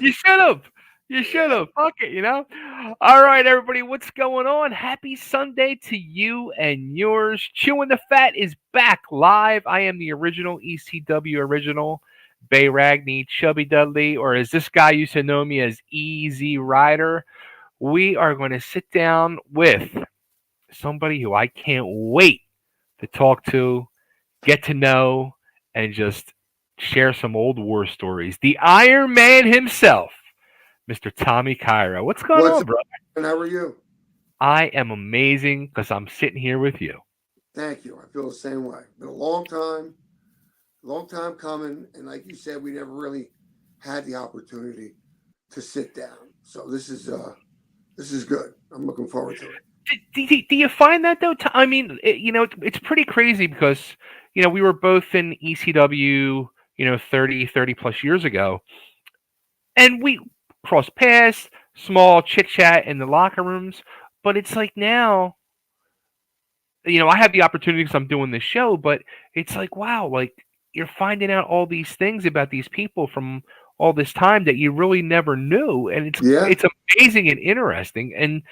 You should have. You should Yeah. have. Fuck it, you know? All right, everybody, what's going on? Happy Sunday to you and yours. Chewing the Fat is back live. I am the original ECW original, Bay Ragney, Chubby Dudley, or as this guy used to know me as Easy Rider. We are going to sit down with somebody who I can't wait to talk to, get to know, and just share some old war stories. The Iron Man himself, Mr. Tommy Cairo. What's going What's on, up, bro? and how are you? I am amazing because I'm sitting here with you. Thank you. I feel the same way. Been long time coming, and like you said, we never really had the opportunity to sit down. So this is good. I'm looking forward to it. Do you find that though? I mean, it's pretty crazy because we were both in ECW, 30 plus years ago, and we crossed paths, small chit chat in the locker rooms. But it's like now, I have the opportunity because I'm doing this show, but it's like, wow, like you're finding out all these things about these people from all this time that you really never knew, and Yeah. it's amazing and interesting. And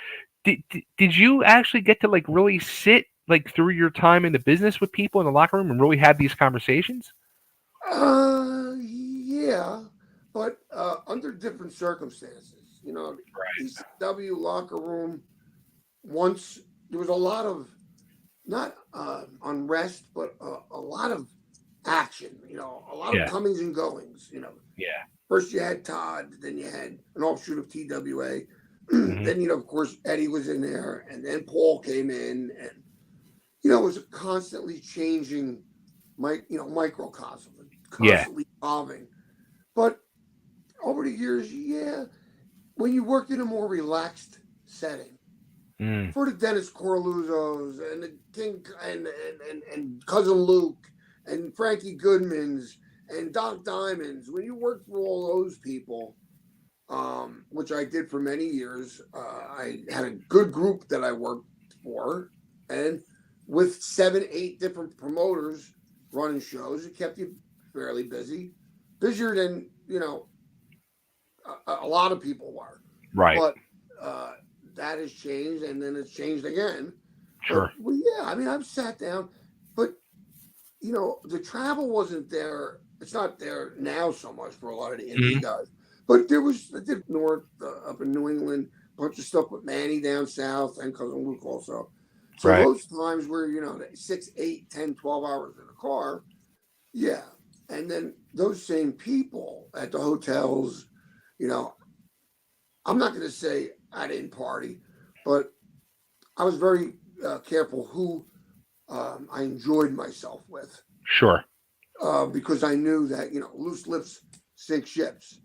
did you actually get to like really sit like through your time in the business with people in the locker room and really have these conversations? Yeah, but under different circumstances. ECW locker room. Once there was a lot of not unrest, but a lot of action. A lot of Yeah, comings and goings. yeah, First you had Todd, then you had an offshoot of TWA. hmm Then, of course, Eddie was in there, and then Paul came in, and it was a constantly changing, microcosm, yeah, constantly evolving. But over the years, yeah, when you worked in a more relaxed setting, mm, for the Dennis Corluzos and the King and cousin Luke and Frankie Goodmans and Doc Diamonds, when you worked for all those people, which I did for many years. I had a good group that I worked for, and with 7, 8 different promoters running shows, it kept you fairly busy, busier than a lot of people were. right, But uh, that has changed, and then it's changed again. But sure, well, yeah, I mean, I've sat down, but the travel wasn't there. It's not there now so much for a lot of the indie hmm guys. But I did north up in New England, bunch of stuff with Manny down south and cousin Luke also. So right, those times where 6, 8, 10, 12 hours in a car, yeah. And then those same people at the hotels, you know, I'm not going to say I didn't party, but I was very careful who I enjoyed myself with, sure, because I knew that loose lips sink ships.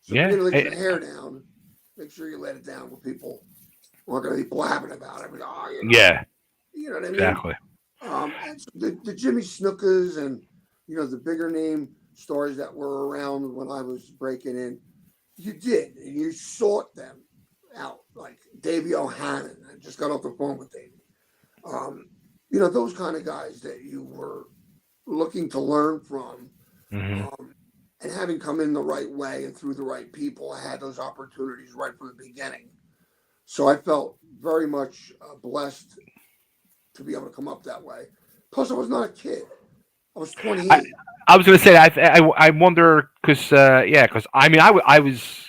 So if you're yeah, gonna let your hair down, make sure you let it down with people who aren't gonna be blabbing about it. Like, oh, yeah, you know what I mean. exactly, And so the Jimmy Snookas and the bigger name stars that were around when I was breaking in, you did, and you sought them out, like Davey O'Hannon. I just got off the phone with Davey. Um, those kind of guys that you were looking to learn from, hmm um, and having come in the right way and through the right people, I had those opportunities right from the beginning. So I felt very much blessed to be able to come up that way. Plus, I was not a kid. I was I 28. I was gonna say I wonder because yeah, because I mean I was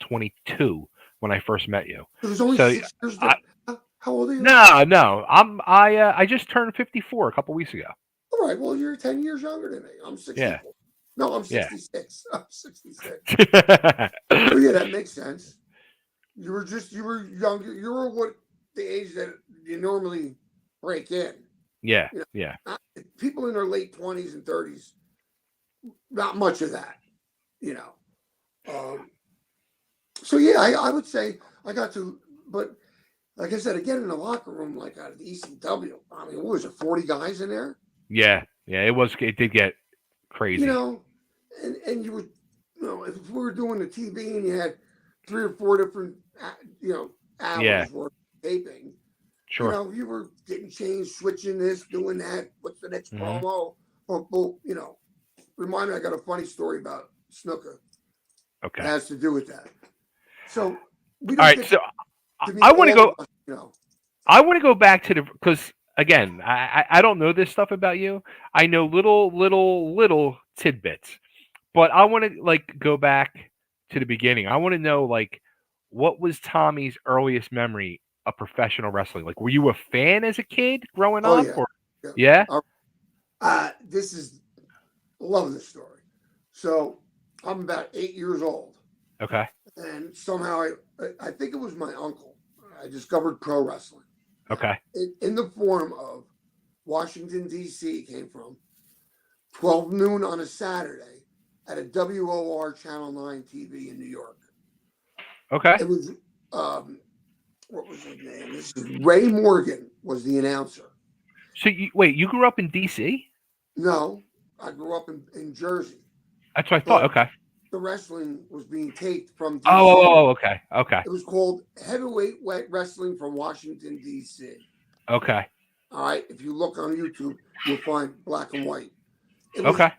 22 when I first met you, There was only so 6 years I different. How old are you? no I just turned 54 a couple weeks ago. All right. Well, you're 10 years younger than me. I'm Yeah, 64. No, I'm yeah. 66. I'm 66. So yeah, that makes sense. You were younger. You were what the age that you normally break in. Yeah, You know, yeah. not, people in their late 20s and 30s, not much of that. You know. Um, so yeah, I would say I got to, but like I said, again in the locker room, like out of the ECW, I mean, what was it, 40 guys in there? Yeah, yeah, it did get You crazy. know, and you would, if we were doing the TV and you had 3 or 4 different, Yeah, hours worth of taping, sure. you were getting changed, switching this, doing that. What's the next Mhm. promo? Or, remind me, I got a funny story about Snooker. It Okay. has to do with that. So we All don't right. get So to I meet want to all go. of us, you know. I want to go back to the because again, I don't know this stuff about you. I know little tidbits, but I want to like go back to the beginning. I want to know like what was Tommy's earliest memory of professional wrestling? Like, were you a fan as a kid growing Oh up, yeah, or yeah. yeah? This is love this story. So I'm about 8 years old, Okay, and somehow I think it was my uncle. I discovered pro wrestling. Now, okay, in the form of Washington D.C. came from 12 noon on a Saturday at a WOR Channel 9 TV in New York. okay. It was what was his name? This is Ray Morgan was the announcer. So wait, you grew up in D.C.? No, I grew up in Jersey, That's what I thought. but Okay. the wrestling was being taped from DC. Okay, okay, It was called Heavyweight Wrestling from Washington D.C. okay, All right, if you look on YouTube, you'll find black and white. It was okay,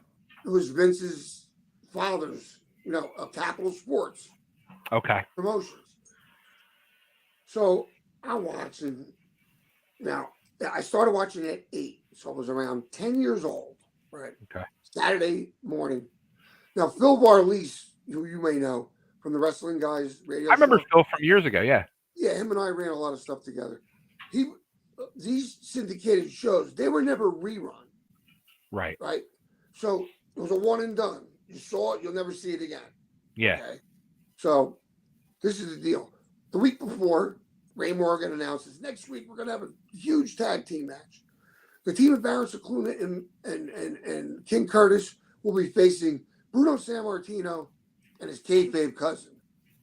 it was Vince's father's, Capital Sports okay, promotions. So I'm watching now. I started watching at 8, so I was around 10 years old, right? okay. Saturday morning. Now Phil Varlese, who you may know from the Wrestling Guys I radio remember show, Phil from years ago. Yeah. yeah, him and I ran a lot of stuff together. He These syndicated shows, they were never rerun, Right. right? So it was a one and done. You saw it, you'll never see it again. Yeah. Okay. So this is the deal. The week before, Ray Morgan announces next week we're gonna have a huge tag team match. The team of Baron Cicluna and King Curtis will be facing Bruno Sammartino and his kayfabe cousin.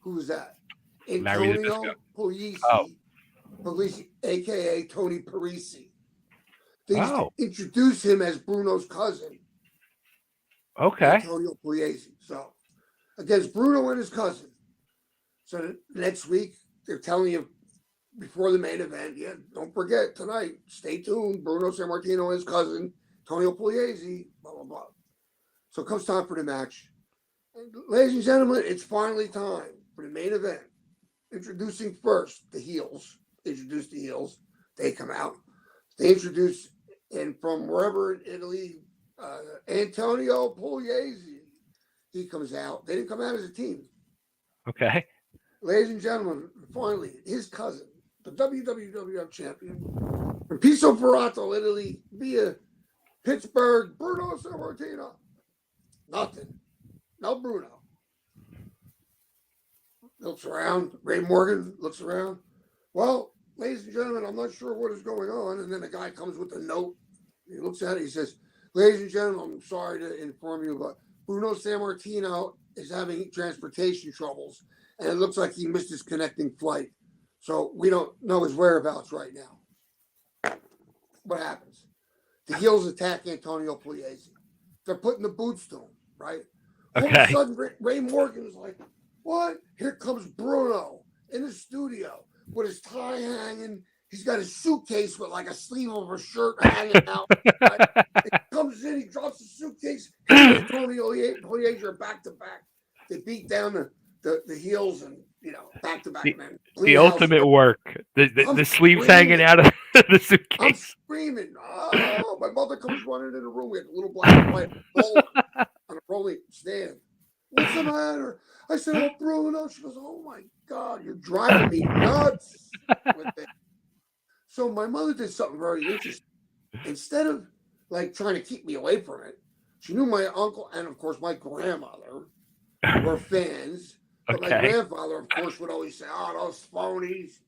Who is that? Larry the Disco. Antonio Oh. Puglisi, aka Tony Parisi. They used to Oh. introduce him as Bruno's cousin, Okay. Antonio Pugliese. So against Bruno and his cousin. So next week they're telling you before the main event, yeah, don't forget tonight, stay tuned. Bruno Sammartino and his cousin, Antonio Pugliese, blah blah blah. So it comes time for the match. And ladies and gentlemen, it's finally time for the main event. Introducing first the heels. Introduce the heels. They come out. They introduce, and from wherever in Italy, Antonio Pugliese. He comes out. They didn't come out as a team. Okay. Ladies and gentlemen, finally, his cousin, the WWF champion, from Piso Ferrato, Italy, via Pittsburgh, Bruno Sammartino. Nothing. No Bruno. Looks around. Ray Morgan looks around. Well, ladies and gentlemen, I'm not sure what is going on. And then a guy comes with a note. He looks at it. He says, ladies and gentlemen, I'm sorry to inform you, but Bruno Sammartino is having transportation troubles. And it looks like he missed his connecting flight. So we don't know his whereabouts right now. What happens? The heels attack Antonio Pugliese. They're putting the boots to him, right? All of a Okay. sudden, Ray Morgan is like, what? Here comes Bruno in the studio with his tie hanging. He's got his suitcase with like a sleeve of a shirt hanging out. Right? He comes in, he drops the suitcase. Him and Antonio Pugliese are back to back. They beat down the heels and, back to back, man. The ultimate work. The sleeves hanging out of the I'm suitcase. screaming. Oh, my mother comes running in the room. We had a little black and white roller on a rolling stand. What's the matter? I said, oh, Bruno. She goes, oh, my God, you're driving me nuts with it. So my mother did something very interesting. Instead of, like, trying to keep me away from it, she knew my uncle and, of course, my grandmother were fans. But my Okay. grandfather, of course, would always say, oh, those phonies,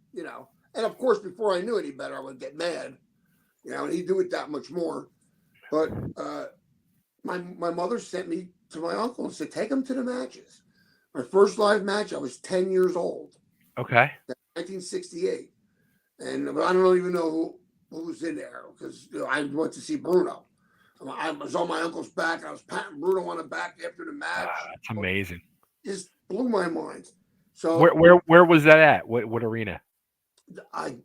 And, of course, before I knew any better, I would get mad, and he'd do it that much more. But my mother sent me to my uncle and said, take him to the matches. My first live match, I was 10 years old. Okay. 1968. And I don't even know who was in there because I went to see Bruno. I was on my uncle's back. I was patting Bruno on the back after the match. That's amazing. Just blew my mind. So Where was that at? What arena? I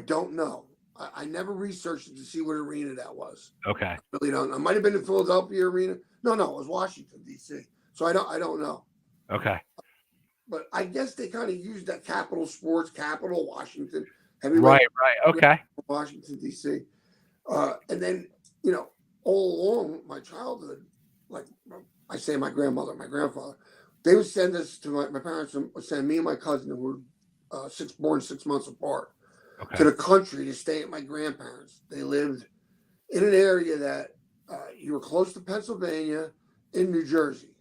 don't know. I never researched it to see what arena that was. Okay. I really don't. It might have been the Philadelphia arena. No, it was Washington D.C. So I don't know. Okay. But I guess they kind of used that Capital Sports, Capital Washington, heavyweight Right. Right. Okay. Washington D.C. And then all along my childhood, like I say, my grandmother, my grandfather, they would send us to my parents would send me and my cousin, who were born 6 months apart, to Okay. the country to stay at my grandparents. They lived in an area that you were close to Pennsylvania, in New Jersey.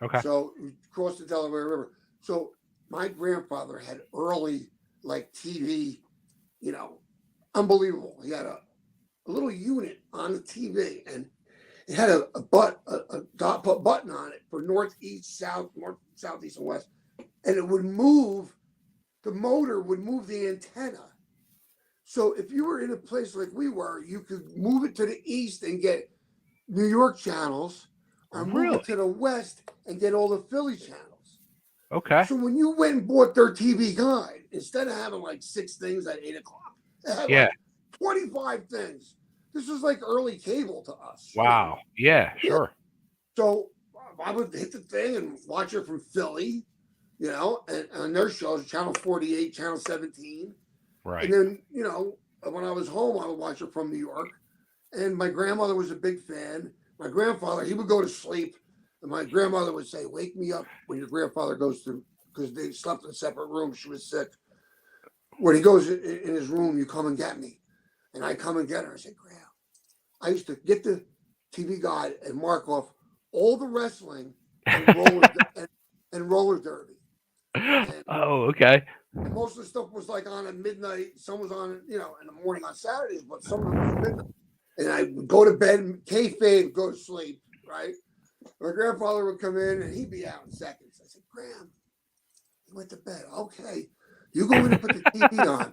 Okay. So you crossed the Delaware River. So my grandfather had early like TV, you know, unbelievable. He had a little unit on the TV, and it had a dot button on it for north, east, south, north, southeast, and west, and it would move. The motor would move the antenna. So if you were in a place like we were, you could move it to the east and get New York channels, or move Really? it to the west and get all the Philly channels. Okay. So when you went and bought their TV guide, instead of having like 6 things at 8 o'clock, it had Yeah. like 25 things. This was like early cable to us, Wow. Yeah. Yeah. Sure. So I would hit the thing and watch it from Philly, and their shows, Channel 48, Channel 17. Right. And then, when I was home, I would watch it from New York. And my grandmother was a big fan. My grandfather, he would go to sleep. And my grandmother would say, "Wake me up when your grandfather goes to," because they slept in separate rooms. She was sick. When he goes in his room, you come and get me. And I come and get her. I said, "Graham," I used to get the TV guide and mark off all the wrestling and roller derby. And, Oh. Okay. and most of the stuff was like on at midnight. Some was on, in the morning on Saturdays, but some of it was at midnight. And I would go to bed, kayfabe, go to sleep, right? My grandfather would come in and he'd be out in seconds. I said, "Graham, he went to bed. Okay, you go in and put the TV on."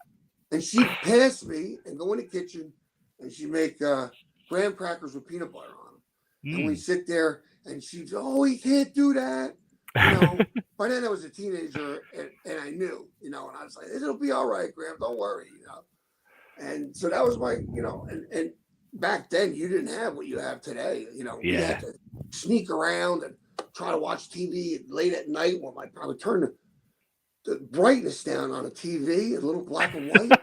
And she'd pass me and go in the kitchen, and she'd make graham crackers with peanut butter on them. And we'd sit there, and she'd go, "Oh, you can't do that." By then I was a teenager, and I knew, and I was like, "It'll be all right, Graham. Don't worry." And so that was and back then you didn't have what you have today. We Yeah. had to sneak around and try to watch TV late at night when I would turn the brightness down on a TV, a little black and white,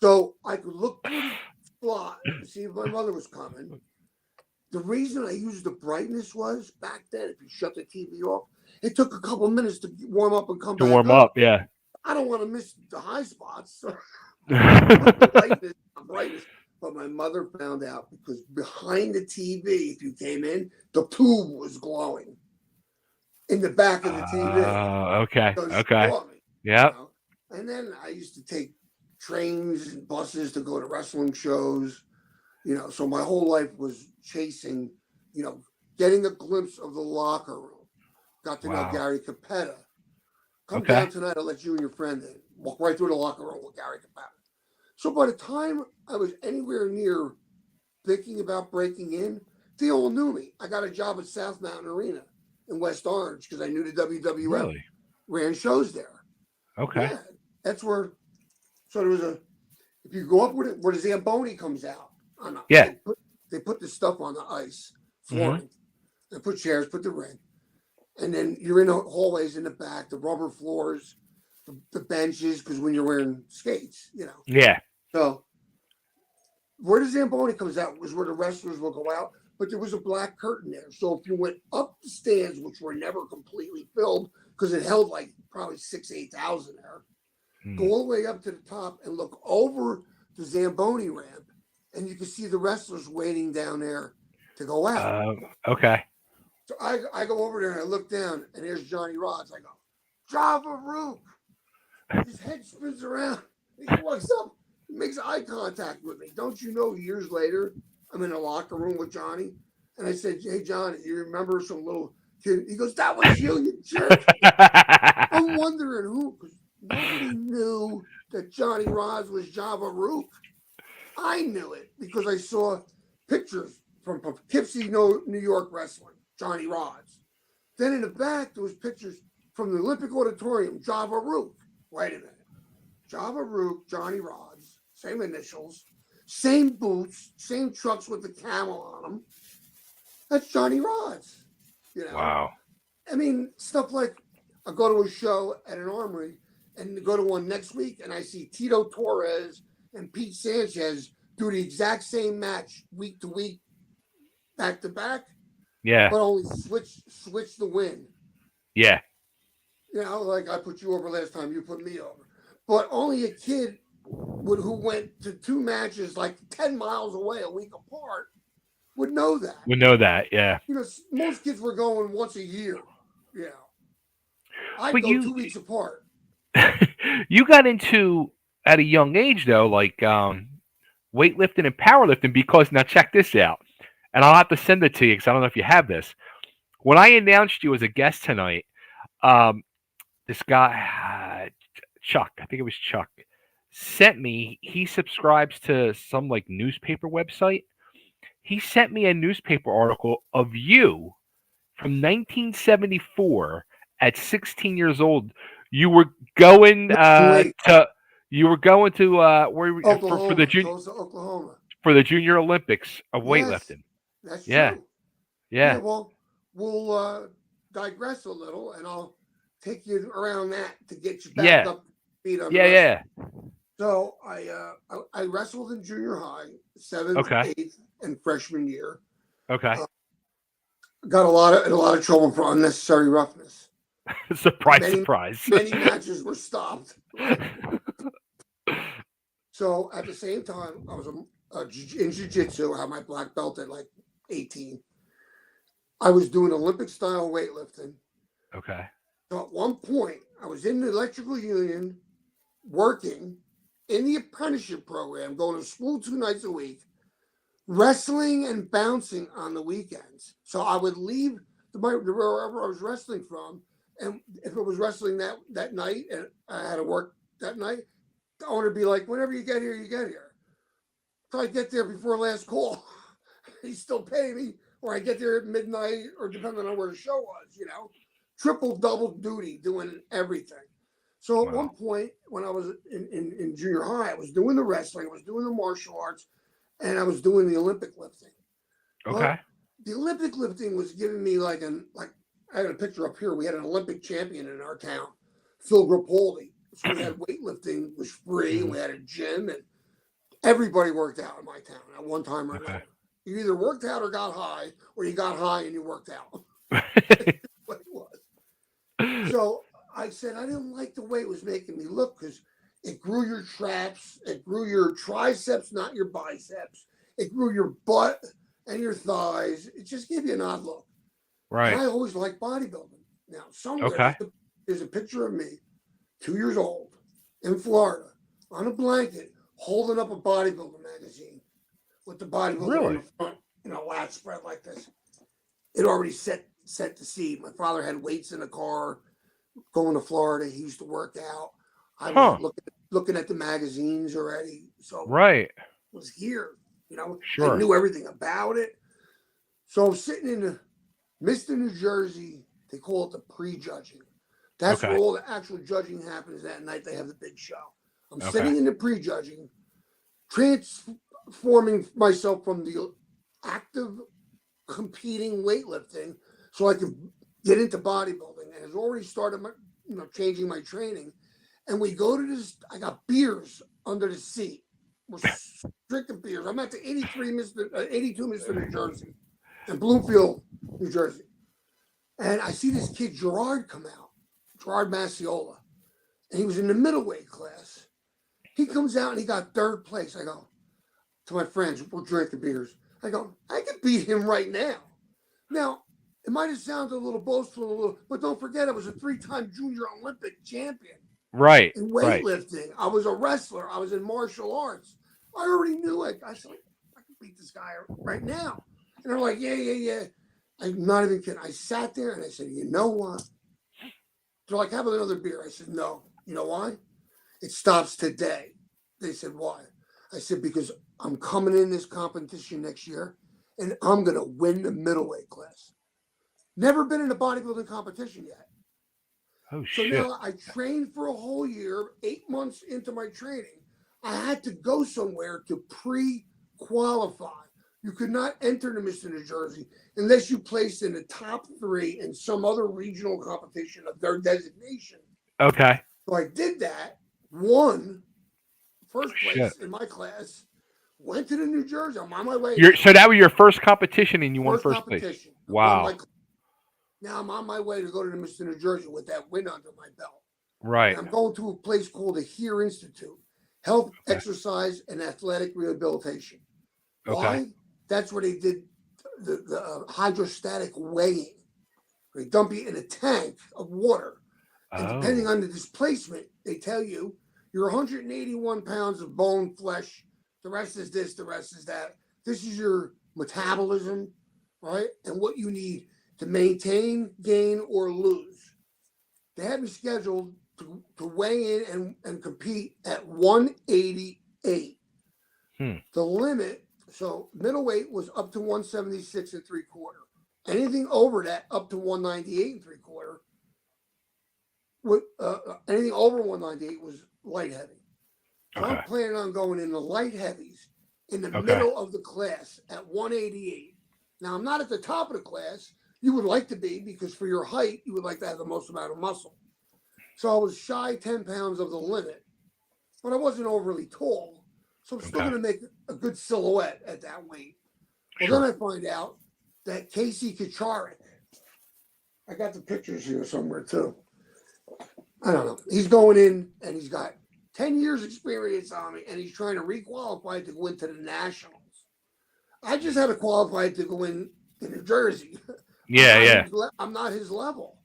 so I could look through the slot and see if my mother was coming. The reason I used the brightness was back then, if you shut the TV off, it took a couple minutes to warm up and come To back warm up. up. Yeah. I don't want to miss the high spots. So brightness. But my mother found out because behind the TV, if you came in, the tube was glowing in the back of the TV. Okay. So she Okay. caught me. Yep. And then I used to take trains and buses to go to wrestling shows. So my whole life was chasing, getting a glimpse of the locker room. Got to know Wow. Gary Capetta. Come Okay. down tonight, I'll let you and your friend in. Walk right through the locker room with Gary Capetta. So by the time I was anywhere near thinking about breaking in, they all knew me. I got a job at South Mountain Arena in West Orange because I knew the WWF Really? ran shows there. Okay. Yeah, that's where. So there was if you go up where the Zamboni comes out, Yeah. they put the stuff on the ice Mm-hmm. flooring. They put chairs, put the ring, and then you're in the hallways in the back, the rubber floors, the benches, because when you're wearing skates, Yeah. So where the Zamboni comes out was where the wrestlers will go out, but there was a black curtain there. So if you went up the stands, which were never completely filled because it held like probably 8,000 there, go all the way up to the top and look over the Zamboni ramp, and you can see the wrestlers waiting down there to go out. Okay. So I go over there and I look down, and there's Johnny Rods. I go, "Java Rook." His head spins around. He walks up, makes eye contact with me. Don't you know, years later, I'm in a locker room with Johnny, and I said, "Hey, John, you remember some little kid?" He goes, "That was you jerk." I'm wondering who, because nobody knew that Johnny Rods was Java Rook. I knew it because I saw pictures from Poughkeepsie, New York wrestling, Johnny Rods. Then in the back, there was pictures from the Olympic Auditorium, Java Rook. Wait a minute. Java Rook, Johnny Rods, same initials, same boots, same trucks with the camel on them. That's Johnny Rods, Wow. I mean, stuff like I go to a show at an armory and go to one next week, and I see Tito Torres and Pete Sanchez do the exact same match week to week, back to back, Yeah. but only switch the win. Yeah. You know, like I put you over last time, you put me over. But only a kid who went to two matches like 10 miles away, a week apart, would know that. We know that. Yeah. You know, most kids were going once a year. You know, I'd But go you 2 weeks apart. you got into at a young age though, like weightlifting and powerlifting because now check this out, and I'll have to send it to you because I don't know if you have this. When I announced you as a guest tonight, um, this guy Chuck, I think it was Chuck, sent me. He subscribes to some like newspaper website. He sent me a newspaper article of you from 1974 at 16 years old. You were going Wait, to where for the Oklahoma, Tulsa, Oklahoma. for the Junior Olympics of Yes, weightlifting. that's Yeah, true. Yeah, yeah, well, we'll digress a little, and I'll take you around that to get you back yeah, up feet under yeah, wrestling. yeah. So I wrestled in junior high, seventh, Okay, eighth, and freshman year. okay. Uh, got a lot of trouble for unnecessary roughness. Surprise, Many surprise. many matches were stopped. Right. So at the same time, I was in jiu-jitsu. I had my black belt at like 18. I was doing Olympic style weightlifting. Okay. So at one point, I was in the electrical union working in the apprenticeship program, going to school 2 nights a week, wrestling and bouncing on the weekends. So I would leave wherever I was wrestling from, and if it was wrestling that night and I had to work that night, the owner would be like, "Whenever you get here, you get here." So I get there before last call. He's still paying me, or I get there at midnight, or depending on where the show was. Triple double duty doing everything. So at one Wow. point, when I was in junior high, I was doing the wrestling, I was doing the martial arts, and I was doing the Olympic lifting. But Okay. the Olympic lifting was giving me like I had a picture up here. We had an Olympic champion in our town, Phil Rapaldi. So we had weightlifting was free, and Mhm. we had a gym, and everybody worked out in my town at one time or Okay. another. You either worked out or got high, or you got high and you worked out. What it was. So I said I didn't like the way it was making me look because it grew your traps, it grew your triceps, not your biceps. It grew your butt and your thighs. It just gave you an odd look. And Right. I always liked bodybuilding. Now, somewhere Okay. there's a picture of me, 2 years old, in Florida, on a blanket, holding up a bodybuilder magazine with the bodybuilder on Really? the front, lat spread like this. It already set the seed. My father had weights in the car going to Florida. He used to work out. I was Huh. looking at the magazines already, so Right. it was here. I Sure. knew everything about it. So I'm sitting in Mister New Jersey. They call it the pre-judging. That's where Okay. all the actual judging happens that night. They have the big show. I'm Okay. sitting in the pre-judging, transforming myself from the active competing weightlifting so I could get into bodybuilding, and has already started changing my training. And we go to this. I got beers under the seat. We're drinking beers. I'm at the 82 Mister New Jersey, in Bloomfield, New Jersey, and I see this kid Gerard come out, Gerard Macciola, and he was in the middleweight class. He comes out and he got third place. I go to my friends, we're drinking beers. I go, I could beat him right now. Now, it might have sounded a little boastful, but don't forget, I was a 3-time junior Olympic champion Right. in Right. weightlifting. I was a wrestler. I was in martial arts. I already knew it. I said, I can beat this guy right now. And they're like, yeah, yeah, yeah. I'm not even kidding. I sat there and I said, you know what? They're like, have another beer. I said, no. You know why? It stops today. They said, why? I said, because I'm coming in this competition next year and I'm going to win the middleweight class. Never been in a bodybuilding competition yet. Oh So shit. now I trained for a whole year, 8 months into my training. I had to go somewhere to pre qualify. You could not enter the Mr. New Jersey unless you placed in the top three in some other regional competition of their designation. Okay. So I did that, won first Shit. place in my class, went to the New Jersey. I'm on my way You're, now. so that was your first competition, and you won First first place. competition. I won Wow. my. Now I'm on my way to go to the Mr. New Jersey with that win under my belt. And Right. I'm going to a place called the HERE Institute, Health, Okay. Exercise, and Athletic Rehabilitation. Okay. Why? That's where they did the hydrostatic weighing. They dump you in a tank of water. And depending Oh. on the displacement, they tell you you're 181 pounds of bone, flesh. The rest is this, the rest is that. This is your metabolism, right? And what you need to maintain, gain, or lose. They had me scheduled to weigh in and compete at 188. Hmm. The limit, so middleweight was up to 176 and three quarter. Anything over that, up to 198 and three quarter, anything over 198 was light heavy. So Okay. I'm planning on going in the light heavies in the Okay. middle of the class at 188. Now, I'm not at the top of the class. You would like to be because for your height, you would like to have the most amount of muscle. So I was shy 10 pounds of the limit, but I wasn't overly tall. So I'm still Okay. going to make a good silhouette at that weight. Well, Sure. then I find out that Casey Kacharik, I got the pictures here somewhere too. I don't know. He's going in and he's got 10 years experience on me and he's trying to requalify to go into the Nationals. I just had to qualify to go in New Jersey. Yeah. Yeah. I'm not his level.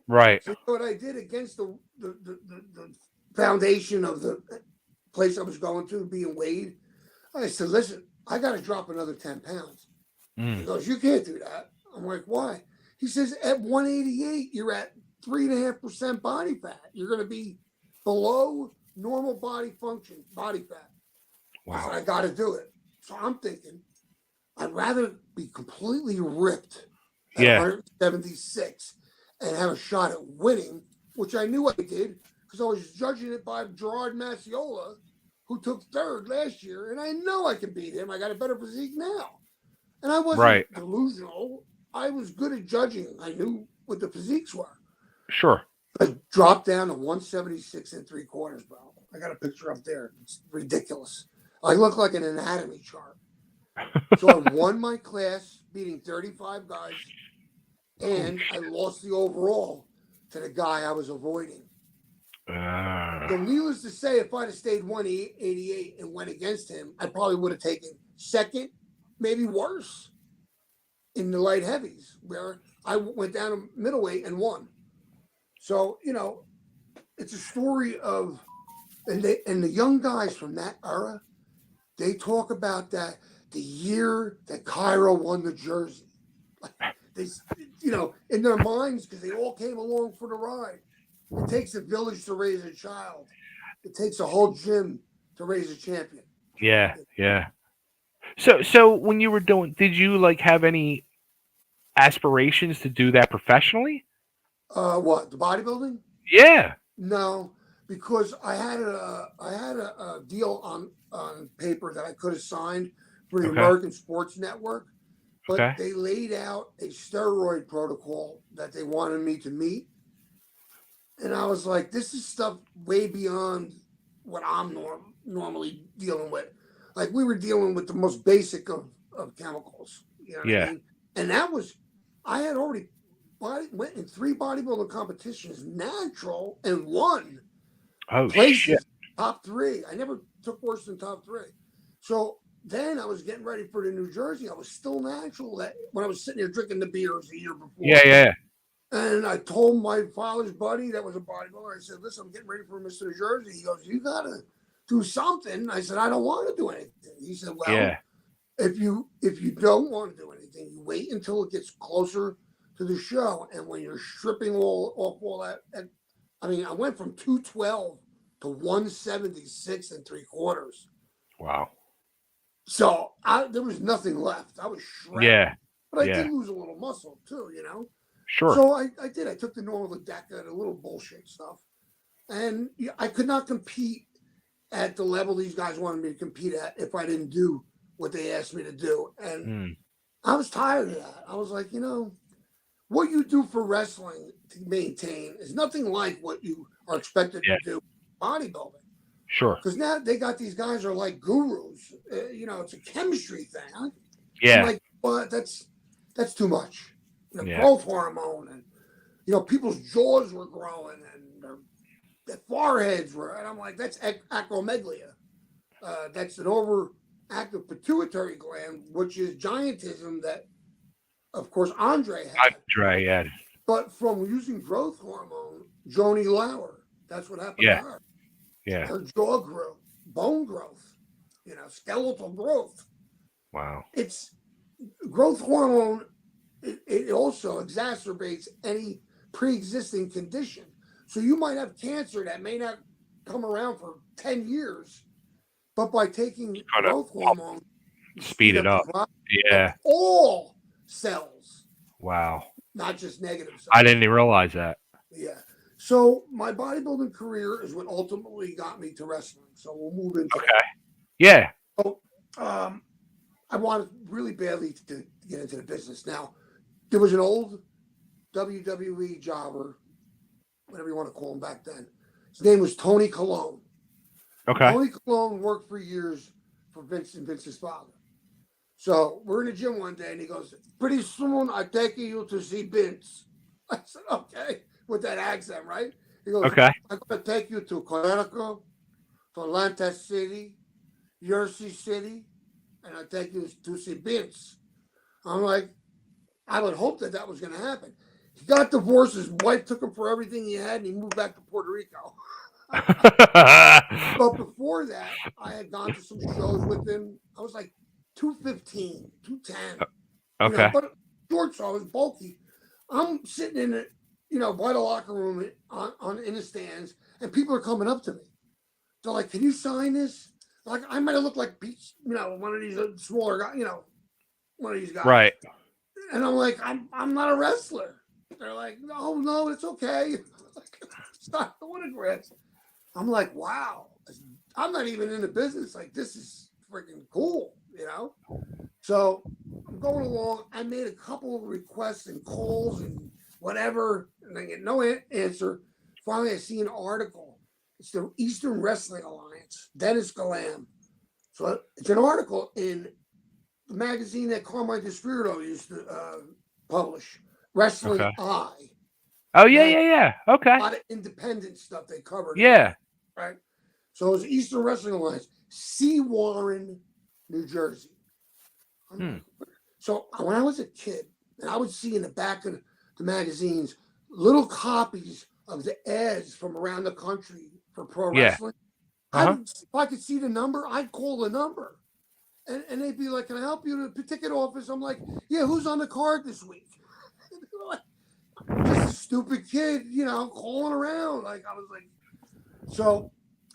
Right. So you know what I did against the foundation of the place I was going to, being weighed? I said, listen, I got to drop another 10 pounds. He goes, you can't do that. I'm like, why? He says, at 188, you're at 3.5% body fat. You're going to be below normal body function, body fat. I said, Wow. I got to do it. So I'm thinking, I'd rather be completely ripped at Yeah. 176 and have a shot at winning, which I knew I did because I was judging it by Gerard Macciola, who took third last year, and I know I can beat him. I got a better physique now. And I wasn't Right. delusional. I was good at judging. I knew what the physiques were. Sure. I dropped down to 176 and three quarters, bro. I got a picture up there. It's ridiculous. I look like an anatomy chart. So I won my class, beating 35 guys, and I lost the overall to the guy I was avoiding. So needless to say, if I'd have stayed 188 and went against him, I probably would have taken second, maybe worse, in the light heavies, where I went down to middleweight and won. So, you know, it's a story of, and the young guys from that era, they talk about that the year that Cairo won the jersey. They, you know, in their minds, because they all came along for the ride. It takes a village to raise a child. It takes a whole gym to raise a champion. Yeah. Yeah. So when you were doing, did you like have any aspirations to do that professionally? What, the bodybuilding? Yeah. No, because I had a deal on paper that I could have signed for the Okay. American Sports Network, but Okay. they laid out a steroid protocol that they wanted me to meet, and I was like, this is stuff way beyond what I'm normally dealing with. Like we were dealing with the most basic of chemicals, you know what I Yeah. mean? And that was, I had already went in 3 bodybuilding competitions, natural, and won Oh shit. places, top 3. I never took worse than top 3. So then I was getting ready for the New Jersey. I was still natural that when I was sitting here drinking the beers the year Yeah. before. Yeah. And I told my father's buddy that was a bodybuilder, I said, listen, I'm getting ready for Mr. New Jersey. He goes, you got to do something. I said, I don't want to do anything. He said, well, Yeah. if you don't want to do anything, you wait until it gets closer to the show. And when you're stripping off all that, I mean, I went from 212 to 176 and three quarters. Wow. So there was nothing left. I was shredded. Yeah. But I Yeah. did lose a little muscle too, you know? Sure. So I did. I took the normal DECA, the little bullshit stuff. And I could not compete at the level these guys wanted me to compete at if I didn't do what they asked me to do, and Mm. I was tired of that. I was like, what you do for wrestling to maintain is nothing like what you are expected to Yeah. do bodybuilding. Sure. Because now they got these guys are like gurus. It's a chemistry thing. I'm Yeah. like, well, that's too much. Yeah. Growth hormone, and people's jaws were growing and their foreheads were, and I'm like, that's acromegalia. That's an overactive pituitary gland, which is giantism that, of course, Andre had. Andre. Yeah. But from using growth hormone, Joni Lauer, that's what happened to Yeah. her. Yeah. Her jaw grew, bone growth, skeletal growth. Wow. It's growth hormone. It also exacerbates any pre-existing condition. So you might have cancer that may not come around for 10 years, but by taking Kind of growth hormone, you speed speed it up the up. process of Yeah. all cells, Wow. not just negative I cells. didn't even realize that. Yeah. So my bodybuilding career is what ultimately got me to wrestling. So we'll move into Okay. that. Yeah. So I wanted really badly to get into the business. Now, there was an old WWE jobber, whatever you want to call him back then. His name was Tony Colon. Okay. Tony Colon worked for years for Vince and Vince's father. So we're in the gym one day, and he goes, "Pretty soon I take you to see Vince." I said, "Okay," with that accent, right? He goes, Okay. "I'm going to take you to Connecticut, to Atlanta City, Jersey City, and I take you to see Vince." I'm like, I would hope that was going to happen. He got divorced. His wife took him for everything he had, and he moved back to Puerto Rico. But before that, I had gone to some shows with him. I was like 215, 210. Okay. But short, so I was bulky. I'm sitting in it, by the locker room in the stands, and people are coming up to me. They're like, "Can you sign this?" Like, I might have looked like one of these smaller guys, one of these guys. Right. And I'm like, I'm not a wrestler. They're like, no, it's okay. Stop the autographs. I'm like, wow. I'm not even in the business. Like, this is freaking cool, So I'm going along. I made a couple of requests and calls and whatever, and I get no answer. Finally, I see an article. It's the Eastern Wrestling Alliance, Dennis Galam. So it's an article in the magazine that Carmine DeSpirito used to publish, Wrestling Okay. Eye. Oh yeah, yeah, yeah. Okay. A lot of independent stuff they covered. Yeah. Right. So it was Eastern Wrestling Alliance, C. Warren, New Jersey. So when I was a kid, and I would see in the back of the magazines little copies of the ads from around the country for pro wrestling. If I could see the number, I'd call the number. And they'd be like, "Can I help you to the ticket office?" I'm like, "Yeah, who's on the card this week?" Just a stupid kid, calling around. Like, I was like, so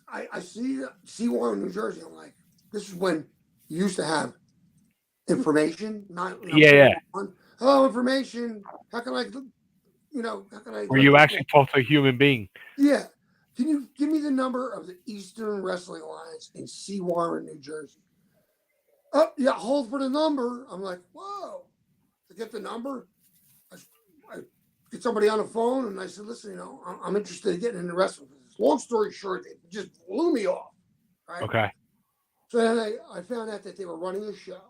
I see one in New Jersey. I'm like, this is when you used to have information, not Yeah. Hello, information. How can I, Where you actually talk to a human being. Yeah. Can you give me the number of the Eastern Wrestling Alliance in C. Warren, New Jersey? Oh, yeah, hold for the number. I'm like, whoa. To get the number, I get somebody on the phone, and I said, listen, I'm interested in getting into wrestling. Long story short, it just blew me off. Right? Okay. So then I found out that they were running a show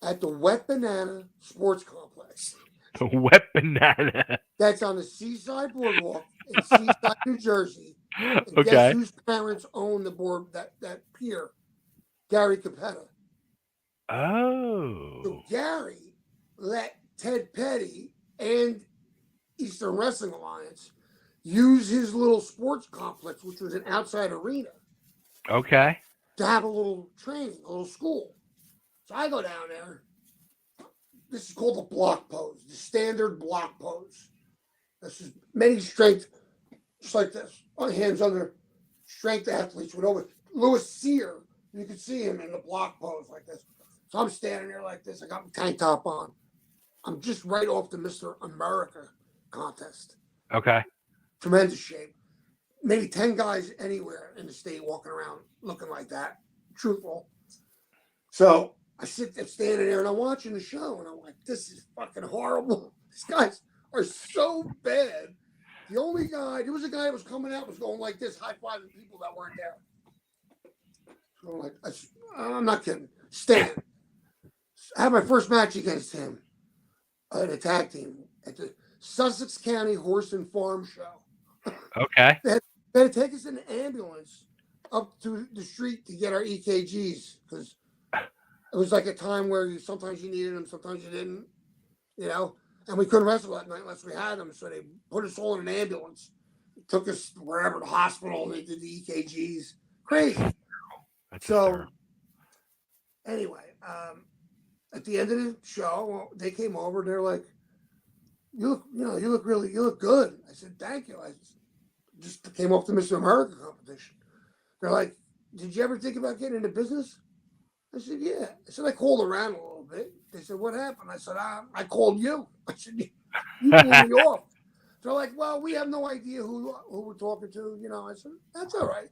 at the Wet Banana Sports Complex. The Wet Banana. That's on the Seaside Boardwalk in Seaside, New Jersey. And Okay. guess whose parents own the board, that pier? Gary Capetta. Oh. So Gary let Ted Petty and Eastern Wrestling Alliance use his little sports complex, which was an outside arena. Okay. To have a little training, a little school. So I go down there. This is called the block pose, the standard block pose. This is many strength, just like this, on hands under strength athletes with over Louis Cyr. You can see him in the block pose like this. So I'm standing there like this. I got my tank top on. I'm just right off the Mr. America contest. Okay. Tremendous shape. Maybe 10 guys anywhere in the state walking around looking like that. Truthful. So I sit there standing there and I'm watching the show and I'm like, this is fucking horrible. These guys are so bad. The only guy, there was a guy that was coming out, was going like this, high fiving people that weren't there. So I'm like, I'm not kidding. Stan. I had my first match against him at a tag team at the Sussex County Horse and Farm Show. Okay. They had to take us in an ambulance up to the street to get our EKGs because it was like a time where sometimes you needed them, sometimes you didn't, and we couldn't wrestle that night unless we had them. So they put us all in an ambulance, took us wherever, the hospital, and they did the EKGs. Crazy. So anyway, at the end of the show, they came over. They're like, you look good. I said, thank you. I just came off the Mr. America competition. They're like, did you ever think about getting into business? I said, yeah. I said, I called around a little bit. They said, what happened? I said, I called you. I said, you blew me off. They're like, well, we have no idea who we're talking to. I said, that's all right.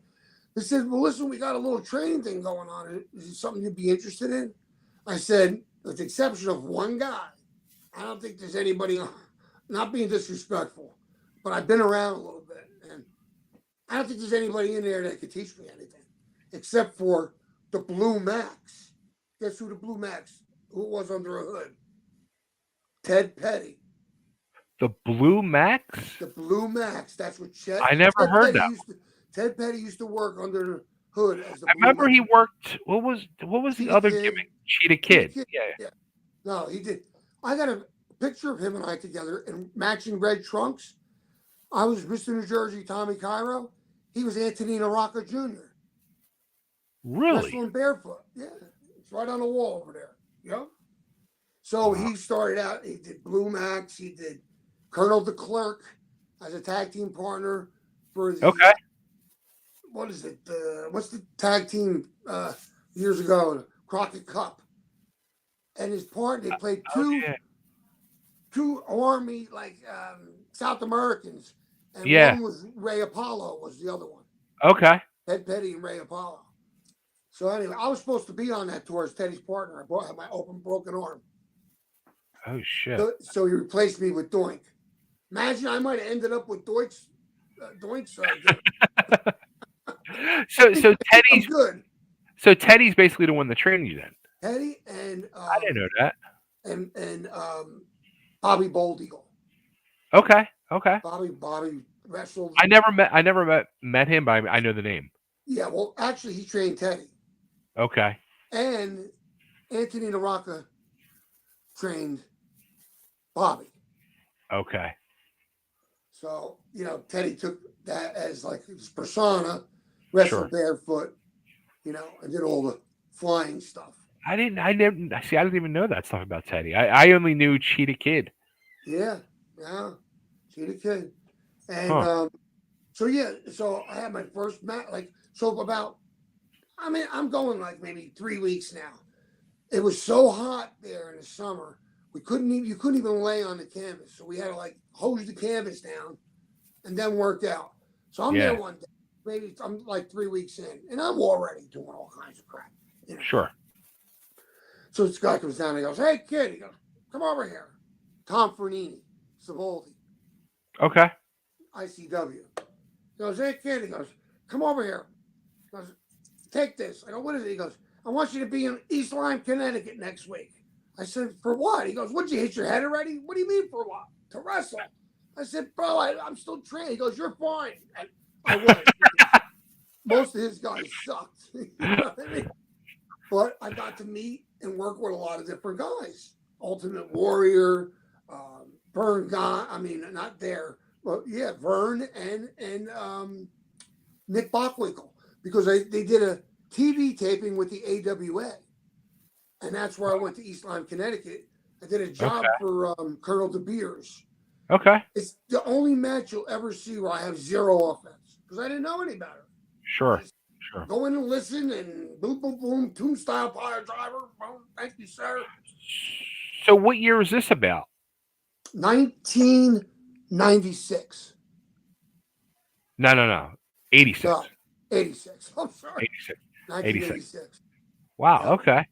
They said, well, listen, we got a little training thing going on. Is it something you'd be interested in? I said, with the exception of one guy, I don't think there's anybody, not being disrespectful, but I've been around a little bit, and I don't think there's anybody in there that could teach me anything, except for the Blue Max. Guess who the Blue Max, who it was under a hood? Ted Petty. The Blue Max? The Blue Max. That's what I never heard that. Ted Petty used to work under the hood as the I Blue remember Max. he worked, what was the other gimmick? Cheetah Kid. Yeah. No, he did. I got a picture of him and I together in matching red trunks. I was Mr. New Jersey, Tommy Cairo. He was Antonino Rocca Jr. Really? Wrestling barefoot. Yeah. It's right on the wall over there. Yep. So he started out, he did Blue Max, he did Colonel the Clerk as a tag team partner for the, what is it? What's the tag team years ago? The Crockett Cup. And his partner, they played two Army, South Americans. And one was Ray Apollo, was the other one. Okay. Ted Petty and Ray Apollo. So anyway, I was supposed to be on that tour as Teddy's partner. I had my broken arm. Oh, shit. So he replaced me with Doink. Imagine I might have ended up with Doink's. So Teddy's good. So Teddy's basically the one that trained you then. Teddy and I didn't know that. And Bobby Bold Eagle. Okay. Bobby wrestled. I never met him, but I know the name. Yeah, well, actually, he trained Teddy. Okay. And Anthony Naraka trained Bobby. Okay. So, Teddy took that as like his persona, wrestled barefoot, and did all the flying stuff. I didn't even know that stuff about Teddy. I only knew Cheetah Kid. Yeah. Cheetah Kid. And so I had my first match, I'm going like maybe 3 weeks now. It was so hot there in the summer, you couldn't even lay on the canvas. So we had to hose the canvas down and then work out. So I'm there one day, maybe I'm like 3 weeks in, and I'm already doing all kinds of crap. Sure. So this guy comes down and he goes, "Hey kid," he goes, "come over here." Tom Fernini, Savoldi. Okay. ICW. He goes, "Hey kid," he goes, "come over here." He goes, "take this." I go, "What is it?" He goes, "I want you to be in East Lyme, Connecticut next week." I said, "For what?" He goes, "What, you hit your head already?" "What do you mean for what?" "To wrestle." I said, "Bro, I'm still training." He goes, "You're fine." And I was. Most of his guys sucked. You know what I mean? But I got to meet and work with a lot of different guys. Ultimate Warrior, Vern Guy. I mean, not there. But yeah, Vern and Nick Bockwinkel. Because they did a TV taping with the AWA. And that's where I went to East Lyme, Connecticut. I did a job for Colonel De Beers. Okay. It's the only match you'll ever see where I have zero offense. Because I didn't know any better. Sure. Go in and listen and boom, boom, boom, tomb style fire driver. Boom, thank you, sir. So what year is this about? 1996. No. 86. No, 86. I'm sorry. 86. 1986. Wow. Yeah. Okay.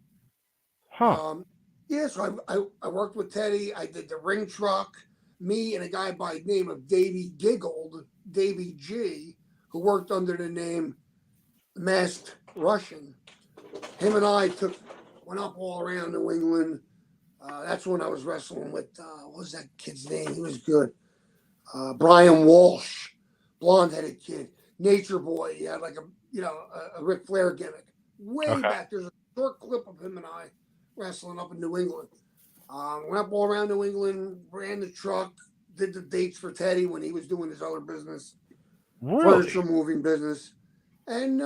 Huh. Yeah, so I worked with Teddy. I did the ring truck. Me and a guy by the name of Davey Giggled, Davey G, who worked under the name Masked Russian. Him and I went up all around New England. That's when I was wrestling with what was that kid's name? He was good. Brian Walsh, blonde-headed kid, Nature Boy. He had like a Ric Flair gimmick. Way Okay. back, there's a short clip of him and I wrestling up in New England. Went up all around New England, ran the truck, did the dates for Teddy when he was doing his other business, furniture Really? moving business, and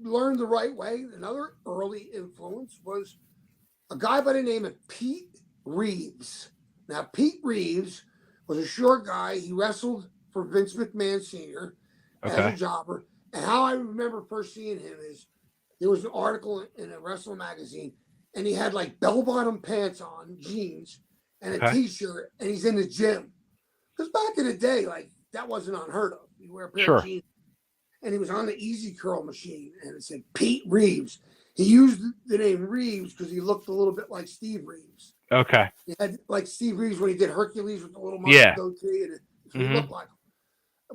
learned the right way. Another early influence was a guy by the name of Pete Reeves. Now, Pete Reeves was a short guy. He wrestled for Vince McMahon Sr. as a Okay. jobber. And how I remember first seeing him is there was an article in a wrestling magazine, and he had like bell bottom pants on, jeans, and a Okay. t shirt, and he's in the gym. Because back in the day, like that wasn't unheard of. You wear a pair of Sure. jeans, and he was on the Easy Curl machine, and it said Pete Reeves. He used the name Reeves because he looked a little bit like Steve Reeves. Okay. He had like Steve Reeves when he did Hercules with the little Yeah. goatee, and so he Mm-hmm. looked like him.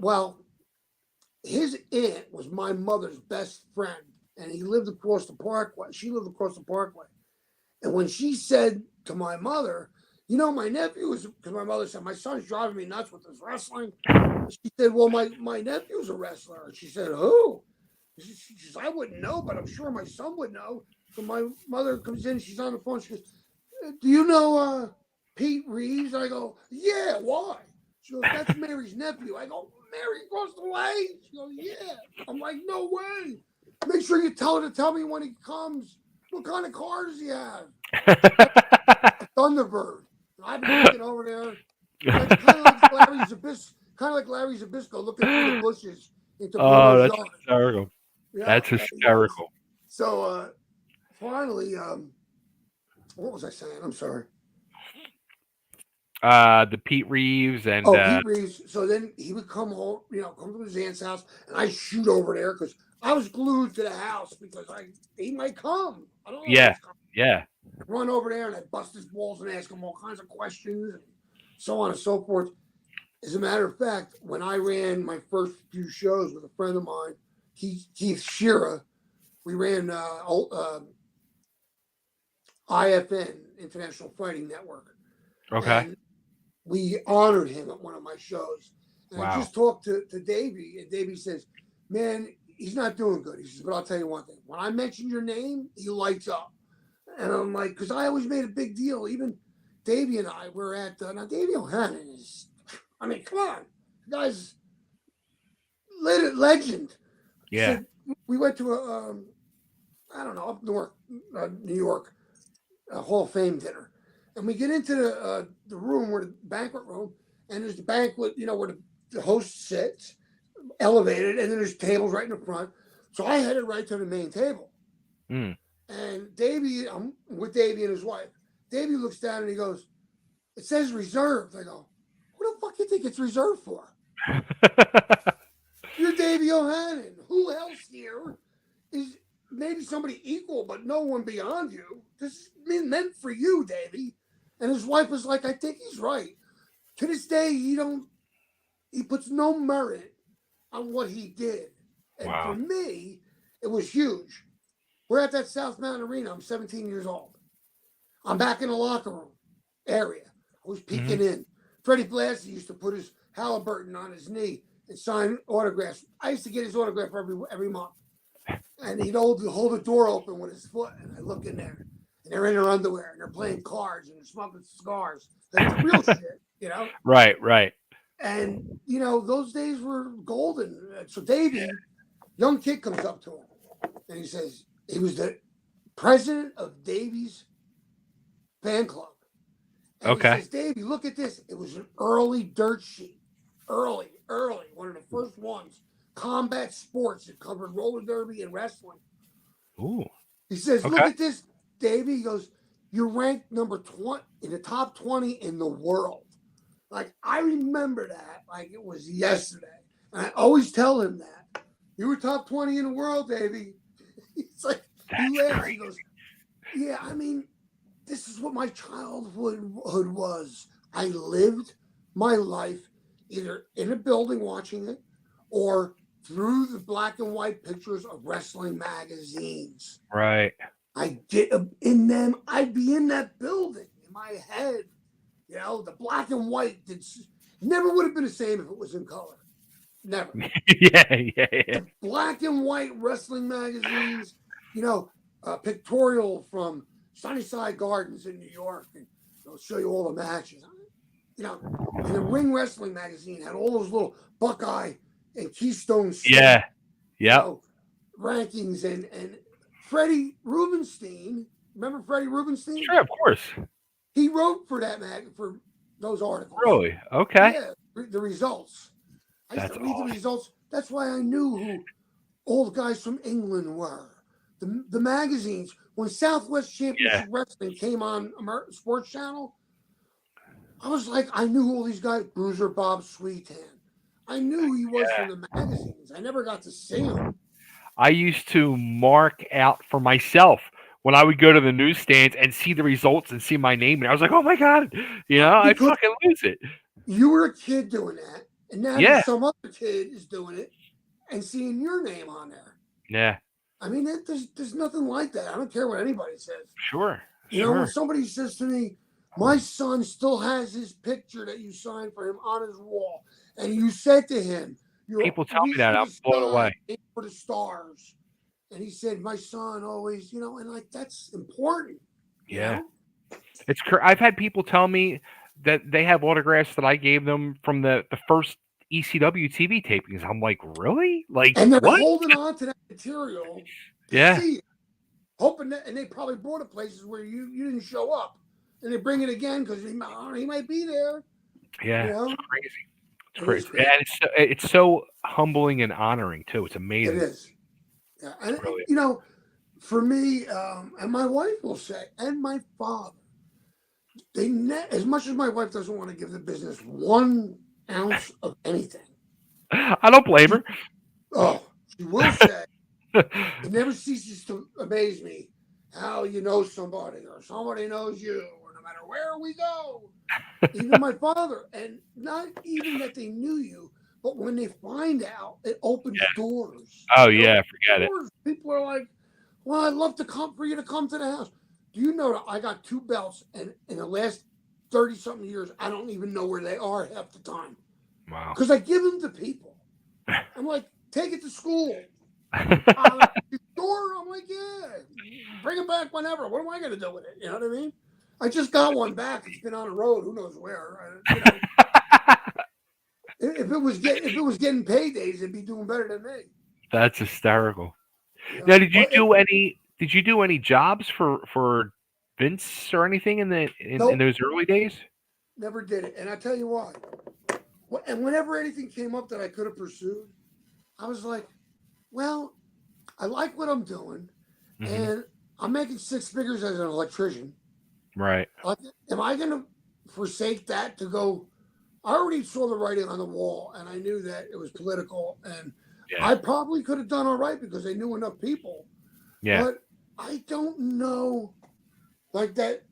Well, his aunt was my mother's best friend, and he lived across the parkway. She lived across the parkway. And when she said to my mother, my nephew is, because my mother said, my son's driving me nuts with this wrestling. She said, well, my nephew's a wrestler. And she said, who? She says, I wouldn't know, but I'm sure my son would know. So my mother comes in, she's on the phone. She goes, do you know Pete Reeves? I go, yeah, why? She goes, that's Mary's nephew. I go, Mary across the way? She goes, yeah. I'm like, no way. Make sure you tell her to tell me when he comes. What kind of car does he have? A Thunderbird. And I've been looking over there. Like kind of like Larry Zabisco, looking through the bushes into Oh, Bruno's that's yard. hysterical. Yeah. That's And he goes, hysterical. so finally, what was I saying? I'm sorry. The Pete Reeves and Oh, Pete Reeves. So then he would come home, come to his aunt's house, and I shoot over there because I was glued to the house because he might come. I don't know if yeah, he's coming. yeah. Run over there and I bust his balls and ask him all kinds of questions and so on and so forth. As a matter of fact, when I ran my first few shows with a friend of mine, Keith Shearer, we ran IFN, International Fighting Network. Okay. And we honored him at one of my shows. And I Wow. just talked to Davey, and Davey says, man, he's not doing good. He says, but I'll tell you one thing. When I mention your name, he lights up. And I'm like, because I always made a big deal. Even Davey and I were at, now Davey O'Hannon is, I mean, come on. The guy's legend. Yeah. Said, we went to I don't know, up north, New York, a Hall of Fame dinner. And we get into the room, where the banquet room, and there's the banquet, where the host sits, elevated, and then there's tables right in the front. So I headed right to the main table. Mm. And Davey, I'm with Davey and his wife. Davey looks down and he goes, it says reserved. I go, who the fuck you think it's reserved for? You're Davey O'Hannon. Who else here is maybe somebody equal, but no one beyond you? This is meant for you, Davey. And his wife was like, I think he's right. To this day, he puts no merit on what he did. And for Wow. me, it was huge. We're at that South Mountain Arena. I'm 17 years old. I'm back in the locker room area. I was Hmm. peeking in. Freddie Blassie used to put his Halliburton on his knee and sign autographs. I used to get his autograph every month. And he'd hold the door open with his foot, and I look in there. And they're in their underwear, and they're playing cards, and they're smoking cigars. Like the real shit. Right. Right. And, those days were golden. So Davey, young kid, comes up to him, and he says, he was the president of Davey's fan club. And he Okay. says, Davey, look at this. It was an early dirt sheet. Early. One of the first ones. Combat sports. It covered roller derby and wrestling. Ooh. He says, look Okay. at this, Davey. He goes, you're ranked number 20 in the top 20 in the world. Like, I remember that like it was yesterday. And I always tell him that. You were top 20 in the world, Davey. He's like, he That's laughs. great. He goes, yeah, I mean, this is what my childhood was. I lived my life either in a building watching it or through the black and white pictures of wrestling magazines. Right. I did in them. I'd be in that building in my head. The black and white never would have been the same if it was in color. Never. Yeah. The black and white wrestling magazines, pictorial from Sunnyside Gardens in New York, and they'll show you all the matches. And the Ring Wrestling magazine had all those little Buckeye and Keystone Yeah. Yeah. Rankings and Freddie Rubenstein. Remember Freddie Rubenstein? Sure, of course. He wrote for that for those articles. Really? Okay. Yeah, the results. I used That's to read awesome. the results. That's why I knew who all the guys from England were. The magazines, when Southwest Championship Wrestling came on Sports Channel, I was like, I knew all these guys. Bruiser Bob Sweetan. I knew who he was from the magazines. I never got to see him. I used to mark out for myself when I would go to the newsstands and see the results and see my name, and I was like, "Oh my god!" I'd fucking lose it. You were a kid doing that, and now some other kid is doing it and seeing your name on there. Yeah. I mean, there's nothing like that. I don't care what anybody says. Sure. When somebody says to me, my son still has his picture that you signed for him on his wall, and you said to him, people tell me that, I'm blown away. For the stars. And he said, my son always, and like, that's important. Yeah. It's I've had people tell me that they have autographs that I gave them from the first ECW TV tapings. I'm like, really? Like, and they're what? holding on to that material. Yeah. See it, hoping that, and they probably brought it places where you didn't show up, and they bring it again because he might be there. Yeah, it's crazy. It's crazy. And it's so humbling and honoring too. It's amazing. It is. Yeah, and for me, and my wife will say, and my father, as much as my wife doesn't want to give the business 1 ounce of anything. I don't blame her. She will say, it never ceases to amaze me how you know somebody or somebody knows you, or no matter where we go. Even my father, and not even that they knew you, but when they find out, it opens doors. Oh yeah, forget it. People are like, well, I'd love to come for you to come to the house. Do you know that I got 2 belts, and in the last 30-something years, I don't even know where they are half the time. Wow. Because I give them to people. I'm like, take it to school. I'm like, yeah, bring it back whenever. What am I going to do with it? You know what I mean? I just got one back. It's been on the road. Who knows where? If it was getting paydays, it'd be doing better than me. That's hysterical. Now, did you do any jobs for Vince or anything in those early days? Never did it, and I tell you why. And whenever anything came up that I could have pursued, I was like, well, I like what I'm doing, and I'm making 6 figures as an electrician. Right. Am I going to forsake that to go? I already saw the writing on the wall, and I knew that it was political, and I probably could have done all right because I knew enough people. Yeah. But I don't know, like that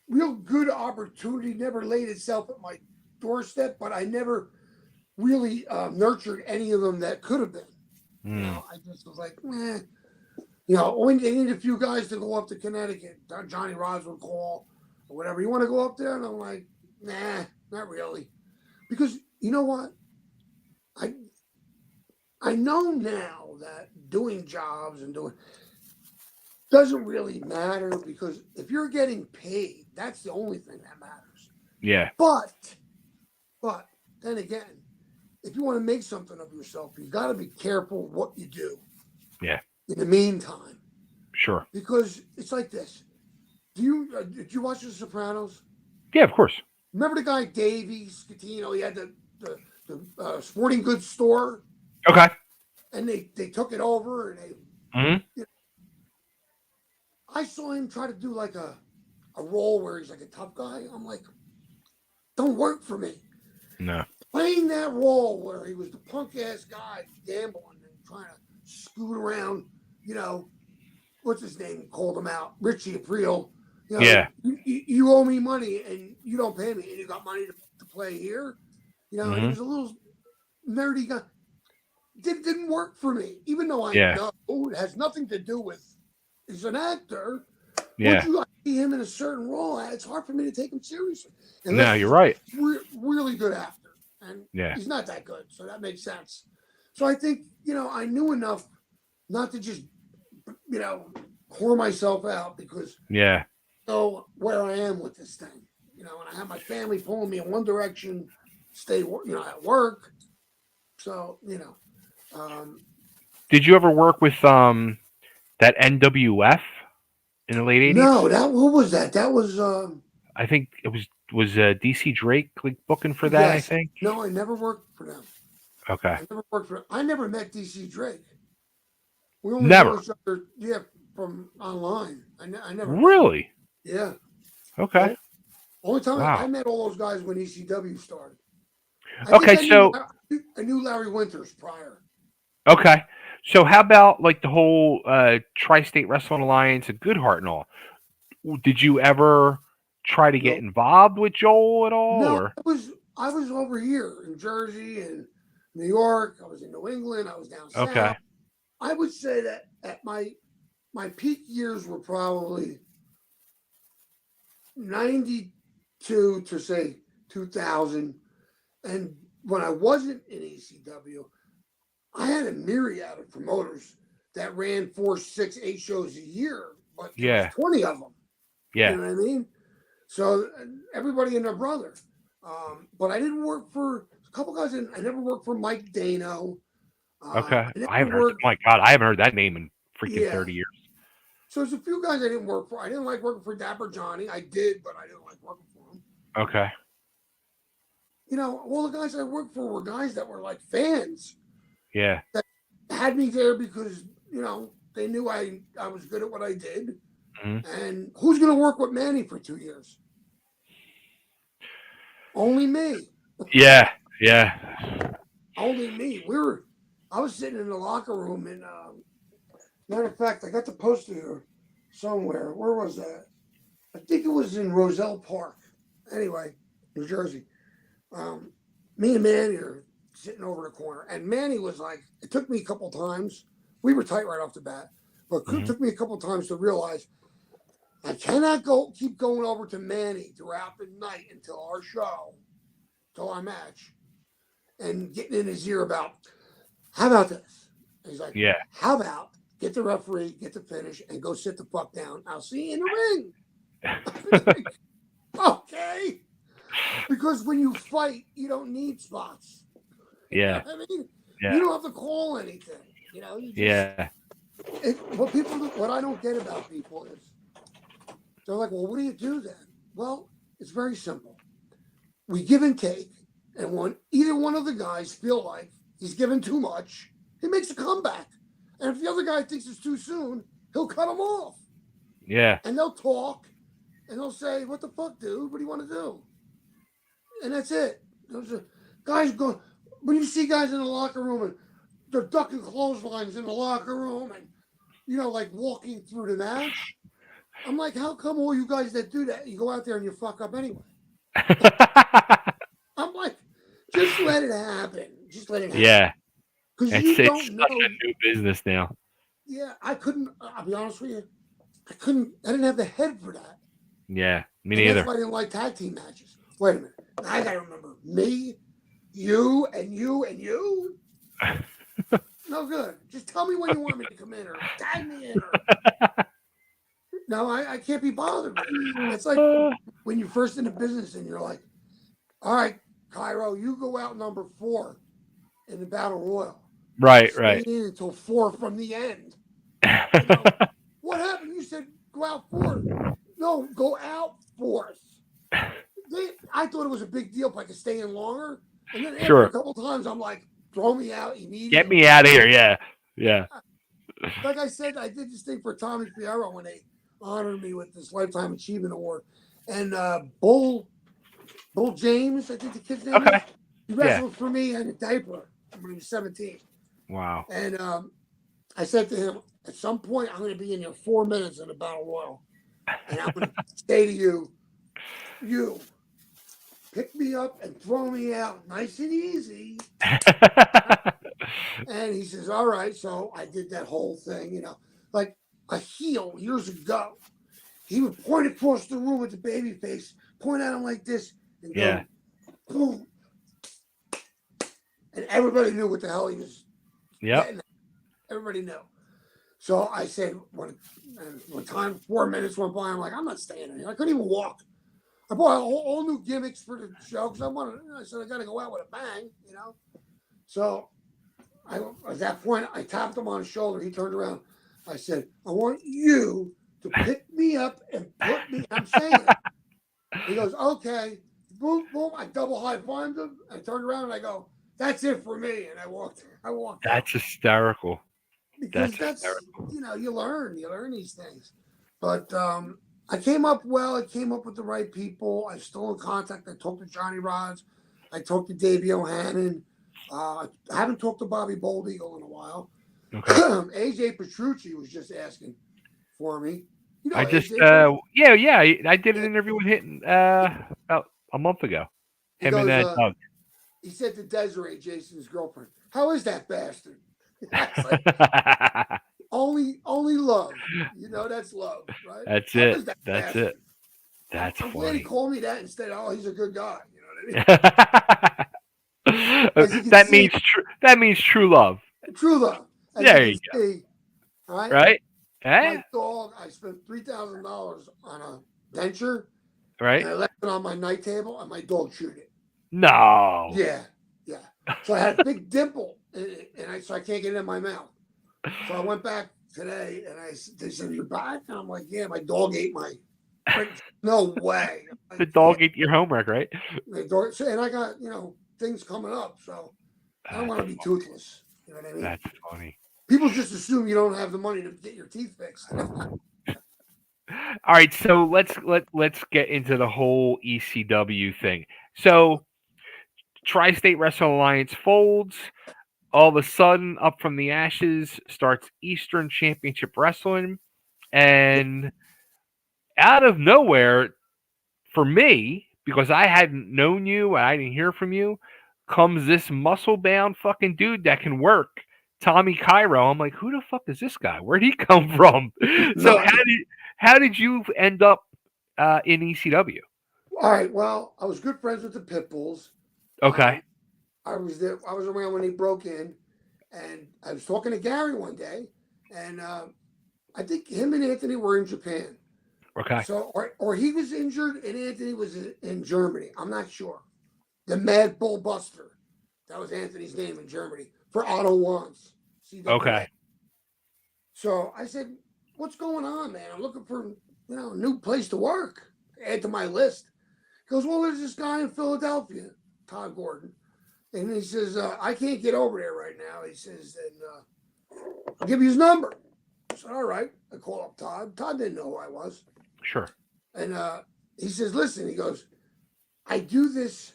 real good opportunity never laid itself at my doorstep, but I never really nurtured any of them that could have been. I just was like, meh. When they need a few guys to go up to Connecticut, Johnny Rods would call or whatever. You want to go up there? And I'm like, nah, not really. Because you know what? I know now that doing jobs and doing doesn't really matter, because if you're getting paid, that's the only thing that matters. Yeah. But then again, if you want to make something of yourself, you got to be careful what you do. Yeah. In the meantime. Sure. Because it's like this. Did you watch The Sopranos? Yeah, of course. Remember the guy Davey Scatino? He had the sporting goods store. Okay. And they took it over, and they. I saw him try to do like a role where he's like a tough guy. I'm like, don't work for me. No. Playing that role where he was the punk ass guy gambling and trying to scoot around, what's his name? Called him out. Richie Aprile, Yeah. You owe me money and you don't pay me, and you got money to play here. And he Hmm. was a little nerdy guy. Didn't work for me, even though I Yeah. know it has nothing to do with he's an actor. Once Yeah. you see him in a certain role, it's hard for me to take him seriously No, unless you're he's a right. really good actor, and Yeah. he's not that good, so that makes sense. So I think I knew enough not to just you know whore myself out because Yeah. I know where I am with this thing. And I have my family pulling me in one direction, stay at work. So um, Did you ever work with that NWF in the late '80s? no, that what was that? That was I think it was DC Drake like booking for that. I yes. think. No, I never worked for them. Okay. I never worked for. I never met DC Drake. We only know Never. each other, yeah, from online. I never met him. Really. Yeah. Okay. Oh, only time I Wow. met all those guys when ECW started. I think Okay. So I knew Larry Winters prior. okay. So how about like the whole Tri-State Wrestling Alliance and Goodhart and all? Did you ever try to get No, involved with Joel at all, no, or I was over here in Jersey and New York. I was in New England. I was down okay? south. I would say that at my peak years were probably 92 to say 2000. And when I wasn't in ECW, I had a myriad of promoters that ran 4, 6, 8 shows a year, but there was Yeah. 20 of them. You Yeah. know what I mean? So everybody and their brother. But I didn't work for a couple guys. I never worked for Mike Dano. Okay. I I never haven't heard. worked. My God, I haven't heard that name in freaking Yeah. 30 years. So there's a few guys I didn't work for. I didn't like working for Dapper Johnny. I did, but I didn't like working for him. Okay. All the guys I worked for were guys that were like fans Yeah. that had me there because they knew I was good at what I did. Hmm. And who's going to work with Manny for 2 years? Only me. Yeah. Yeah. Only me. I was sitting in the locker room, and matter of fact, I got the poster here somewhere. Where was that? I think it was in Roselle Park. Anyway, New Jersey. Me and Manny are sitting over the corner, and Manny was like, it took me a couple times. We were tight right off the bat, but it Hmm. took me a couple times to realize I cannot keep going over to Manny throughout the night until our show, till our match, and getting in his ear about how about this? And he's like, Yeah. how about get the referee, get the finish, and go sit the fuck down. I'll see you in the ring. Like, okay. Because when you fight, you don't need spots. Yeah. I mean, Yeah. you don't have to call anything. You just Yeah. what I don't get about people is they're like, well, what do you do then? Well, it's very simple. We give and take, and when either one of the guys feel like he's given too much, he makes a comeback. And if the other guy thinks it's too soon, he'll cut him off. Yeah. And they'll talk, and they'll say, what the fuck, dude? What do you want to do? And that's it. Those are guys go when you see guys in the locker room and they're ducking clotheslines in the locker room and like walking through the match. I'm like, how come all you guys that do that, you go out there and you fuck up anyway? I'm like, just let it happen. Just let it happen. Yeah. Because It's you it's don't such know. a new business now. Yeah, I couldn't. I'll be honest with you. I didn't have the head for that. Yeah. Me And that's neither. why I didn't like tag team matches. Wait a minute. Now I got to remember me, you, and you, and you. No good. Just tell me when you want me to come in or tag me in. No, I can't be bothered with it. It's like when you're first in the business and you're like, all right, Cairo, you go out number 4 in the Battle Royal. Right. Stay Right. in until 4 from the end. What happened? You said go out 4th. No, go out 4th. I thought it was a big deal if I could stay in longer. And then after a Sure. couple times, I'm like, throw me out immediately. Get me out of here. Yeah. Yeah. Like I said, I did this thing for Tommy Fierro when they honored me with this Lifetime Achievement Award. And Bull James, I think the kid's name is, Okay. he wrestled for me in a diaper when he was 17. Wow. And I said to him, at some point, I'm going to be in here 4 minutes in a Battle Royal. and I'm gonna say to you, you pick me up and throw me out nice and easy. And he says, all right. So I did that whole thing, like a heel years ago. He would point across the room with the baby face, point at him like this, and Yeah. go, boom. And everybody knew what the hell he was Yep. getting at. Everybody knew. So I said, when time, 4 minutes went by, I'm like, I'm not staying in here. I couldn't even walk. I bought all new gimmicks for the show because I said, I got to go out with a bang. So at that point, I tapped him on the shoulder. He turned around. I said, I want you to pick me up and put me. I'm saying it. He goes, okay. Boom, boom. I double high fived him. I turned around and I go, that's it for me. And I walked out That's hysterical. because That's that's, hysterical. you learn these things. But I came up well. I came up with the right people. I'm still in contact. I talked to Johnny Rods. I talked to Davey O'Hannon. I haven't talked to Bobby Bold Eagle in a while. Okay. AJ Petrucci was just asking for me. You know I just AJ from yeah, I did an yeah. interview with him about a month ago. He Him and goes, Doug. he said to Desiree, Jason's girlfriend, how is that bastard? I was like, only love. That's love, right? That's How it. is that That's it. bastard? I'm, That's I'm glad he funny. called me that instead of, oh, he's a good guy. You know what I mean? That As you can see, means true love. true love. As you There can you see, all right, go. Right? my Eh? dog, I spent $3,000 on a denture and Right? I left it on my night table and my dog chewed it. No. Yeah, yeah. So I had a big dimple so I can't get it in my mouth. So I went back today and they said, you're back? And I'm like, yeah, my dog ate my no way. The Like, yeah, dog ate your homework, right? my dog, and I got, things coming up. So I don't want to That's be funny. toothless. You know what I mean? That's funny. People just assume you don't have the money to get your teeth fixed. All right, so let's get into the whole ECW thing. So Tri-State Wrestling Alliance folds. All of a sudden, up from the ashes starts Eastern Championship Wrestling, and out of nowhere, for me, because I hadn't known you, I didn't hear from you, comes this muscle bound fucking dude that can work, Tommy Cairo. I'm like, who the fuck is this guy? Where'd he come from? So No. how did you end up in ECW? All right. Well, I was good friends with the Pitbulls. Okay, I was there. I was around when he broke in, and I was talking to Gary one day, and I think him and Anthony were in Japan. okay, So, or he was injured and Anthony was in Germany. I'm not sure. The Mad Bull Buster. That was Anthony's name in Germany for Otto Wanz, CWA. okay. So I said, "What's going on, man? I'm looking for a new place to work. Add to my list." He goes, "Well, there's this guy in Philadelphia, Todd Gordon, and he says I can't get over there right now." He says, "And I'll give you his number." I said, "All right." I call up Todd. Todd didn't know who I was, Sure. and he says, "Listen," he goes, "I do this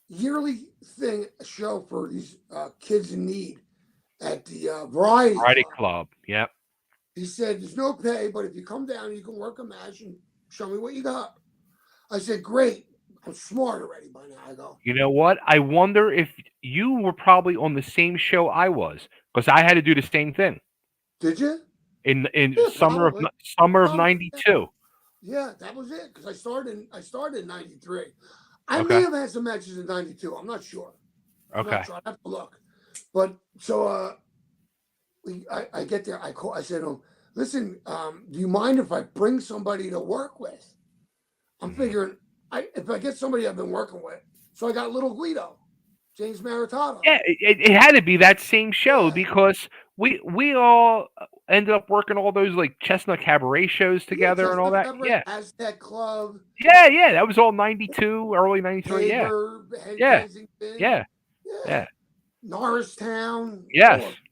yearly thing, a show for these kids in need at the Variety Friday Club." Club. Yep. He said, "There's no pay, but if you come down, you can work a match and show me what you got." I said, "Great. I'm smart already by now." I go, You know what? I wonder if you were probably on the same show I was, because I had to do the same thing "Did you?" in Yeah, probably. summer of Probably. Yeah, '92. yeah, that was it. Because I started in '93. I may Okay. have had some matches in '92. I'm not sure. I'm Okay. not sure. I have to look. But so I get there. I said, "Oh, listen, do you mind if I bring somebody to work with?" I'm Mhm. figuring if I get somebody I've been working with. So I got Little Guido, James Maritato. Yeah, it had to be that same show Yeah. because we all ended up working all those like Chestnut Cabaret shows Yeah, together and all Chestnut that. Cabaret, Yeah, Aztec Club, yeah. That was all '92, early '93. Yeah, Tabor, yeah, Kensington. yeah, Yeah. yeah. Norristown, Yes. all of them.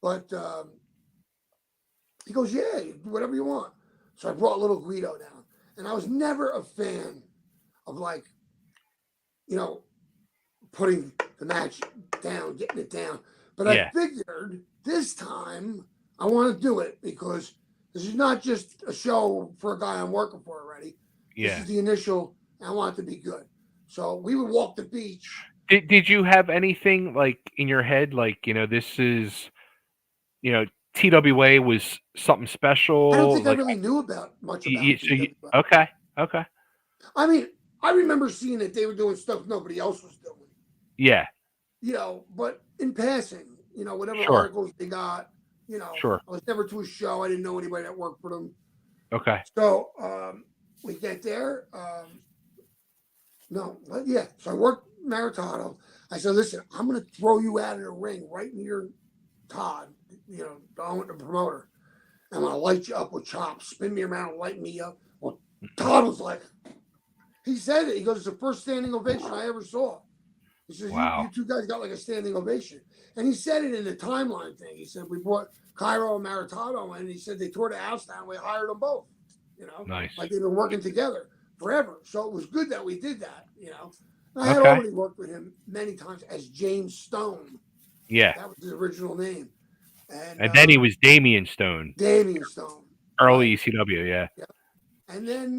But he goes, "Yeah, whatever you want." So I brought Little Guido down. And I was never a fan of you know, putting the match down, getting it down. But I Yeah. figured this time I want to do it because This is not just a show for a guy I'm working for already. This Yeah. is the initial. I want it to be good. So we would walk the beach. Did you have anything like in your head, like this is you know TWA was something I don't special, think I like really knew about much about TWA. okay, okay, I mean, I remember seeing that they were doing stuff nobody else was doing. yeah, But in passing, whatever sure, articles they got, sure, I was never to a show. I didn't know anybody that worked for them. okay, So we get there. No, but yeah. So I worked Maritano. I said, listen, I'm going to throw you out of the ring right near Todd, the promoter. I'm going to light you up with chops, spin me around, light me up. Well, Todd was like, he said it. He goes, it's the first standing ovation I ever saw. He says, you wow, two guys got like a standing ovation. And he said it in the timeline thing. He said, we brought Cairo and Maritano in. And he said they tore the house down. We hired them both, nice, like they've been working together forever. So it was good that we did that. I had okay, already worked with him many times as James Stone. yeah, That was his original name. And and then he was Damian Stone, Damian Stone. early Right. ECW, yeah, Yeah. And then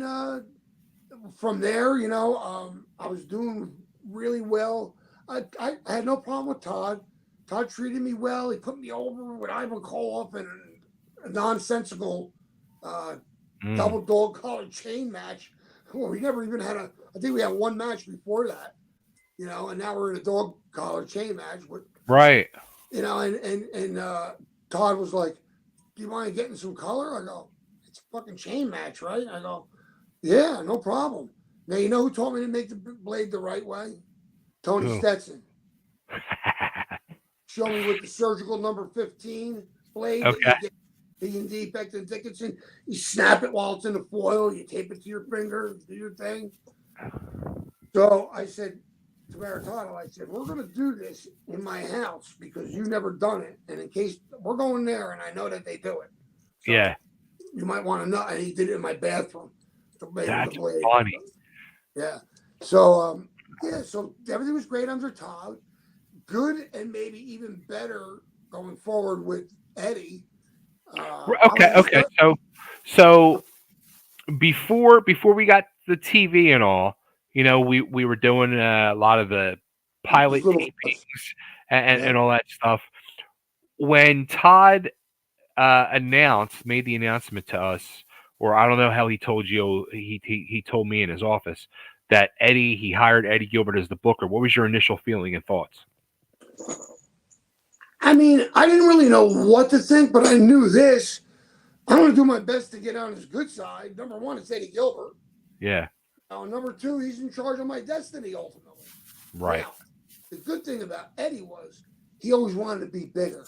from there, I was doing really well. I had no problem with Todd. Todd treated me well. He put me over with Ivan Koloff in a nonsensical mm. double dog collar chain match. Well, we never even had I think we had one match before that, and now we're in a dog collar chain match. With, Right, and Todd was like, do you mind getting some color? I go, it's a fucking chain match, right? I go, yeah, no problem. Now, you know who told me to make the blade the right way? Tony who? Stetson. Show me with the surgical number 15 blade that Okay, you get D&D, Becton Dickinson. You snap it while it's in the foil. You tape it to your finger, do your thing. So I said to Maritano, I said, we're going to do this in my house because you've never done it. And in case we're going there and I know that they do it. So yeah, you might want to know. And he did it in my bathroom. The that's blade. funny. Yeah. So, so everything was great under Todd. Good and maybe even better going forward with Eddie. Okay, okay, so before we got the TV and all, we were doing a lot of the these pilot little, tapings and, yeah. and all that stuff. When Todd made the announcement to us, or I don't know how he told you, he told me in his office that he hired Eddie Gilbert as the booker. What was your initial feeling and thoughts? I mean, I didn't really know what to think, but I knew this. I'm going to do my best to get on his good side. Number one, it's Eddie Gilbert. Yeah, Number two, he's in charge of my destiny ultimately. right. Now, the good thing about Eddie was he always wanted to be bigger.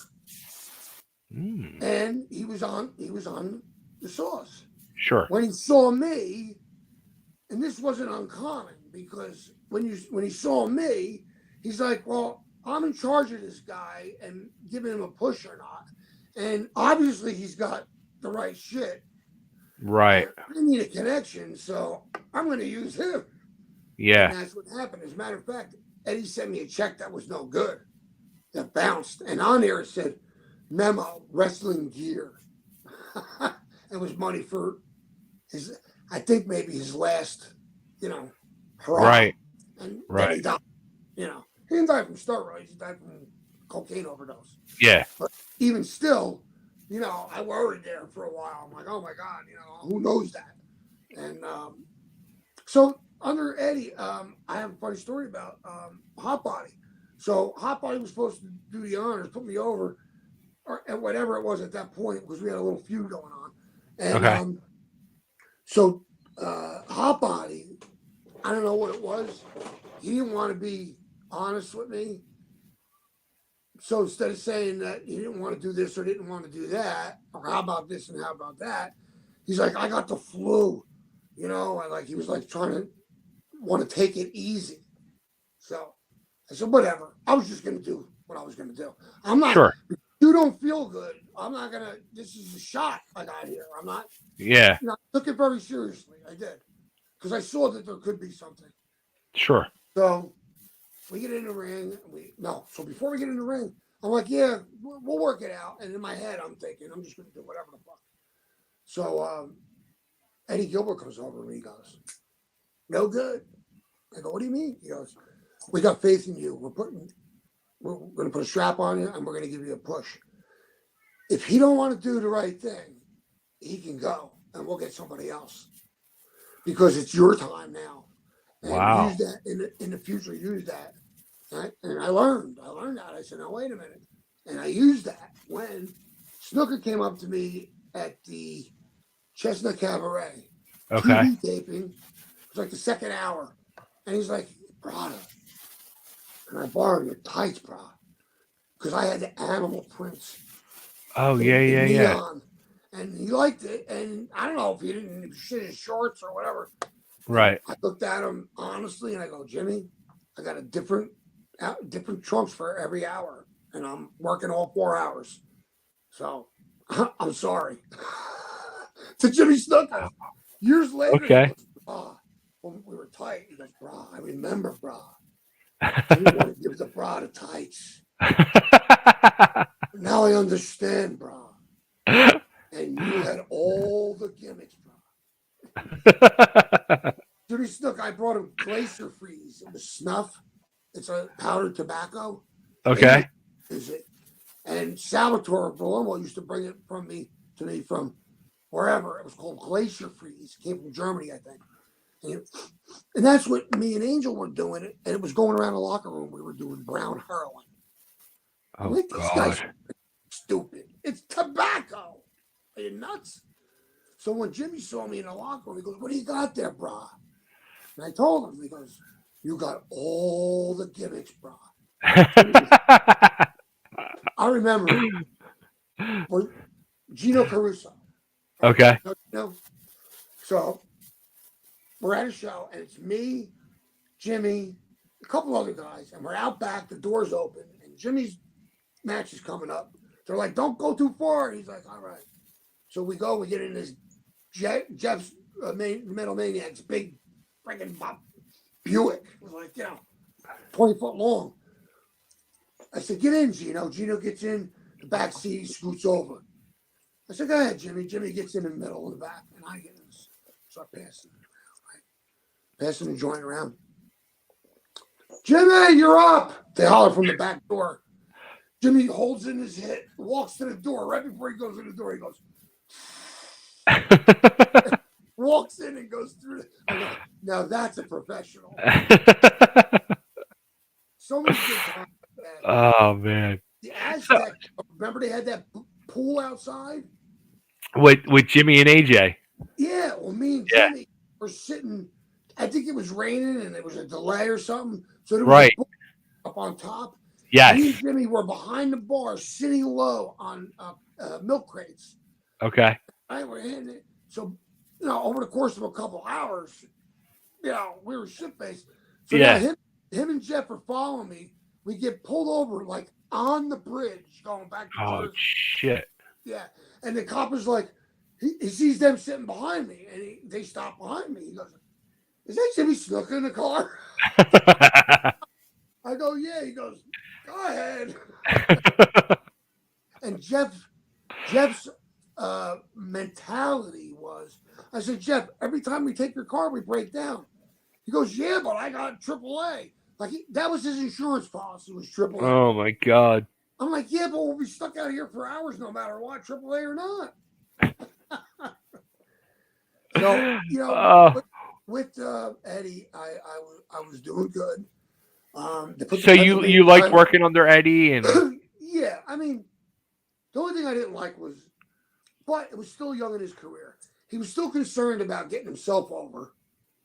Mm, And he was on the sauce. sure. When he saw me, and this wasn't uncommon because when he saw me, he's like, well, I'm in charge of this guy and giving him a push or not. And obviously he's got the right shit. Right. And I need a connection, so I'm going to use him. Yeah. And that's what happened. As a matter of fact, Eddie sent me a check that was no good, that bounced. And on there it said, memo, wrestling gear. It was money for I think maybe his last, hurrah. Right. And then Right. he died, He didn't die from steroids. He died from cocaine overdose. Yeah. But even still, I worried there for a while. I'm like, oh my God, who knows that? And so under Eddie, I have a funny story about Hot Body. So Hot Body was supposed to do the honors, put me over, and whatever it was at that point, because we had a little feud going on. And Okay. so Hot Body, I don't know what it was. He didn't want to be honest with me. So instead of saying that he didn't want to do this or didn't want to do that, or how about this and how about that, he's like, I got the flu, and like he was like trying to want to take it easy. So I said, whatever. I was just gonna do what I was gonna do. I'm not. Sure. You don't feel good. I'm not gonna. This is a shot I got here. I'm not. Yeah. I took it very seriously. I did because I saw that there could be something. Sure. So we get in the ring. So before we get in the ring, I'm like, yeah, we'll work it out. And in my head, I'm thinking, I'm just gonna do whatever the fuck. So Eddie Gilbert comes over to me. He goes, "No good." I go, "What do you mean?" He goes, "We got faith in you. We're going to put a strap on you, and we're going to give you a push. If he don't want to do the right thing, he can go, and we'll get somebody else because it's your time now. And use Wow. that in the future. Use that." And I learned that. I said, "Now wait a minute," and I used that when Snooker came up to me at the Chestnut Cabaret Okay. TV taping. It was like the second hour, and he's like, "Brada, can I borrow your tights, bro?" Because I had the animal prints Oh yeah, in yeah, yeah. neon, and he liked it. And I don't know if he didn't shit his shorts or whatever. And Right. I looked at him honestly, and I go, "Jimmy, I got a different trunks for every hour, and I'm working all 4 hours. So I'm sorry." To Jimmy Snuka. Years later, he Okay. goes, "Bra, when we were tight," he goes, "Bra, I remember, bra. You want to give the bra the tights. Now I understand, bra. And you had all the gimmicks, bra." Jimmy Snook, I brought him Glacier Freeze. It was snuff. It's a powdered tobacco. English Okay. is it. And Salvatore Palombo used to bring it to me from wherever. It was called Glacier Freeze. It came from Germany, I think. And that's what me and Angel were doing. And it was going around the locker room. We were doing brown heroin. I'm Oh like, these guys God. are stupid. It's tobacco. Are you nuts? So when Jimmy saw me in the locker room, he goes, "What do you got there, brah?" And I told him, he goes, "You got all the gimmicks, brah." I remember for Gino Caruso. All right. Okay. So we're at a show, and it's me, Jimmy, a couple other guys, and we're out back. The door's open, and Jimmy's match is coming up. They're like, "Don't go too far." He's like, "All right." So we go. We get in this Jeff's Metal Maniac's big freaking Buick. It was like 20 foot long. I said, "Get in, Gino." Gino gets in the back seat. He scoots over. I said, "Go ahead, Jimmy." Jimmy gets in the middle of the back, and I get in. Start passing it around, right? Passing the joint around. "Jimmy, you're up!" They holler from the back door. Jimmy holds in his hit, walks to the door. Right before he goes in the door, he goes, walks in and goes through. I go, "Now that's a professional." So many good times, man. Oh man. The So Aztec, remember they had that pool outside? with Jimmy and AJ. Yeah, well, me and Yeah. Jimmy were sitting. I think it was raining and there was a delay or something. So there was a Right. pool up on top. Yes. Me and Jimmy were behind the bar, sitting low on milk crates. Okay. Right, we're in it. So, over the course of a couple hours, we were shit faced. So now Yeah. him and Jeff are following me. We get pulled over like on the bridge going back to Oh Jersey. shit. Yeah. And the cop is like, he sees them sitting behind me, and they stop behind me. He goes, "Is that Jimmy Snuka in the car?" I go, "Yeah." He goes, "Go ahead." And Jeff's mentality was, I said, "Jeff, every time we take your car, we break down." He goes, "Yeah, but I got AAA." Like that was his insurance policy, was AAA. Oh my God. I'm like, "Yeah, but we'll be stuck out here for hours no matter what, AAA or not." So Oh. with Eddie, I was doing good. They put the So you Pennsylvania liked title. working under Eddie and Yeah, I mean, the only thing I didn't like was, but it was still young in his career. He was still concerned about getting himself over,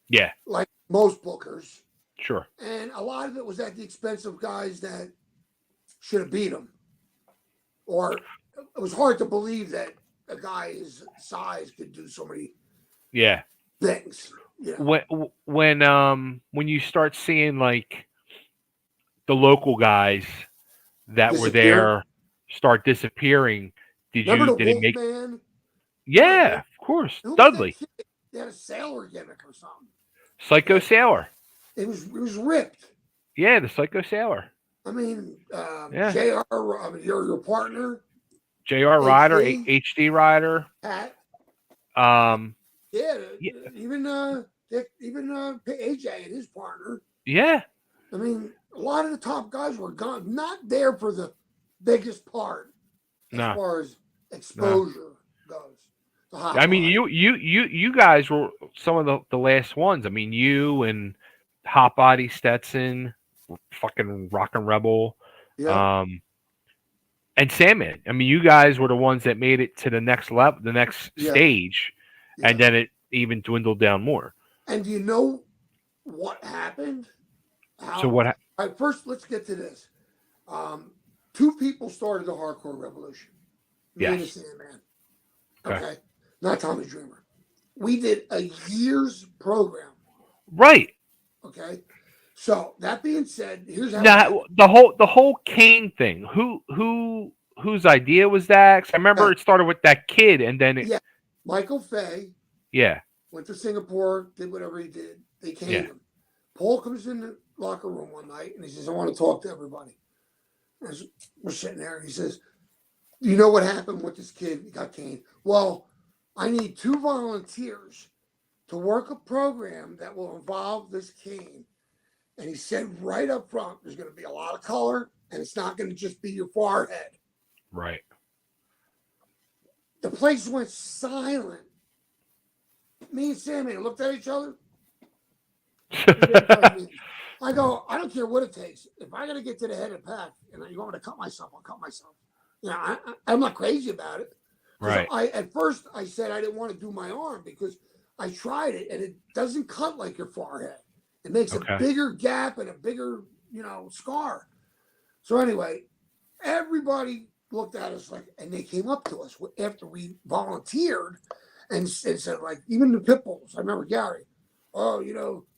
yeah, like most bookers, sure. and a lot of it was at the expense of guys that should have beat him. Or it was hard to believe that a guy his size could do so many Yeah. things. When you start seeing like the local guys that were Disappear. there start disappearing, Remember the did it make Wolfman? Remember the Yeah, Wolf? of course. Who was that Dudley. kid? He had a sailor gimmick or something. Psycho That Sailor. it was ripped. Yeah, the Psycho Sailor. I mean, Yeah. Jr. I mean, your partner, JR Rider, HD, HD Rider. Pat. Um, Yeah, yeah, even AJ and his partner. yeah, I mean, a lot of the top guys were gone, not there for the biggest part as no, far as no. exposure goes. The hot I mean, body. you guys were some of the last ones. I mean, you and Hot Body Stetson, fucking Rockin' Rebel, Yep. um, and Sandman. I mean, you guys were the ones that made it to the next level, the next Yeah. stage, and Yeah. then it even dwindled down more. And do you know what happened? So How? what? All right, first, let's get to this. Um, Two people started the hardcore revolution. Me and the Yes. Sandman. Okay. Okay. Not Tommy Dreamer. We did a year's program. Right. Okay. So that being said, here's how it Now happened. the whole Kane thing. Whose idea was that? 'Cause I remember Yeah. it started with that kid, and then it. Yeah. Michael Fay Yeah. went to Singapore, did whatever he did. They Yeah. caned him. Paul comes in the locker room one night and he says, I want to talk to everybody. As we're sitting there, and he says, you know what happened with this kid? He got caned. Well, I need 2 volunteers to work a program that will involve this cane. And he said right up front, there's going to be a lot of color, and it's not going to just be your forehead. Right. The place went silent. Me and Sammy looked at each other. We didn't find me. I go, I don't care what it takes. If I got to get to the head of the pack and you want me to cut myself, I'll cut myself. You know, I'm not crazy about it. Because Right. at first I said I didn't want to do my arm because I tried it and it doesn't cut like your forehead. It makes a Okay. bigger gap and a bigger, scar. So anyway, everybody looked at us like, and they came up to us after we volunteered and said, like, even the pit bulls. I remember Gary. Oh,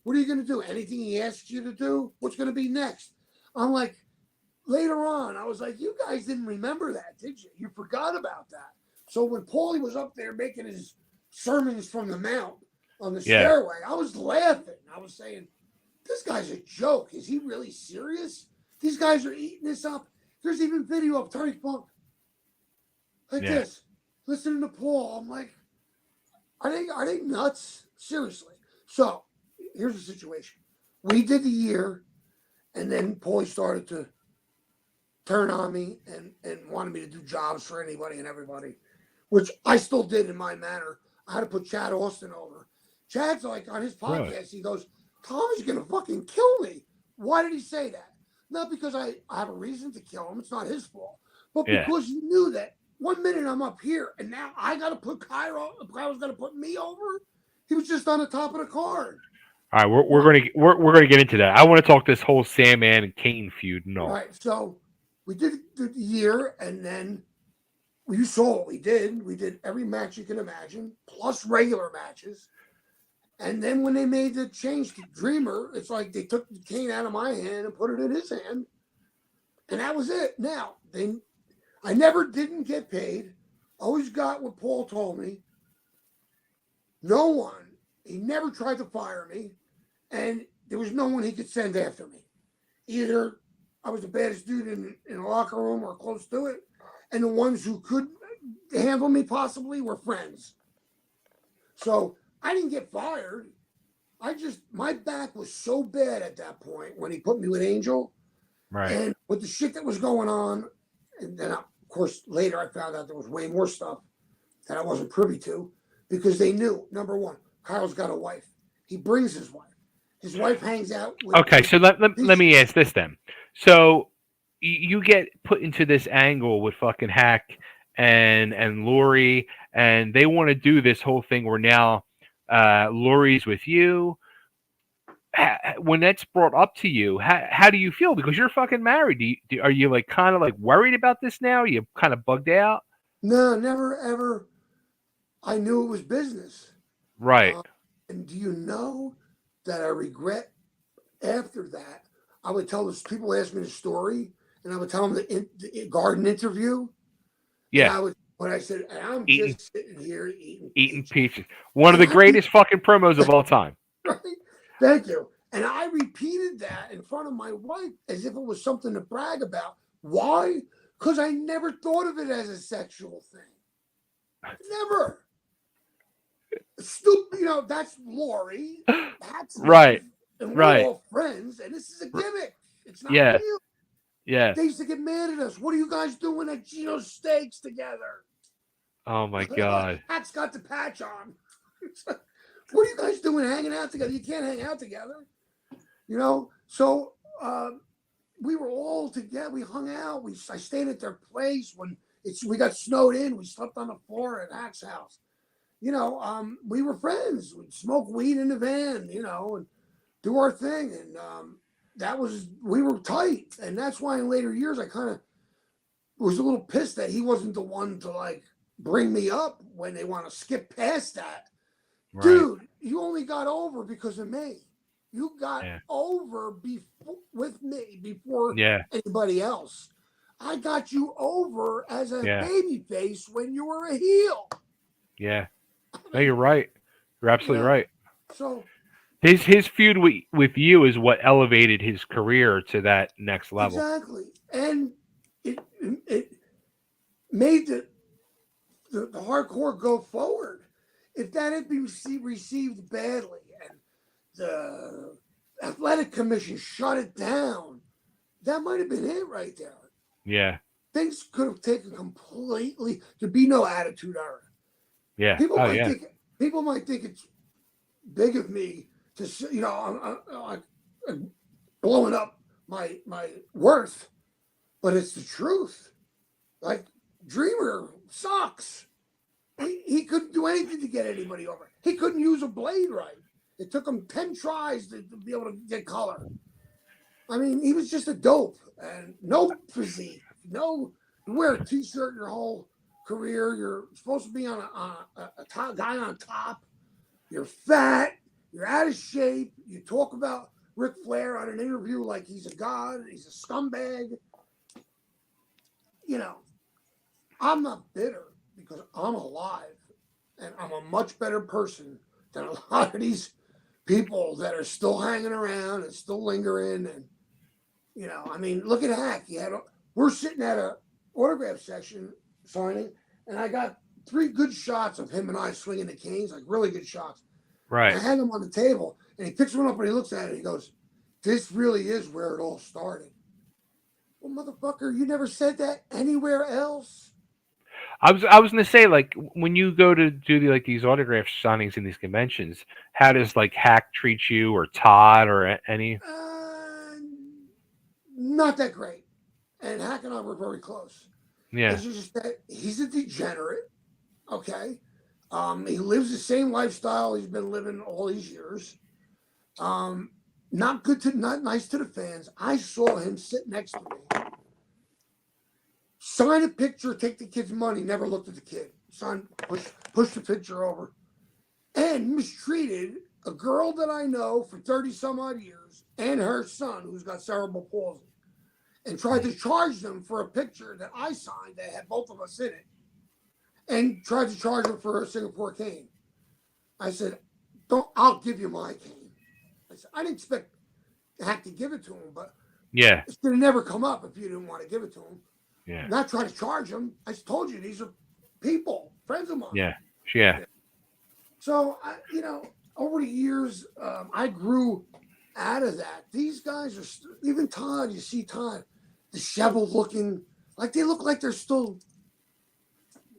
what are you going to do? Anything he asks you to do? What's going to be next? I'm like, later on, I was like, you guys didn't remember that, did you? You forgot about that. So when Paulie was up there making his sermons from the mount on the Yeah. stairway, I was laughing. I was saying, this guy's a joke. Is he really serious? These guys are eating this up. There's even video of Tony Funk like Yeah. this, listening to Paul. I'm like, are they nuts? Seriously. So here's the situation. We did the year, and then Paulie started to turn on me and wanted me to do jobs for anybody and everybody, which I still did in my manner. I had to put Chad Austin over. Chad's like on his podcast, Really? he goes, Tommy's gonna fucking kill me. Why did he say that? Not because I have a reason to kill him, it's not his fault, but Yeah. because he knew that 1 minute I'm up here and now I gotta put Cairo, Cairo's gonna put me over. He was just on the top of the card. All right. We're gonna get into that. I want to talk this whole Sandman and Kane feud. No. Right. So we did the year and then you saw what we did. We did every match you can imagine, plus regular matches. And then when they made the change to Dreamer, it's like they took the cane out of my hand and put it in his hand. And that was it. Now, I never didn't get paid. Always got what Paul told me. No one. He never tried to fire me. And there was no one he could send after me. Either I was the baddest dude in the locker room or close to it. And the ones who could handle me possibly were friends. So I didn't get fired. My back was so bad at that point when he put me with Angel Right. and with the shit that was going on. And then, of course, later I found out there was way more stuff that I wasn't privy to because they knew, number one, Kyle's got a wife. He brings his wife. His wife hangs out with. Okay. So let me ask this then. So you get put into this angle with fucking Hack and Lori, and they want to do this whole thing where now Lori's with you. When that's brought up to you, how do you feel? Because you're fucking married. Are you like kind of like worried about this now? Are you kind of bugged out? No, never ever. I knew it was business. Right. And do you know that I regret after that? I would tell this, people ask me the story, and I would tell them the garden interview. And Yeah. when I said, I'm Eating just sitting here eating peaches. One of And the greatest fucking promos of all time. right? Thank you. And I repeated that in front of my wife as if it was something to brag about. Why? Because I never thought of it as a sexual thing. Never. Stupid, that's Lori. That's Right. me, and we're Right. all friends. And this is a R- gimmick. It's not Yeah. real. Yeah. They used to get mad at us. What are you guys doing at Gino's Steaks together? Oh my God. Hack's got the patch on. What are you guys doing hanging out together? You can't hang out together. So we were all together. We hung out. I stayed at their place when we got snowed in. We slept on the floor at Hack's house. We were friends. We'd smoke weed in the van, and do our thing. And we were tight. And that's why in later years, I kind of was a little pissed that he wasn't the one to like bring me up when they want to skip past that. Right. Dude, you only got over because of me. You got Yeah. over with me before Yeah. anybody else. I got you over as a Yeah. baby face when you were a heel. Yeah. I No, you're mean, right. You're you absolutely know, right. so His feud with you is what elevated his career to that next level. exactly. And it made the hardcore go forward. If that had been received badly and the athletic commission shut it down, that might have been it right there. Yeah. Things could have taken completely to be no attitude era. Yeah. People Oh might yeah. think people might think it's big of me to I'm blowing up my worth, but it's the truth. Like Dreamer sucks. He couldn't do anything to get anybody over. He couldn't use a blade right. It took him 10 tries to be able to get color. I mean, he was just a dope and no physique. No, you wear a t-shirt your whole career. You're supposed to be on a top guy on top. You're fat. You're out of shape. You talk about Ric Flair on an interview like he's a god. He's a scumbag. You know, I'm not bitter because I'm alive and I'm a much better person than a lot of these people that are still hanging around and still lingering. And I mean, look at Hack. We're sitting at a autograph section signing, and I got 3 good shots of him and I swinging the canes, like really good shots. And Right. I hang them on the table, and he picks one up and he looks at it and he goes, "This really is where it all started." Well, motherfucker, you never said that anywhere else. I was gonna say, like, when you go to do these autograph signings in these conventions, how does like Hack treat you, or Todd, or any? Uh, Not that great. And Hack and I were very close. Yeah. It's just that he's a degenerate. Okay. He lives the same lifestyle he's been living all these years. Um, not nice to the fans. I saw him sit next to me, sign a picture, take the kid's money, never looked at the kid. Push the picture over, and mistreated a girl that I know for 30 some odd years and her son who's got cerebral palsy, and tried to charge them for a picture that I signed that had both of us in it, and tried to charge them for a Singapore cane. I said, "Don't. I'll give you my cane." I said, I didn't expect Hack to give it to him, but Yeah. it's gonna never come up if you didn't want to give it to him. Yeah. Not trying to charge him. I told you these are people, friends of mine. Yeah. Yeah. So over the years, I grew out of that. These guys are even Todd. You see Todd, disheveled looking, like they look like they're still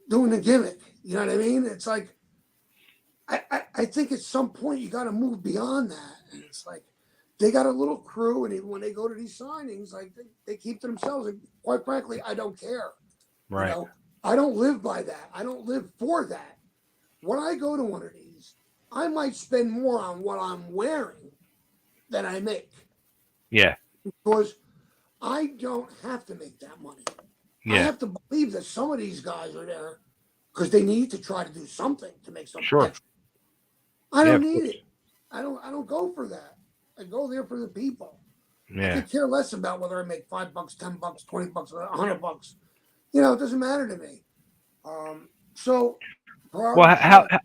doing the gimmick. You know what I mean? It's like I think at some point you got to move beyond that, and it's like they got a little crew, and even when they go to these signings, like they keep to themselves. And quite frankly, I don't care. You Right. know, I don't live by that. I don't live for that. When I go to one of these, I might spend more on what I'm wearing than I make Yeah. because I don't have to make that money. I Yeah. have to believe that some of these guys are there because they need to try to do something to make some Sure. extra. I Yeah. don't Of need course. it. I don't go for that. I go there for the people. I Yeah. could care less about whether I make $5, $10, $20, or $100. It doesn't matter to me. So Well, priority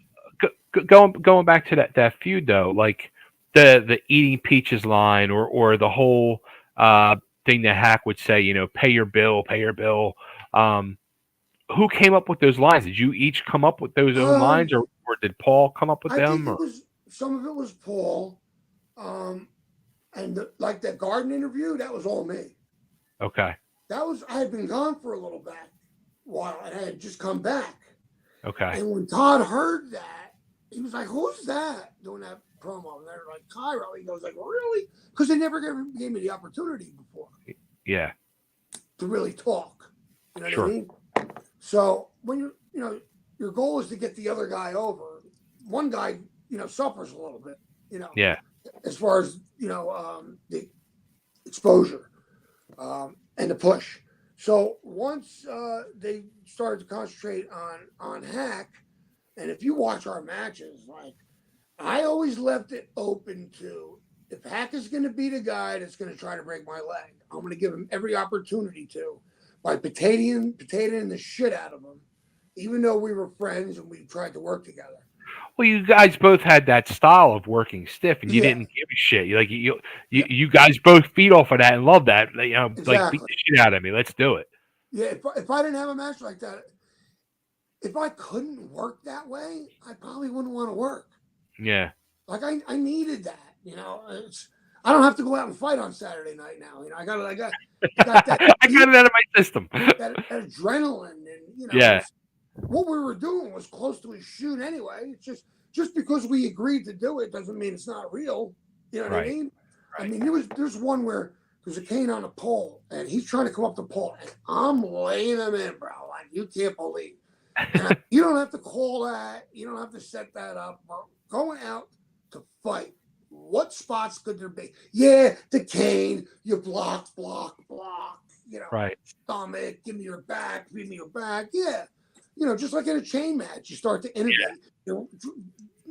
set. going back to that feud though, like the eating peaches line, or the whole thing that Hack would say, pay your bill, pay your bill. Um, who came up with those lines? Did you each come up with those own Uh, lines, or or did Paul come up with I think them? it Or was some of it was Paul, and like that garden interview, that was all me. okay, That was I had been gone for a little while, and I had just come back. okay, And when Todd heard that, he was like, "Who's that doing that promo?" And they're like, "Cairo." He goes like, "Really?" Because they never gave me the opportunity before yeah, to really talk. You know what I sure, mean? So when your goal is to get the other guy over. One guy, suffers a little bit, yeah, as far as the exposure and the push. So once they started to concentrate on Hack, and if you watch our matches, like I always left it open to if Hack is going to be the guy that's going to try to break my leg, I'm going to give him every opportunity to by potatoing the shit out of him, even though we were friends and we tried to work together. Well, you guys both had that style of working stiff, and you Yeah, didn't give a shit. You yeah, you guys both feed off of that and love that. Like beat exactly. the shit out of me. Let's do it. Yeah, if I didn't have a match like that, if I couldn't work that way, I probably wouldn't want to work. Yeah, Like I needed that. I don't have to go out and fight on Saturday night now. I got that I got it out of my system. that adrenaline, and Yeah, what we were doing was close to a shoot anyway. It's just because we agreed to do it doesn't mean it's not real. You know what I right, mean? I right. mean, there's one where there's a cane on a pole, and he's trying to come up the pole, and I'm laying him in, bro. Like you can't believe. You don't have to call that. You don't have to set that up. We're going out to fight. What spots could there be? Yeah, the cane. You block, block, block. Right. Stomach. Give me your back. Give me your back. Yeah. Just like in a chain match, you start to innovate.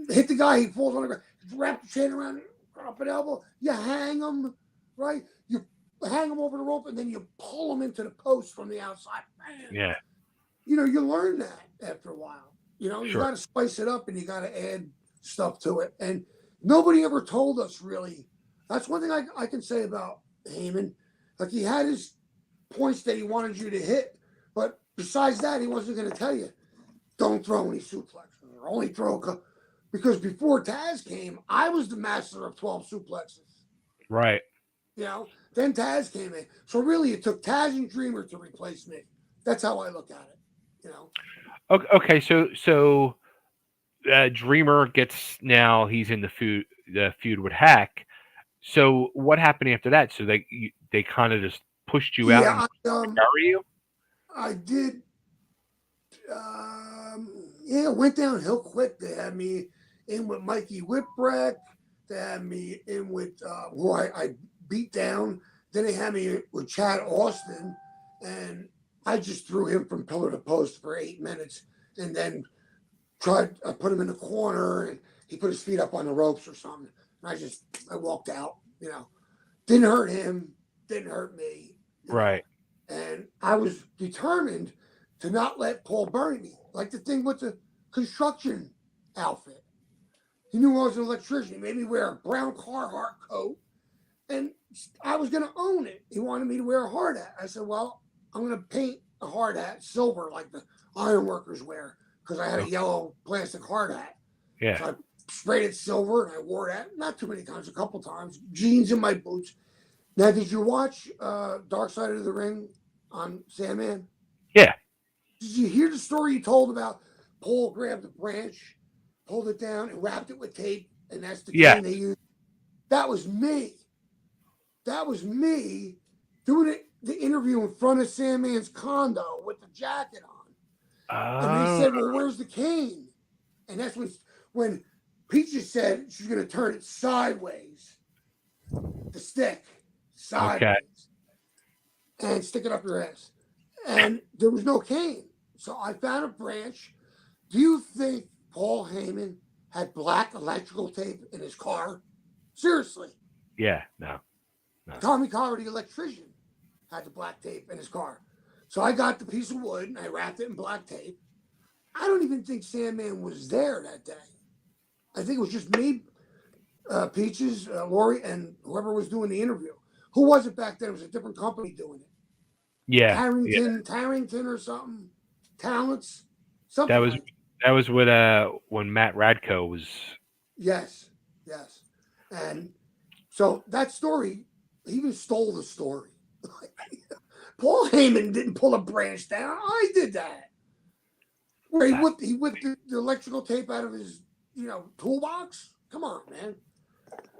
Hit the guy. He falls on the ground. Wrap the chain around. Drop an elbow. You hang him. Right. You hang him over the rope, and then you pull him into the post from the outside. Bam. Yeah, You learn that after a while. You sure. got to spice it up and you got to add stuff to it. And nobody ever told us really. That's one thing I can say about Heyman. Like he had his points that he wanted you to hit, but besides that, he wasn't going to tell you, don't throw any suplexes or only throw a couple. Because before Taz came, I was the master of 12 suplexes. Right. Then Taz came in. So really, it took Taz and Dreamer to replace me. That's how I look at it. You know. Okay. So Dreamer gets now he's in the feud with Hack. So what happened after that? So they kind of just pushed you out and Yeah, carry you. I did. Yeah, it went downhill quick. They had me in with Mikey Whipwreck. They had me in with who I beat down. Then they had me with Chad Austin, and I just threw him from pillar to post for 8 minutes, and then I put him in the corner, and he put his feet up on the ropes or something. And I walked out. Didn't hurt him, didn't hurt me. Right. And I was determined to not let Paul bury me. Like the thing with the construction outfit. He knew I was an electrician. He made me wear a brown Carhartt coat, and I was going to own it. He wanted me to wear a hard hat. I said, well, I'm going to paint a hard hat silver like the iron workers wear because I had a yellow plastic hard hat. Yeah. So I sprayed it silver and I wore that not too many times, a couple times. Jeans and my boots. Now, did you watch Dark Side of the Ring on Sandman? Yeah. Did you hear the story you told about Paul grabbed a branch, pulled it down, and wrapped it with tape, and that's the cane they used? That was me. That was me doing the interview in front of Sandman's condo with the jacket on. And they said, well, where's the cane? And that's when Peaches said she's going to turn it sideways, the stick, sideways, and stick it up your ass. And there was no cane. So I found a branch. Do you think Paul Heyman had black electrical tape in his car? Seriously. Yeah, no. Tommy Collar, the electrician, had the black tape in his car. So I got the piece of wood and I wrapped it in black tape. I don't even think Sandman was there that day. I think it was just me, Peaches, Lori, and whoever was doing the interview. Who was it back then? It was a different company doing it. Yeah. Tarrington or something. Talents. Something That was like That was with when Matt Radko was. Yes, yes. And so that story, he even stole the story. Paul Heyman didn't pull a branch down. I did that. Where he whipped the electrical tape out of his toolbox. Come on, man.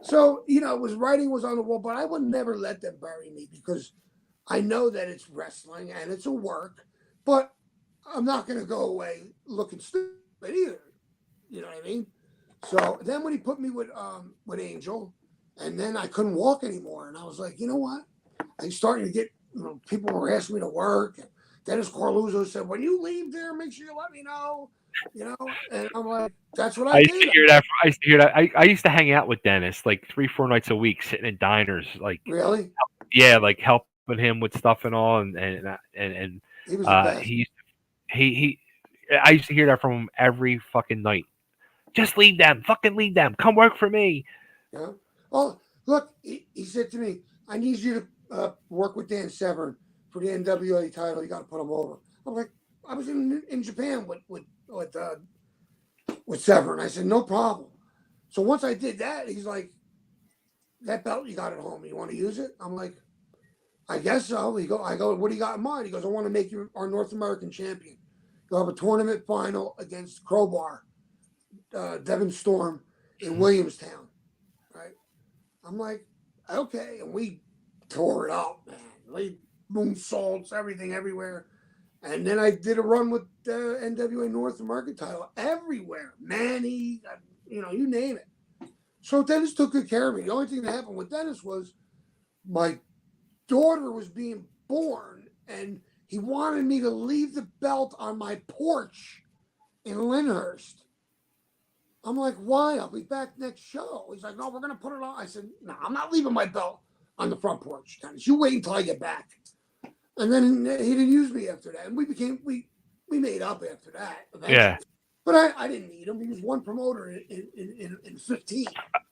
So his writing was on the wall, but I would never let them bury me because I know that it's wrestling and it's a work, but I'm not going to go away looking stupid either. You know what I mean? So then when he put me with Angel, and then I couldn't walk anymore, and I was like, you know what? I'm starting to get people were asking me to work. And Dennis Corluzzo said, when you leave there, make sure you let me know. And I'm like, that's what I I used to did. hear that. I used to hear that. I used to hang out with Dennis like 3 4 nights a week, sitting in diners, like Really, yeah, like helping him with stuff and all, and he was the best. he I used to hear that from him every fucking night. Just leave them, fucking leave them. Come work for me. You know? Oh, look, he said to me, I need you to work with Dan Severn for the NWA title. You got to put him over. I'm like, I was in Japan with Severn. I said, no problem. So once I did that, he's like, that belt you got at home, you want to use it? I'm like, I guess so. I go, what do you got in mind? He goes, I want to make you our North American champion. You'll have a tournament final against Crowbar, Devon Storm in Williamstown, right? I'm like, okay. And we tore it up, man. We moonsaults, everything, everywhere. And then I did a run with the NWA North American title everywhere. Manny, you name it. So Dennis took good care of me. The only thing that happened with Dennis was my daughter was being born, and he wanted me to leave the belt on my porch in Lyndhurst. I'm like, why? I'll be back next show. He's like, no, we're going to put it on. I said, no, I'm not leaving my belt on the front porch, Dennis. You wait until I get back. And then he didn't use me after that. And we made up after that Yeah. eventually. But I didn't need him. He was one promoter in 15.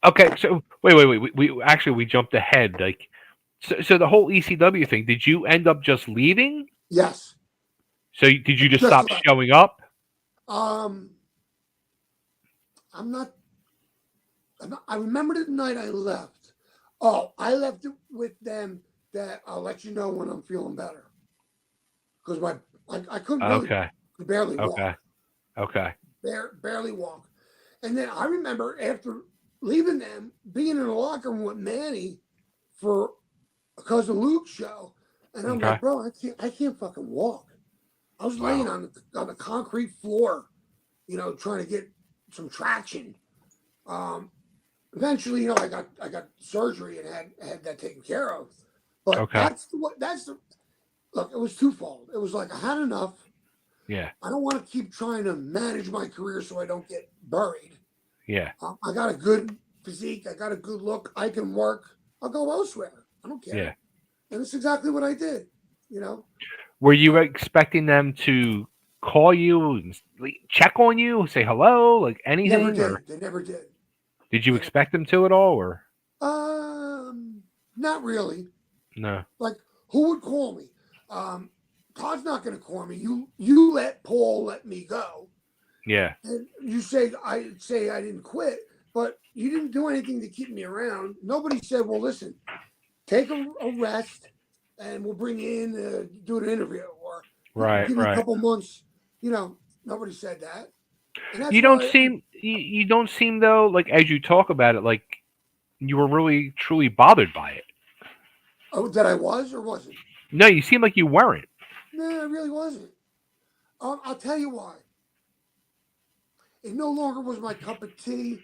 Okay. So wait. We actually we jumped ahead. Like, so the whole ECW thing. Did you end up just leaving? Yes. So did you just Just stop left. showing up? Um, I'm not, I remember the night I left. Oh, I left it with them that I'll let you know when I'm feeling better. Because I couldn't really Okay. barely Okay. walk. Okay. Barely walk. And then I remember after leaving them, being in the locker room with Manny for a Cousin Luke show. And I'm Okay. like, bro, I can't fucking walk. I was laying Wow. on the concrete floor, trying to get some traction. Um, Eventually, I got surgery and had that taken care of. But Okay. that's the look. It was twofold. It was like I had enough. Yeah. I don't want to keep trying to manage my career so I don't get buried. Yeah. I got a good physique. I got a good look. I can work. I'll go elsewhere. I don't Yeah. care. And it's exactly what I did. You know, Were you uh, expecting them to call you and check on you, say hello, like never anything, or did. They never did. did you They never, expect them to at all, or not really. no? Like, who would call me? Um, Todd's not going to call me. You let Paul let me go, Yeah. and you say I didn't quit, but you didn't do anything to keep me around. Nobody said, well, listen, take a rest, and we'll bring you in to do an interview, or we'll Right. give you a Right. couple months. Nobody said that, and that's You don't why. seem you don't seem though like as you talk about it like you were really truly bothered by it. Oh, that I was or wasn't? No, you seem like you weren't. No, I really wasn't. I'll tell you why. It no longer was my cup of tea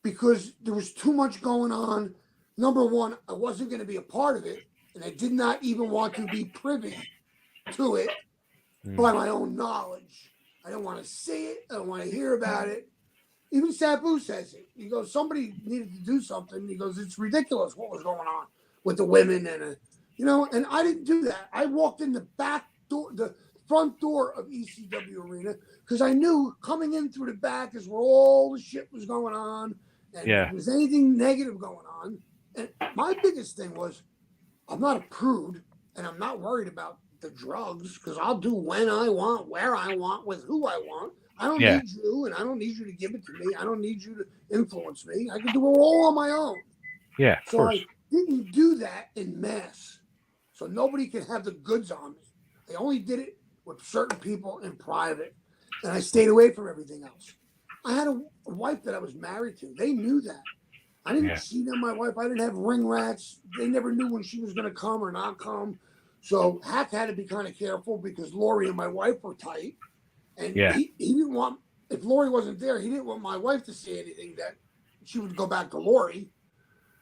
because there was too much going on. Number one, I wasn't going to be a part of it, and I did not even want to be privy to it by Mm. my own knowledge. I don't want to see it. I don't want to hear about it. Even Sabu says it. He goes, somebody needed to do something. He goes, it's ridiculous what was going on with the women and I didn't do that. I walked in the back door, the front door of ECW Arena because I knew coming in through the back is where all the shit was going on, and if Yeah. there was anything negative going on. And my biggest thing was, I'm not a prude, and I'm not worried about the drugs because I'll do when I want, where I want, with who I want. I don't Yeah. need you, and I don't need you to give it to me. I don't need you to influence me. I can do it all on my own. Yeah. Of So course. I didn't do that in mass. So nobody can have the goods on me. I only did it with certain people in private, and I stayed away from everything else. I had a wife that I was married to. They knew that. I didn't Yeah. cheat on my wife. I didn't have ring rats. They never knew when she was going to come or not come. So Hack had to be kind of careful because Lori and my wife were tight. And Yeah. he didn't want, if Lori wasn't there, he didn't want my wife to see anything that she would go back to Lori.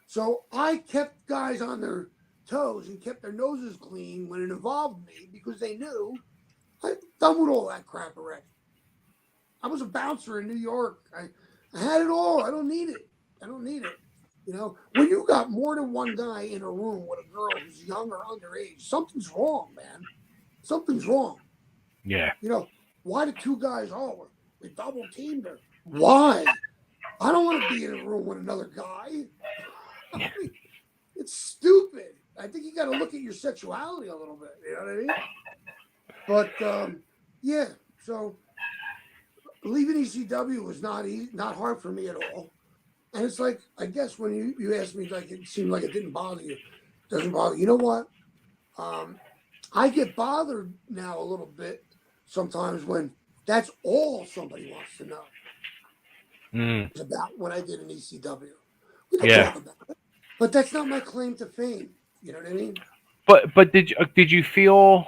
So I kept guys on their toes and kept their noses clean when it involved me because they knew I'd done with all that crap already. I was a bouncer in New York. I had it all. I don't need it. I don't need it. When you got more than one guy in a room with a girl who's young or underage, something's wrong, man. Something's wrong. Yeah. You know, why the two guys, oh, we double teamed her? Why? I don't want to be in a room with another guy. I mean, it's stupid. I think you got to look at your sexuality a little bit. You know what I mean? But yeah, so leaving ECW was not hard for me at all. And it's like, I guess when you asked me, like, it seemed like it didn't bother you. It doesn't bother you. You know what? Um, I get bothered now a little bit sometimes when that's all somebody wants to know Mm. is about what I did in ECW. We can Yeah. talk about it, but that's not my claim to fame. You know what I mean? But did you feel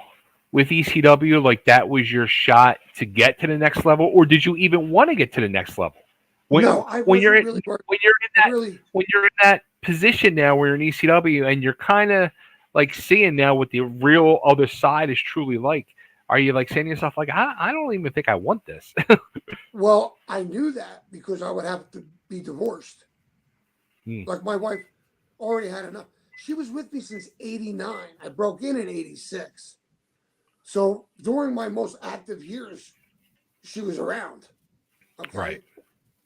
with ECW like that was your shot to get to the next level, or did you even want to get to the next level? No, When I when you're wasn't in, really worried. when you're in I that really, when you're in that position now where you're in ECW and you're kind of like seeing now what the real other side is truly like. Are you like saying to yourself like I don't even think I want this? well, I knew that because I would have to be divorced. Mm. Like my wife already had enough. She was with me since '89. I broke in '86. So during my most active years, she was around. Right. Okay.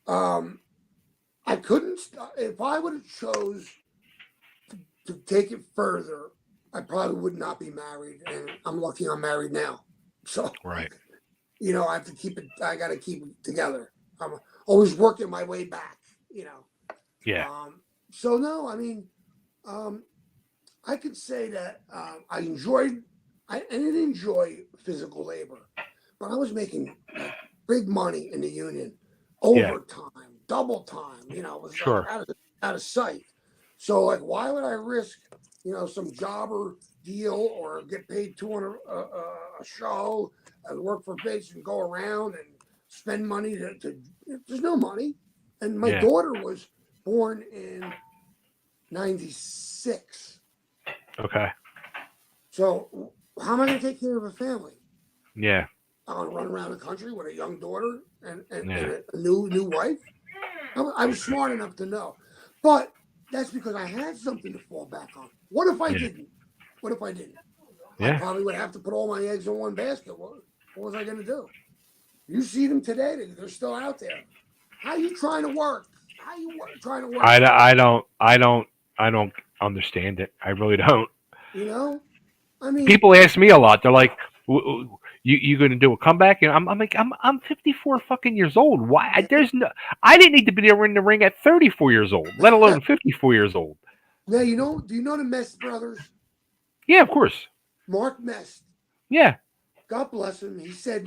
Um, I couldn't, if I would have chose to take it further, I probably would not be married. And I'm lucky I'm married now. So, Right. I have to keep it, I got to keep it together. I'm always working my way back, you know. Yeah. So no, I mean, um, I could say that I didn't enjoy physical labor, but I was making like big money in the union, Yeah. overtime, double time. It was like Sure. out of sight. So like, why would I risk, some jobber deal or get paid 200 a show and work for base and go around and spend money to there's no money. And my Yeah. daughter was born in '96. Okay. So how am I going to take care of a family? Yeah. I'm going to run around the country with a young daughter and Yeah. a new wife. I was smart enough to know, but that's because I had something to fall back on. What if I Yeah. didn't? What if I didn't? I Yeah. probably would have to put all my eggs in one basket. What was I going to do? You see them today; they're still out there. How you trying to work? How you trying to work? I don't understand it. I really don't. You know, I mean, People ask me a lot. They're like, "You going to do a comeback?" And I'm like, I'm 54 fucking years old. Why? There's no. I didn't need to be there in the ring at 34 years old, let alone 54 years old. now Do you know the Mess brothers? Yeah, of course. Mark Mess. Yeah, God bless him. He said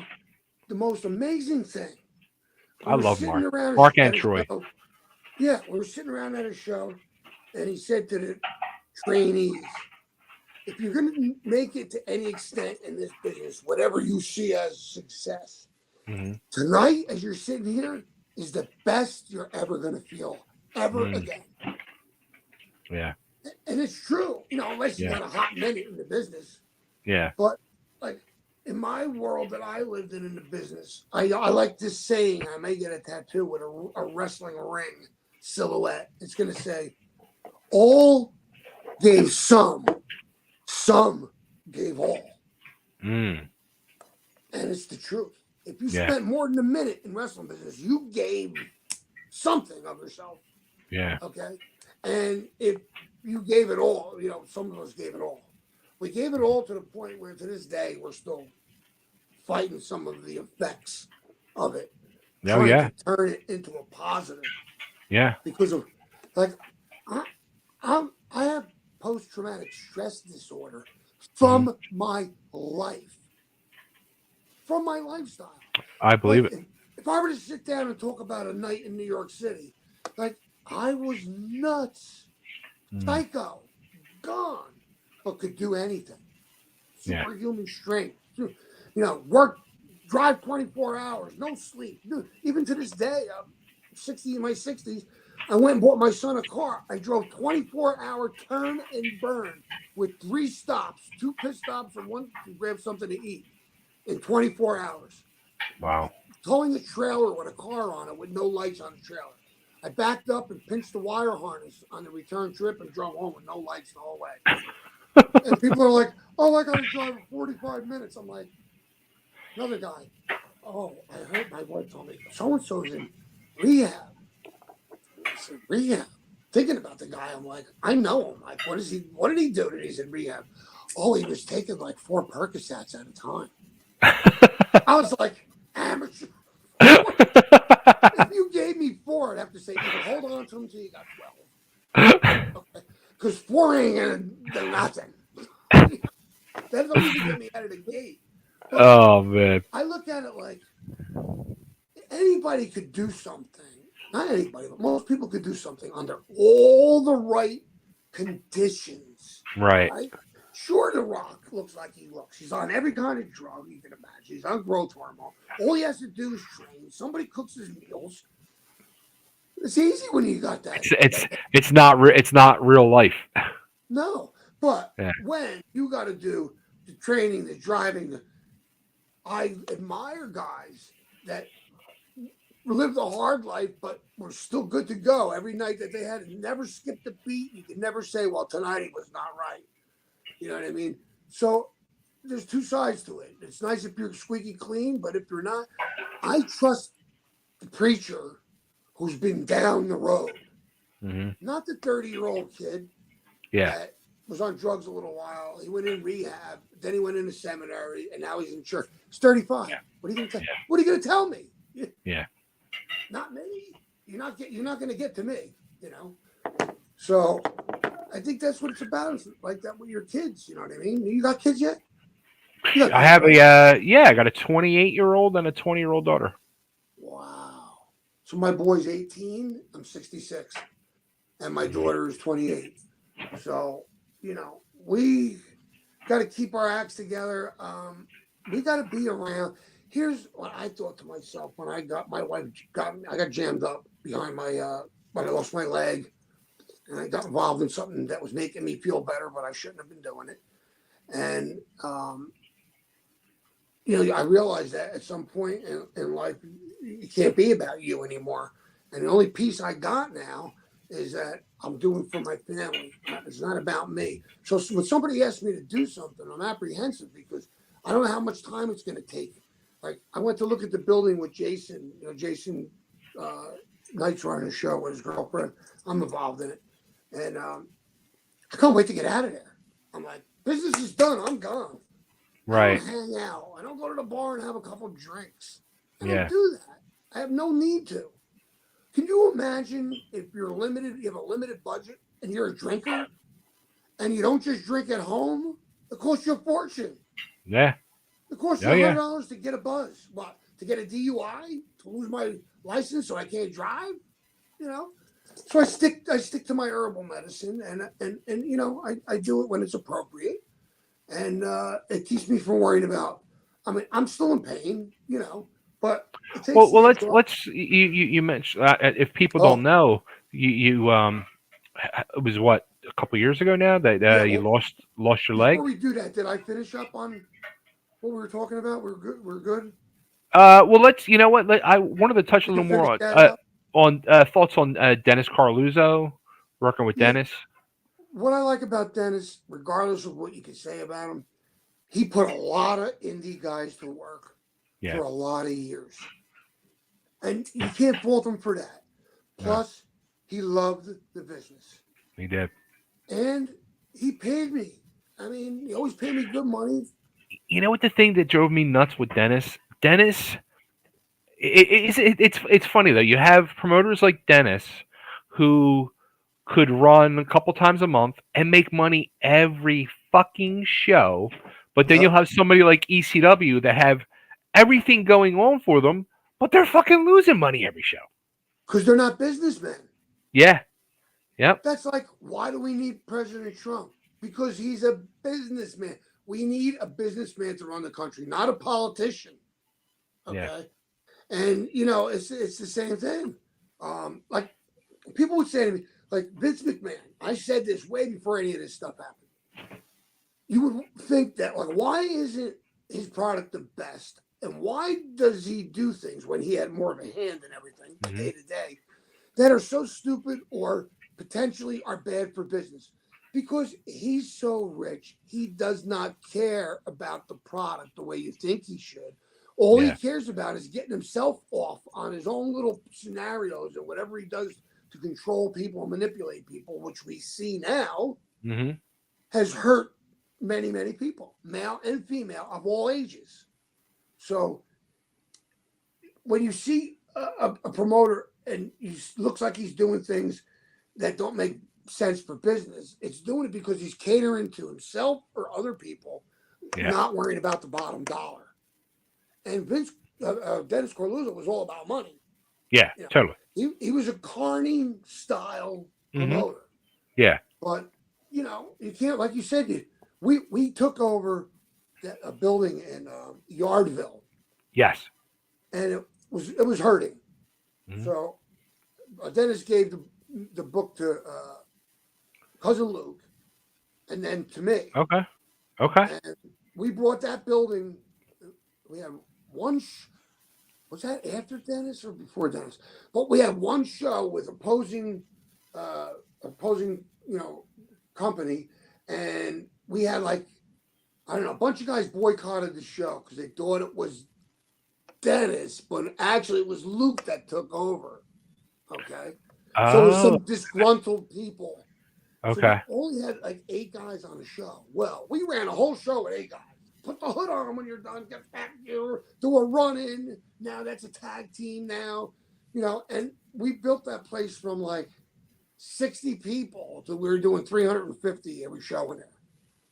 the most amazing thing. We I were love sitting Mark. around Mark and at a Troy. show. Yeah, we were sitting around at a show, and he said to the trainees, if you're going to make it to any extent in this business, whatever you see as success, Hmm. tonight, as you're sitting here, is the best you're ever going to feel ever Mm, again. yeah, And it's true, unless you yeah, got a hot minute in the business. yeah, But like in my world that I lived in the business, I like this saying. I may get a tattoo with a wrestling ring silhouette. It's going to say, "All gave some gave all," mm, and it's the truth. If you yeah, spent more than a minute in wrestling business, you gave something of yourself. yeah, Okay, and if you gave it all, some of us gave it all. We gave it all to the point where to this day we're still fighting some of the effects of it, Oh trying yeah, to turn it into a positive yeah. because of like I I have post traumatic stress disorder Hmm. from my life, from my lifestyle. I Like believe it. if I were to sit down and talk about a night in New York City, like I was nuts, Mm. psycho, gone, but could do anything. Yeah. Superhuman strength. Work, drive 24 hours, no sleep. Even to this day, I'm 60 in my 60s. I went and bought my son a car. I drove 24-hour turn and burn with 3 stops, 2 pit stops, and one to grab something to eat in 24 hours. Wow. Towing a trailer with a car on it with no lights on the trailer. I backed up and pinched the wire harness on the return trip and drove home with no lights the whole way. And people are like, "Oh, I got to drive for 45 minutes." I'm like, another guy. Oh, I heard my wife told me so and so's in rehab. I said, rehab. Thinking about the guy, I'm like, I know him. Like, what is he? What did he do that he's in rehab? Oh, he was taking like 4 Percocets at a time. I was like, amateur. If you gave me four, I'd have to say you could hold on to them until you got 12. Okay, because four ain't gonna do nothing. That don't even get me out of the gate. But Oh man. I look at it like anybody could do something. Not anybody, but most people could do something under all the right conditions. Right. Right? Sure, The Rock looks like he looks. He's on every kind of drug you can imagine. He's on growth hormone. All he has to do is train. Somebody cooks his meals. It's easy when you got that. It's not real life. No, but Yeah. when you got to do the training, the driving, I admire guys that lived a hard life, but were still good to go every night that they had. Never skipped a beat. You could never say, "Well, tonight he was not right." You know what I mean? So there's two sides to it. It's nice if you're squeaky clean, but if you're not, I trust the preacher who's been down the road, Hmm. not the 30-year-old kid Yeah. that was on drugs a little while. He went in rehab, then he went into seminary, and now he's in church. He's 35. What are you gonna tell? What are you gonna tell me? Yeah. Not me. You're not gonna get to me. So I think that's what it's about. It's like that with your kids. You know what I mean? You got kids yet? You got I kids, have right? I got a 28-year-old and a 20-year-old daughter. Wow. So my boy's 18. I'm 66, and my daughter is 28. So we got to keep our acts together. We got to be around. Here's what I thought to myself when my wife I got jammed up behind when I lost my leg, and I got involved in something that was making me feel better, but I shouldn't have been doing it. And I realized that at some point in life, it can't be about you anymore. And the only peace I got now is that I'm doing for my family. It's not about me. So when somebody asks me to do something, I'm apprehensive because I don't know how much time it's going to take. Like I went to look at the building with Jason. Jason Knight's running a show with his girlfriend. I'm involved in it, and I can't wait to get out of there. I'm like, business is done. I'm gone. I don't Right. hang out. I don't go to the bar and have a couple of drinks. I don't Yeah. do that. I have no need to. Can you imagine if you're limited, you have a limited budget and you're a drinker and you don't just drink at home? It costs you a fortune. Yeah. It costs Oh you yeah. $100 to get a buzz. What? To get a DUI? To lose my license so I can't drive? You know? So I stick to my herbal medicine and I do it when it's appropriate. And it keeps me from worrying about. I mean, I'm still in pain, but it takes Well, the edge off. let's you mentioned if people don't Oh, know you it was what a couple years ago now that yeah. you Well, lost your before leg. we do that, did I finish up on what we were talking about? We're good. We're good. Well, let's you know what I wanted to touch a We little can more finish that up. on thoughts on Dennis Carluzzo working with Yeah. Dennis. What I like about Dennis, regardless of what you can say about him, he put a lot of indie guys to work Yeah. for a lot of years, and you can't fault him for that. No, Plus, he loved the business. he did. And he paid me. I mean, he always paid me good money. You know what the thing that drove me nuts with Dennis? Dennis it's funny though. You have promoters like Dennis who could run a couple times a month and make money every fucking show, but then you'll Yep. have somebody like ECW that have everything going on for them, but they're fucking losing money every show. Because they're not businessmen. Yeah. Yep. That's like, why do we need President Trump? Because he's a businessman. We need a businessman to run the country, not a politician. Yeah. Okay. And it's the same thing. Like people would say to me, like Vince McMahon. I said this way before any of this stuff happened. You would think that, like, why isn't his product the best? And why does he do things when he had more of a hand in everything day to day that are so stupid or potentially are bad for business? Because he's so rich, he does not care about the product the way you think he should. All he Yeah. cares about is getting himself off on his own little scenarios and whatever he does to control people and manipulate people, which we see now Mm-hmm. has hurt many, many people, male and female of all ages. So when you see a promoter and he looks like he's doing things that don't make sense for business, it's doing it because he's catering to himself or other people, Yeah. not worrying about the bottom dollar. And Dennis Corluzzo was all about money. Yeah. You know, Totally. he was a carny style promoter. Yeah. But you can't, like you said, we took over a building in Yardville, Yes. and it was hurting. Mhm. So Dennis gave the book to cousin Luke, and then to me, Okay. Okay. and we brought that building. We had one. Was that after Dennis or before Dennis? But we had one show with opposing company, and we had, like, I don't know, a bunch of guys boycotted the show because they thought it was Dennis, but actually it was Luke that took over. Okay, so it was Oh. some disgruntled people. So we Okay. only had like 8 guys on the show. Well, we ran a whole show with 8 guys. Put the hood on when you're done. Get back here. Do a run in. Now that's a tag team now. And we built that place from like 60 people to we were doing 350 every show in there.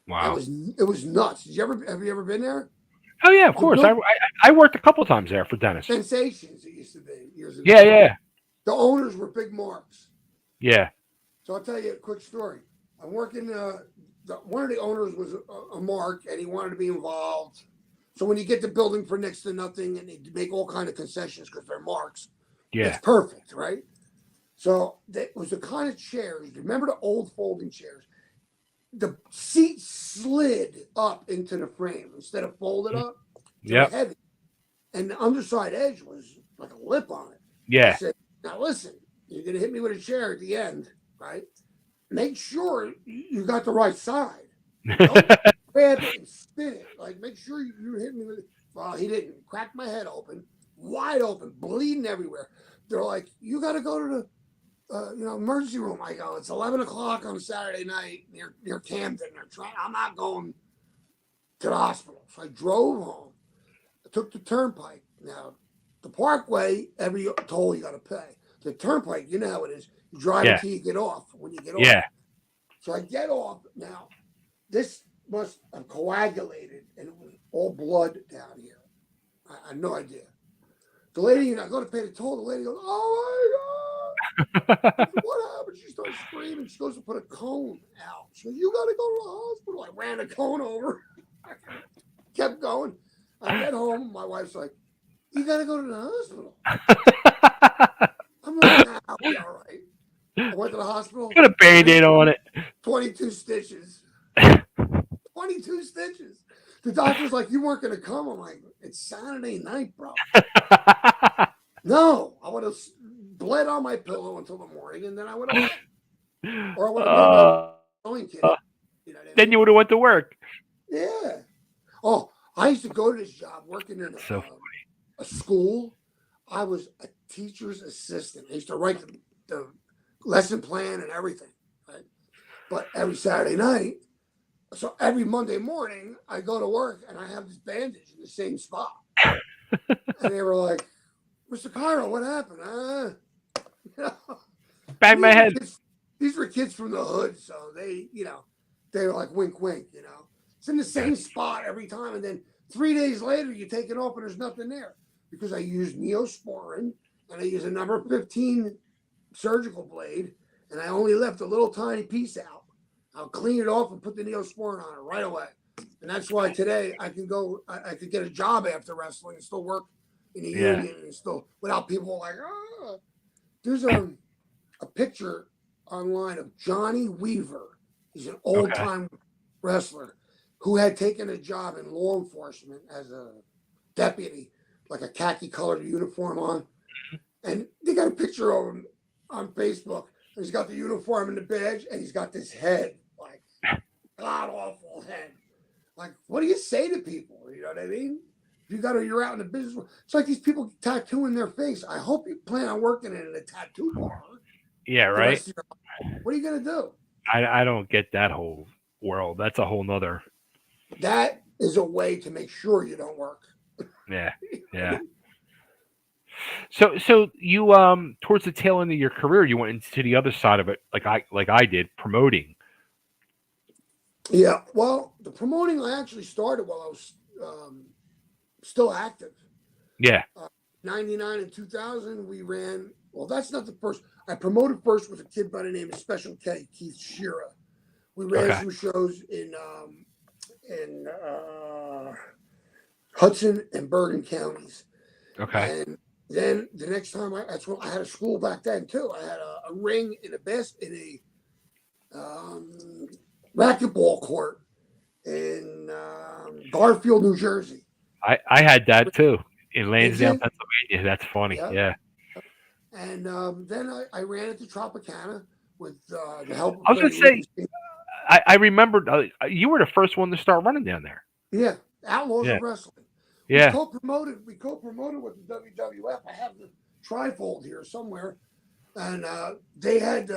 Wow. It was nuts. Have you ever been there? Oh yeah, of The course. I worked a couple times there for Dennis. Sensations it used to be years ago. Yeah. Yeah. The owners were big marks. Yeah. So I'll tell you a quick story. I'm working. One of the owners was a mark, and he wanted to be involved. So when you get the building for next to nothing, and they make all kind of concessions because they're marks, it's Yeah. perfect, right? So that was the kind of chairs. Remember the old folding chairs? The seat slid up into the frame instead of folded up. They were Yep. heavy, and the underside edge was like a lip on it. I Yeah. said, "Now listen, you're gonna hit me with a chair at the end, right? Make sure you got the right side. Don't grab it and spin it. Like, make sure you hit me with it." Well, he didn't. Cracked my head open, wide open, bleeding everywhere. They're like, "You got to go to the emergency room." I go, "It's 11 o'clock on a Saturday night near Camden. I'm not going to the hospital." So I drove home. I took the turnpike. Now, the Parkway, every toll you got to pay. The turnpike, you know how it is. You drive Yeah. until you get off. When you get off, Yeah. so I get off. Now, this must have coagulated, and it was all blood down here. I had no idea. The lady, I go to pay the toll. The lady goes, "Oh my God. I said, what happened?" She starts screaming. She goes to put a cone out. She goes, "You got to go to the hospital." I ran a cone over. Kept going. I get home. My wife's like, "You got to go to the hospital." I'm like, "Nah, I'll be all right." I went to the hospital. Put a Band-Aid on it. 22 stitches. 22 stitches. The doctor's like, "You weren't going to come." I'm like, "It's Saturday night, bro." No, I would have bled on my pillow until the morning, and then I would have went. Or I would have made my sewing kit. You know what I Then mean? you would have went to work. Yeah. Oh, I used to go to this job working in So a school. I was a teacher's assistant. I used to write the lesson plan and everything. Right? But every Saturday night, so every Monday morning, I go to work and I have this bandage in the same spot. And they were like, Mr. Cairo, what happened? You know, and Bang my head. these were kids from the hood, so they were like wink, wink. It's in the same spot every time, and then 3 days later you take it off and there's nothing there because I used Neosporin and I used a number 15 surgical blade, and I only left a little tiny piece out. I'll clean it off and put the Neosporin on it right away. And that's why today I can go, I could get a job after wrestling and still work in a Yeah. union and still without people like, ah. There's a picture online of Johnny Weaver. He's an old Okay. time wrestler who had taken a job in law enforcement as a deputy, like a khaki colored uniform on. And they got a picture of him on Facebook. He's got the uniform and the badge, and he's got this head, like god awful head. Like, what do you say to people? You know what I mean? If you're out in the business. It's like these people tattooing their face. I hope you plan on working in a tattoo parlor Yeah. the Right. rest of your life. What are you gonna do? I don't get that whole world. That's a whole nother. That is a way to make sure you don't work. Yeah. You know what I Yeah. mean? So you towards the tail end of your career, you went into the other side of it, like I did, promoting. Yeah. Well, the promoting I actually started while I was still active. Yeah. Uh, 99 and 2000, we ran. Well, that's not the first. I promoted first with a kid by the name of Special K, Keith Shearer. We ran Okay. some shows in Hudson and Bergen counties. Okay. And then the next time, that's when I had a school back then too. I had a ring in a racquetball court in Garfield, New Jersey. I had that too in Did Lansdowne, you? Pennsylvania. That's funny. Yeah. Yeah. And then I ran into Tropicana with the help of I was gonna Freddie say Rubenstein. I remembered you were the first one to start running down there. Yeah, Outlaws Yeah. of Wrestling. We Yeah. co-promoted. We co-promoted with the WWF. I have the trifold here somewhere, and they had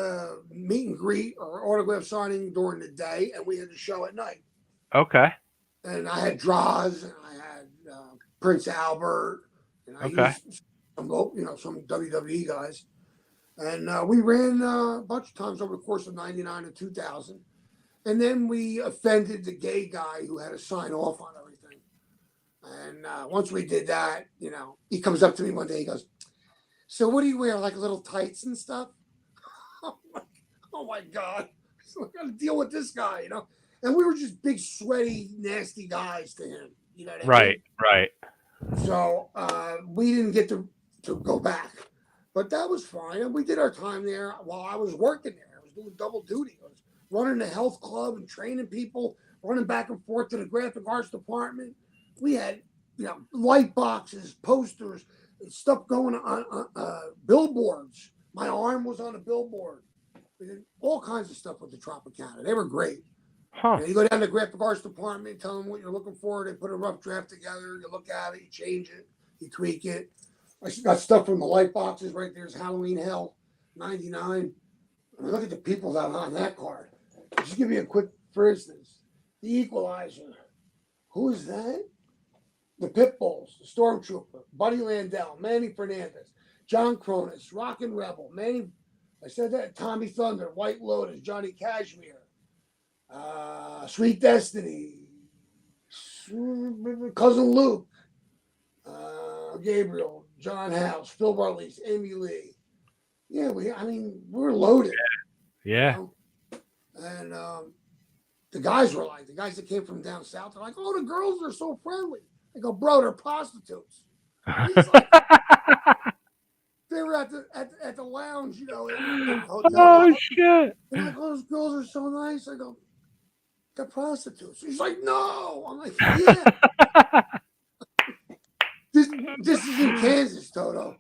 meet and greet or autograph signing during the day, and we had the show at night. Okay. And I had Draws, and I had Prince Albert, and I Okay. used some WWE guys, and we ran a bunch of times over the course of '99 and 2000. And then we offended the gay guy who had to sign off on everything. And once we did that, he comes up to me one day. He goes, "So what do you wear? Like little tights and stuff?" Oh my God! So I got to deal with this guy. And we were just big, sweaty, nasty guys to him. You know what I Right. mean? Right. So we didn't get to go back, but that was fine. And we did our time there while I was working there. I was doing double duty. I was running the health club and training people, running back and forth to the graphic arts department. We had, light boxes, posters, and stuff going on billboards. My arm was on a billboard. We did all kinds of stuff with the Tropicana. They were great. Huh. You go down to the graphic arts department, tell them what you're looking for. They put a rough draft together. You look at it, you change it, you tweak it. I got stuff from the light boxes right there's Halloween Hell, 99. I mean, look at the people that are on that card. Just give me a quick, for instance, the Equalizer. Who is that? The Pitbulls, the Stormtrooper, Buddy Landell, Manny Fernandez, John Cronus, Rockin' Rebel, Manny, I said that, Tommy Thunder, White Lotus, Johnny Cashmere, Sweet Destiny, Cousin Luke, Gabriel, John House, Phil Barley's, Amy Lee. Yeah, we're loaded. You Yeah. know? And the guys were like, the guys that came from down south, they're like, oh, the girls are so friendly. I go, bro, they're prostitutes. He's like, they were at the lounge, in the hotel. Oh Like, shit. they're like, oh, those girls are so nice. I go, they're prostitutes. He's like, no. I'm like, yeah. This is in Kansas, Toto.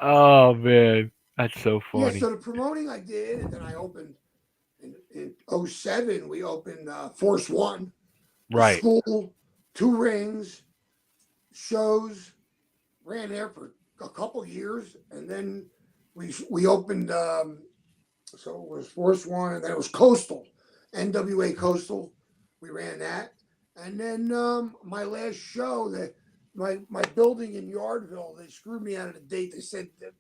Oh man, that's so Yeah, funny. so the promoting I did, and then I opened in '07. We opened Force One, the Right. school, 2 rings, shows, ran there for a couple years, and then we opened. So it was Force One, and then it was Coastal, NWA Coastal. We ran that, and then my last show, my building in Yardville, they screwed me out of the date. They said that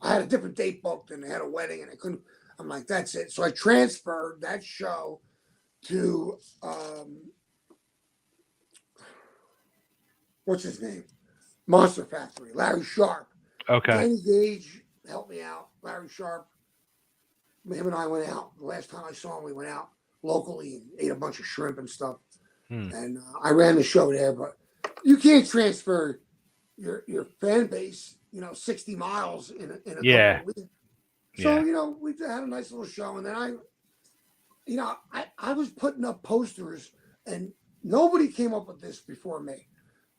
I had a different date booked and they had a wedding and I couldn't. I'm like, that's it. So I transferred that show to what's his name? Monster Factory, Larry Sharp. Okay. Danny Gage helped me out. Larry Sharp, him and I went out. The last time I saw him, we went out locally and ate a bunch of shrimp and stuff. And I ran the show there, but you can't transfer your fan base, 60 miles in a couple of weeks. So, we had a nice little show. And then I was putting up posters and nobody came up with this before me.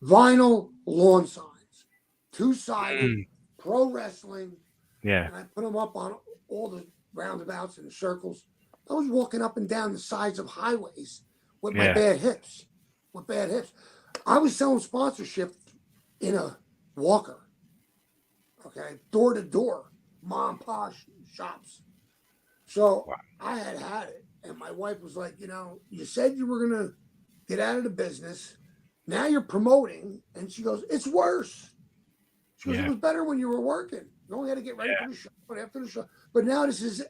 Vinyl lawn signs, two-sided, pro wrestling. Yeah. And I put them up on all the roundabouts and the circles. I was walking up and down the sides of highways with my bad hips. I was selling sponsorship in a walker. Okay, door to door, mom and pop shops. So I had it, and my wife was like, you said you were gonna get out of the business. Now you're promoting, and she goes, it's worse. She goes, it was better when you were working. You only had to get ready for the show, but after the show. But now this is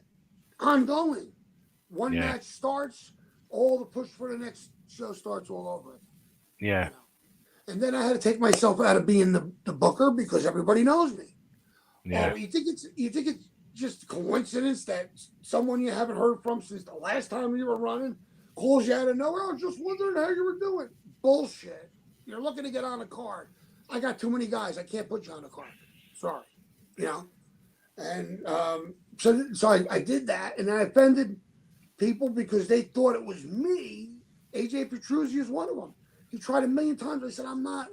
ongoing. One match starts, all the push for the next show starts all over again. Yeah. And then I had to take myself out of being the booker because everybody knows me. Yeah. You think it's just a coincidence that someone you haven't heard from since the last time you were running calls you out of nowhere? I was just wondering how you were doing. Bullshit. You're looking to get on a card. I got too many guys. I can't put you on a card. Sorry. And so I did that, and I offended people because they thought it was me. AJ Petruzzi is one of them. He tried a million times. I said, I'm not.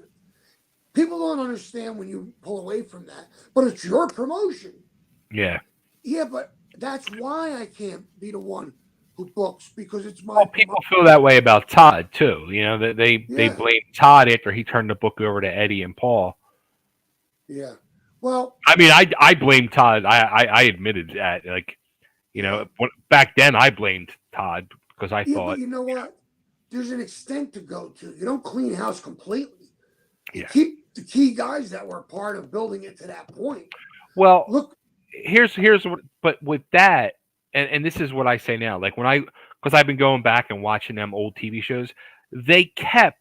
People don't understand when you pull away from that, but it's your promotion. Yeah. Yeah, but that's why I can't be the one who books because it's my. Well, people feel that way about Todd too. They blame Todd after he turned the book over to Eddie and Paul. Yeah. Well, I mean, I blame Todd. I admitted that. Back then I blamed Todd because I thought. But you know what? There's an extent to go to. You don't clean house completely. You Yeah. keep the key guys that were part of building it to that point. Well, look. Here's what. But with that, and this is what I say now. Like because I've been going back and watching them old TV shows, they kept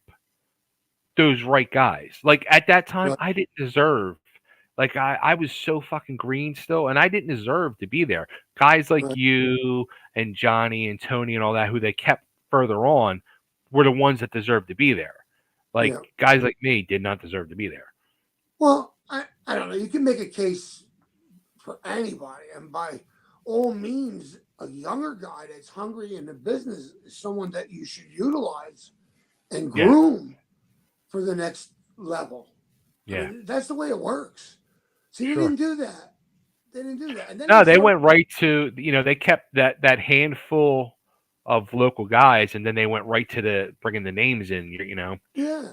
those right guys. Like at that time, I didn't deserve. Like I was so fucking green still, and I didn't deserve to be there. Guys like you and Johnny and Tony and all that, who they kept further on, were the ones that deserved to be there. Like guys like me did not deserve to be there. Well, I don't know. You can make a case for anybody, and by all means, a younger guy that's hungry in the business is someone that you should utilize and groom for the next level. Yeah, I mean, that's the way it works. See, they didn't do that. And then they went right to they kept that handful of local guys, and then they went right to the bringing the names in. Yeah.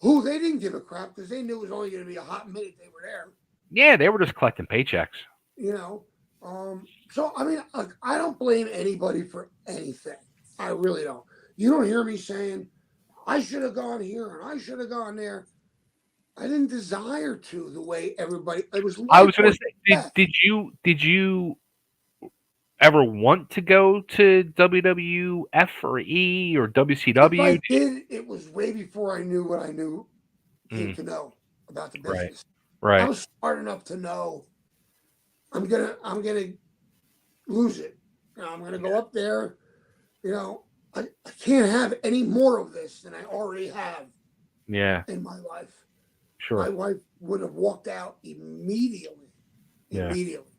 Who they didn't give a crap because they knew it was only going to be a hot minute they were there. Yeah, they were just collecting paychecks. So I mean, I don't blame anybody for anything. I really don't. You don't hear me saying I should have gone here and I should have gone there. I didn't desire to the way everybody. It was. I was going to say, did you ever want to go to WWF or E or WCW? If I did, it was way before I knew what I came to know about the business. Right. I was smart enough to know I'm gonna lose it. I'm gonna go up there. I can't have any more of this than I already have. Yeah. In my life. Sure. My wife would have walked out immediately. Yeah. Immediately.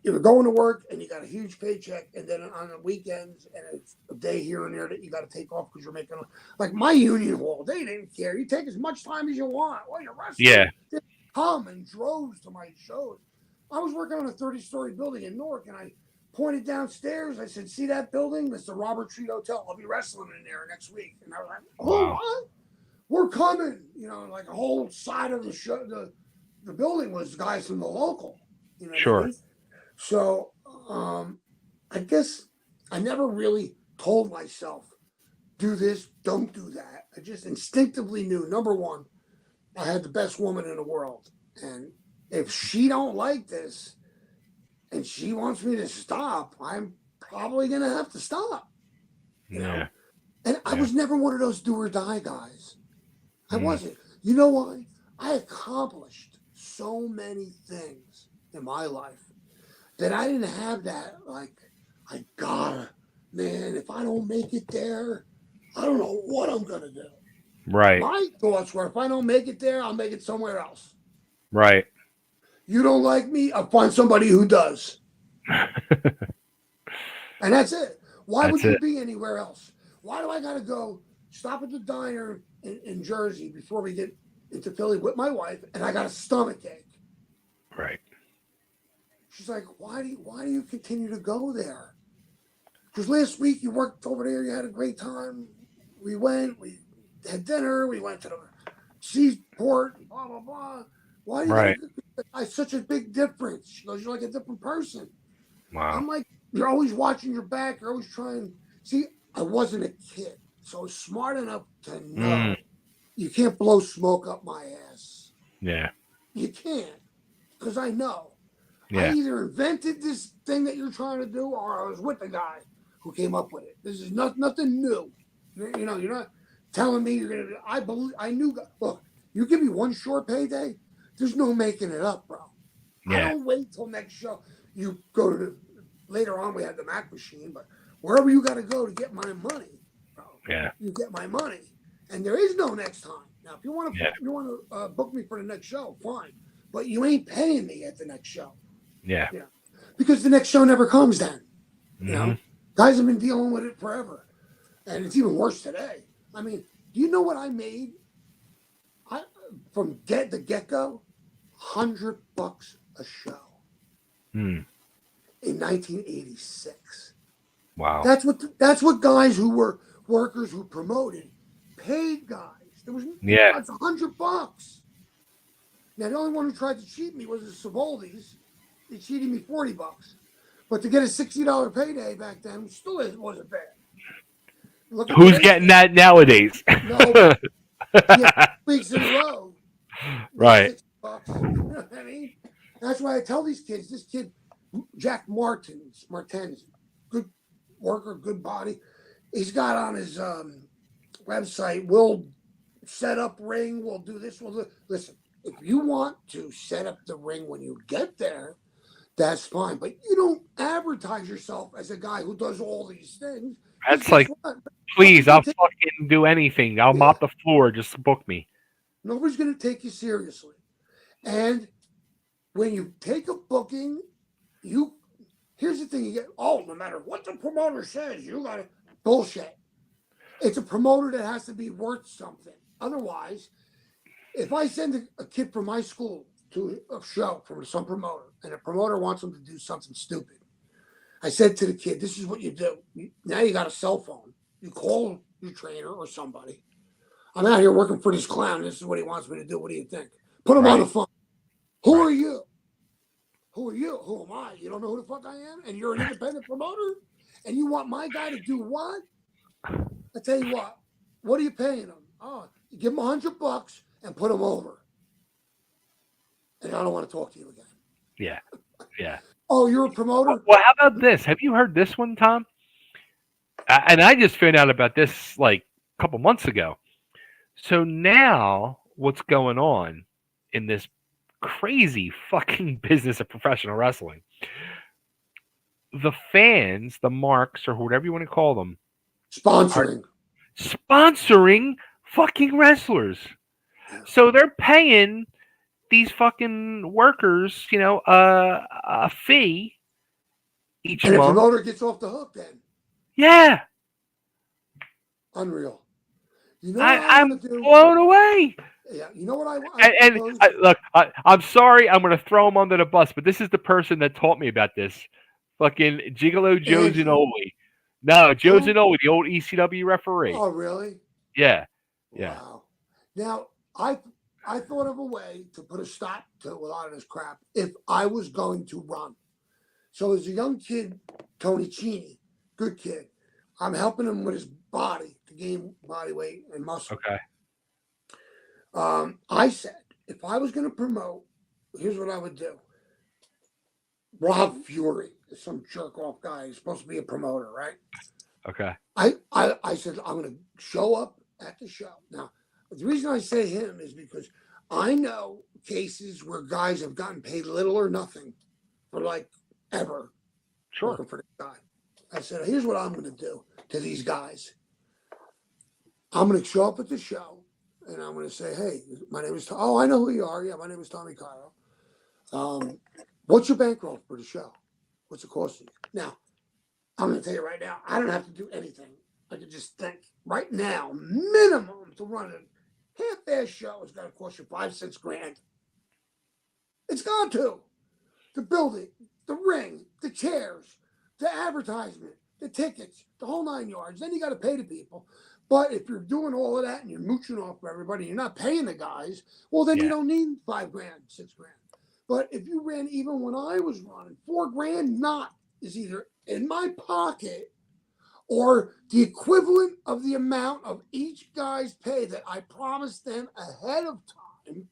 You're going to work and you got a huge paycheck, and then on the weekends and it's a day here and there that you got to take off because you're making like my union hall. They didn't care. You take as much time as you want. Well, you're wrestling. Yeah. They come and droves to my shows. I was working on a 30-story building in Newark, and I pointed downstairs. I said, "See that building? That's the Robert Treat Hotel. I'll be wrestling in there next week." And I was like, "Oh, what? We're coming!" Like a whole side of the show, the building was guys from the local. Sure. I mean? So, I guess I never really told myself do this, don't do that. I just instinctively knew, number one, I had the best woman in the world. And if she don't like this and she wants me to stop, I'm probably going to have to stop, you know? Yeah. And I Yeah. was never one of those do or die guys. I Mm. wasn't. You know why? I accomplished so many things in my life that I didn't have that, like, I gotta, man, if I don't make it there, I don't know what I'm going to do. Right. My thoughts were, if I don't make it there, I'll make it somewhere else. Right. You don't like me, I'll find somebody who does. And that's it. Why That's would you it. be anywhere else? Why do I got to go stop at the diner in Jersey before we get into Philly with my wife, and I got a stomach ache? Right. She's like, why do you continue to go there? Because last week you worked over there, you had a great time. We had dinner, we went to the seaport, blah, blah, blah. Why do you Right. got it's such a big difference? She goes, you're like a different person. Wow. I'm like, you're always watching your back. You're always trying. See, I wasn't a kid, so I was smart enough to Mm. know you can't blow smoke up my ass. Yeah. You can't, because I know. I Yeah. either invented this thing that you're trying to do, or I was with the guy who came up with it. This is nothing new. You know, you're not telling me you're gonna. I knew. Look, you give me one short payday, there's no making it up, bro. I Yeah. don't wait till next show. You go to later on. We had the Mac machine, but wherever you got to go to get my money, bro, Yeah. you get my money, and there is no next time. Now, if Yeah. you want to book me for the next show, fine, but you ain't paying me at the next show. Yeah. You know, because the next show never comes then. You Mm-hmm. know, guys have been dealing with it forever, and it's even worse today. I mean, do you know what I made? From the get go, $100 a show Mm. in 1986. Wow. That's what guys who were workers who promoted paid guys. There was Yeah. it's $100. Now the only one who tried to cheat me was the Savoldis. They cheated me $40. But to get a $60 payday back then still wasn't bad. Look at Who's today's getting that nowadays? nobody. Yeah, 2 weeks in a row, make Right. $60. You know what I mean? That's why I tell these kids. This kid, Jack Martens, good worker, good body. He's got on his website, we'll set up ring, we'll do this, we'll do. Listen, if you want to set up the ring when you get there, that's fine. But you don't advertise yourself as a guy who does all these things. Because That's guess like, what? please, I'll fucking do anything. I'll Yeah, mop the floor. Just book me. nobody's going to take you seriously. And when you take a booking, here's the thing: you get no matter what the promoter says, you got to bullshit. It's a promoter that has to be worth something. Otherwise, if I send a kid from my school to a show from some promoter, and a promoter wants him to do something stupid, I said to the kid, "This is what you do. Now you got a cell phone. You call your trainer or somebody. I'm out here working for this clown. This is what he wants me to do. What do you think? Put him on the Right. phone. Who Right. are you? Who are you? Who am I? You don't know who the fuck I am? And you're an independent promoter? And you want my guy to do what? I tell you what are you paying him? Oh, you give him $100 and put him over. And I don't want to talk to you again. Yeah. Yeah. Oh, you're a promoter? Well, how about this? Have you heard this one, Tom? And I just found out about this like a couple months ago. So now, what's going on in this crazy fucking business of professional wrestling? The fans, the marks, or whatever you want to call them, are Sponsoring. sponsoring fucking wrestlers. Yeah. So they're paying these fucking workers, a fee each And the month. promoter gets off the hook then. Yeah, Unreal. You know what I I'm want to do? blown away. Yeah. You know what I And propose? look, I'm sorry, I'm going to throw him under the bus, but this is the person that taught me about this. Fucking Gigolo Joe Angie. Zinoli. No, Joe Who? Zinoli, the old ECW referee. Oh, really? Yeah, yeah. Wow. Now, I thought of a way to put a stop to a lot of this crap if I was going to run. So as a young kid, Tony Cheney, good kid, I'm helping him with his body to gain body weight and muscle. Okay. I said if I was going to promote, here's what I would do. Rob Fury is some jerk off guy. He's supposed to be a promoter, right? Okay. I said I'm going to show up at the show. Now, the reason I say him is because I know cases where guys have gotten paid little or nothing for like ever Sure. working for the guy. I said, here's what I'm going to do to these guys. I'm going to show up at the show and I'm going to say, hey, my name is Tom. Oh, I know who you are. Yeah, my name is Tommy Cairo. What's your bankroll for the show? What's it costing you? Now, I'm going to tell you right now, I don't have to do anything. I can just think right now, minimum to run a half-ass show is going to cost you $5-6 grand. It's got to. The building, the ring, the chairs, the advertisement, the tickets, the whole 9 yards. Then you got to pay the people. But if you're doing all of that and you're mooching off for everybody, you're not paying the guys, well, then you don't need $5 grand, $6 grand. But if you ran, even when I was running, $4 grand not is either in my pocket or the equivalent of the amount of each guy's pay that I promised them ahead of time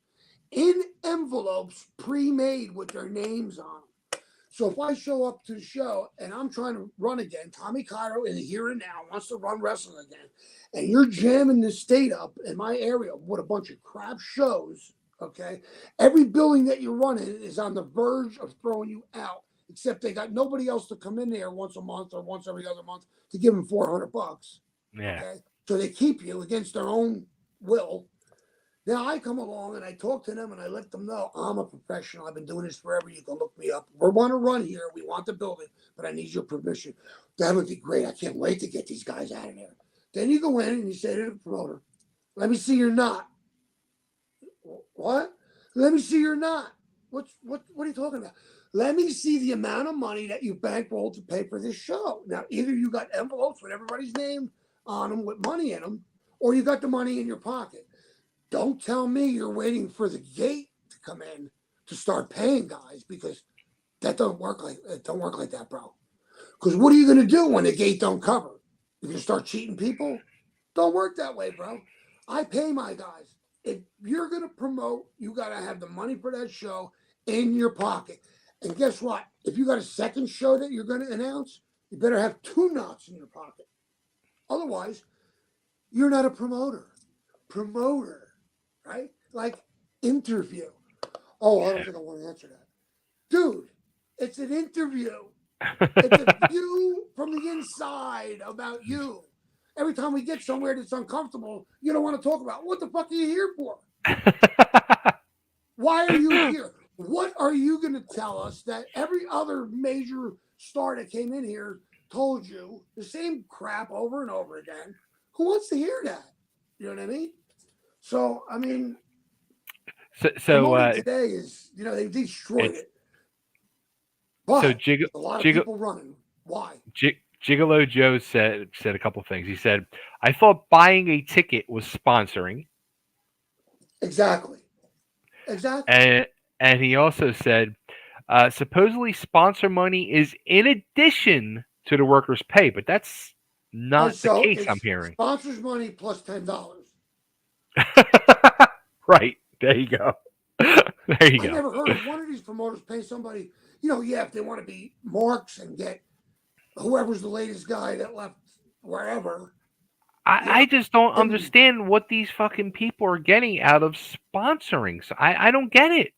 in envelopes pre-made with their names on them. So if I show up to the show and I'm trying to run again, Tommy Cairo in the here and now wants to run wrestling again, and you're jamming the state up in my area with a bunch of crap shows, okay? Every building that you're running is on the verge of throwing you out, except they got nobody else to come in there once a month or once every other month to give them $400. Yeah. Okay? So they keep you against their own will. Now I come along and I talk to them and I let them know I'm a professional. I've been doing this forever. You can look me up. We want to run here. We want the building, but I need your permission. That would be great. I can't wait to get these guys out of there. Then you go in and you say to the promoter, let me see your knot. What? Let me see your knot. What are you talking about? Let me see the amount of money that you bankrolled to pay for this show. Now, either you got envelopes with everybody's name on them with money in them, or you got the money in your pocket. Don't tell me you're waiting for the gate to come in to start paying guys, because that don't work like that, bro. Because what are you going to do when the gate don't cover? You're going to start cheating people? Don't work that way, bro. I pay my guys. If you're going to promote, you got to have the money for that show in your pocket. And guess what? If you got a second show that you're going to announce, you better have 2 knots in your pocket. Otherwise, you're not a promoter. Promoter, right? Like interview. Oh, I don't think I want to answer that. Dude, it's an interview. It's a view from the inside about you. Every time we get somewhere that's uncomfortable, you don't want to talk about what the fuck are you here for? Why are you here? What are you going to tell us that every other major star that came in here told you the same crap over and over again? Who wants to hear that? You know what I mean? So, I mean, So today is, they destroyed it. But a lot of people running. Why? Gigolo Joe said a couple things. He said, "I thought buying a ticket was sponsoring." Exactly. And he also said, supposedly sponsor money is in addition to the workers' pay, but that's not the case. I'm hearing sponsors money plus $10. Right. There you go. There you go. I never heard of one of these promoters pay somebody, if they want to be marks and get whoever's the latest guy that left wherever. I just don't understand what these fucking people are getting out of sponsoring. So I don't get it.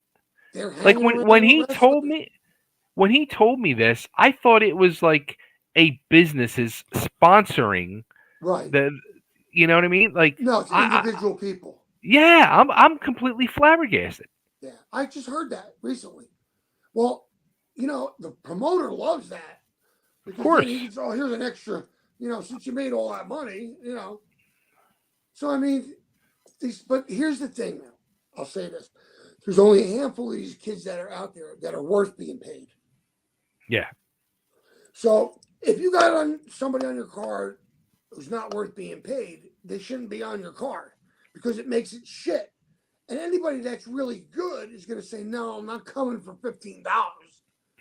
Like when he told me this, I thought it was like a business is sponsoring. Right. You know what I mean? Like, no, it's individual people. Yeah, I'm completely flabbergasted. Yeah, I just heard that recently. Well, the promoter loves that. Of course. Here's an extra, since you made all that money, So, I mean, but here's the thing now. I'll say this. There's only a handful of these kids that are out there that are worth being paid. Yeah. So, if you got somebody on your card who's not worth being paid, they shouldn't be on your card because it makes it shit. And anybody that's really good is going to say, no, I'm not coming for $15.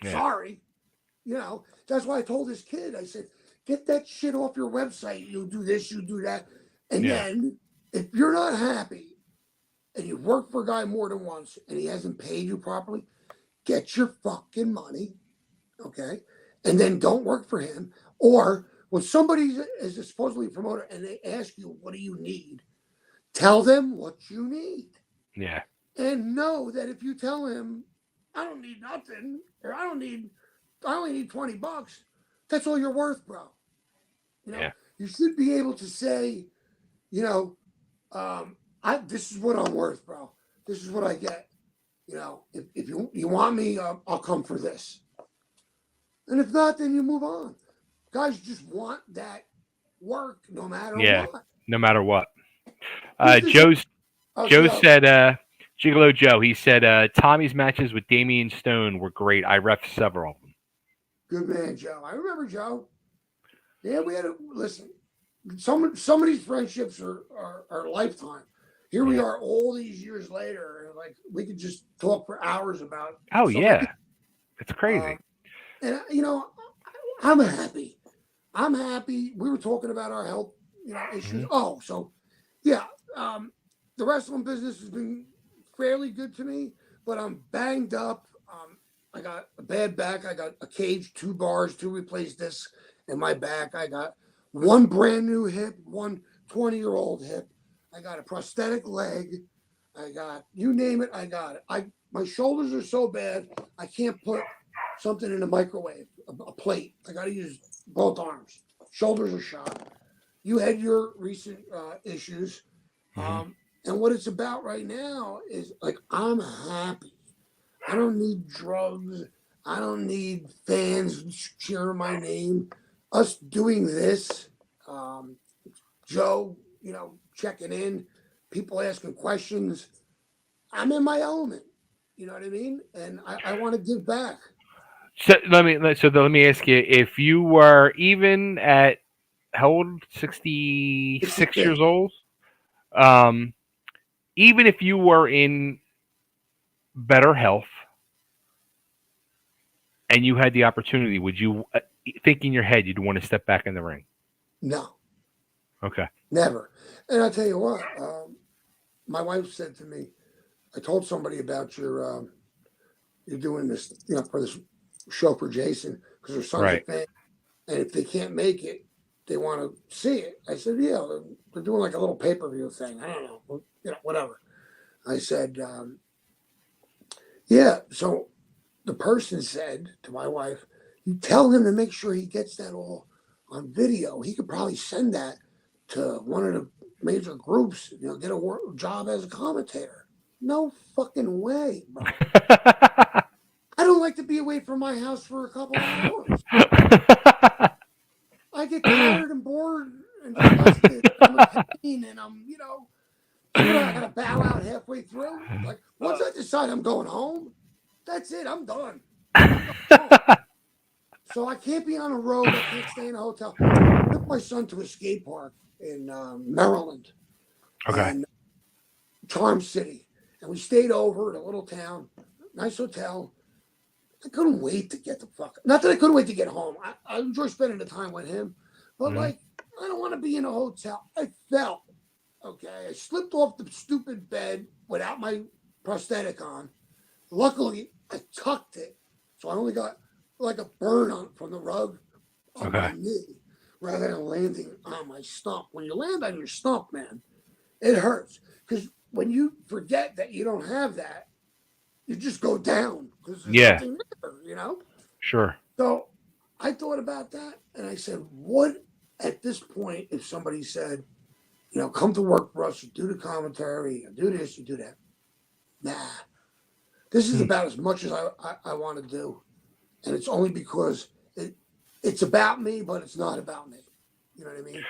Yeah. Sorry. That's why I told this kid, I said, Get that shit off your website. You do this, you do that. And Yeah. then if you're not happy and you work for a guy more than once and he hasn't paid you properly, get your fucking money, okay? And then don't work for him. Or when somebody is a supposedly a promoter and they ask you, what do you need? Tell them what you need. Yeah. And know that if you tell him, I don't need nothing, or I only need $20, that's all you're worth, bro. You know, Yeah. you should be able to say, you know, this is what I'm worth, bro. This is what I get. You know, if you want me, I'll come for this. And if not, then you move on. Guys just want that work no matter Yeah. what. No matter what. Who's this? Joe's Oh, Joe Joe. said, Gigolo Joe, he said, Tommy's matches with Damian Stone were great. I ref several of them. Good man, Joe. I remember Joe. Yeah, we had to listen. Some of these friendships are lifetime. Here we Yeah. are all these years later, and like we could just talk for hours about Oh, some of yeah. it. It's crazy. And you know, I'm happy. I'm happy. We were talking about our health, issues. Mhm. Oh, so yeah, the wrestling business has been fairly good to me, but I'm banged up. I got a bad back. I got a cage, 2 bars, 2 replaced discs in my back. I got one brand new hip, one 20-year-old hip. I got a prosthetic leg. I got you name it. I got it. My shoulders are so bad I can't put something in a microwave, a plate. I got to use both arms. Shoulders are shot. You had your recent issues. Mhm. And what it's about right now is like, I'm happy. I don't need drugs. I don't need fans cheering my name. Us doing this, um, Joe, checking in, people asking questions. I'm in my element. You know what I mean? And I want to give back. So let me ask you, if you were even at how old, 66 66. years old, um, even if you were in better health and you had the opportunity, would you think in your head you'd want to step back in the ring? No, Okay. never. And I'll tell you what, my wife said to me, I told somebody about you're doing this, for this show for Jason because her son's a Right. fan, and if they can't make it, they want to see it. I said, yeah, they're doing like a little pay per view thing. I don't know, whatever. I said, yeah. So the person said to my wife, you tell him to make sure he gets that all on video. He could probably send that to one of the major groups, get a job as a commentator. No fucking way, bro. I don't like to be away from my house for a couple hours. I get tired and bored and disgusted. I'm in pain and so what, I got to bow out halfway through? Like, once I decide I'm going home, that's it. I'm done. I'm going home. So I can't be on a road. I can't stay in a hotel. I took my son to a skate park in Maryland Okay. and Charm City. And we stayed over at a little town, nice hotel. I couldn't wait to get the fuck. Not that I couldn't wait to get home. I enjoy spending the time with him, but Mhm. like, I don't want to be in a hotel. I fell. Okay, I slipped off the stupid bed without my prosthetic on. Luckily, I tucked it, so I only got like a burn on from the rug on my Okay. knee rather than landing on my stump. When you land on your stump, man, it hurts because when you forget that you don't have that, you just go down because there's Yeah. nothing there. Sure. So I thought about that and I said, what at this point if somebody said, come to work for us, you do the commentary, you do this, you do that. Nah, this is Hmm. about as much as I want to do. And it's only because it's about me, but it's not about me. You know what I mean?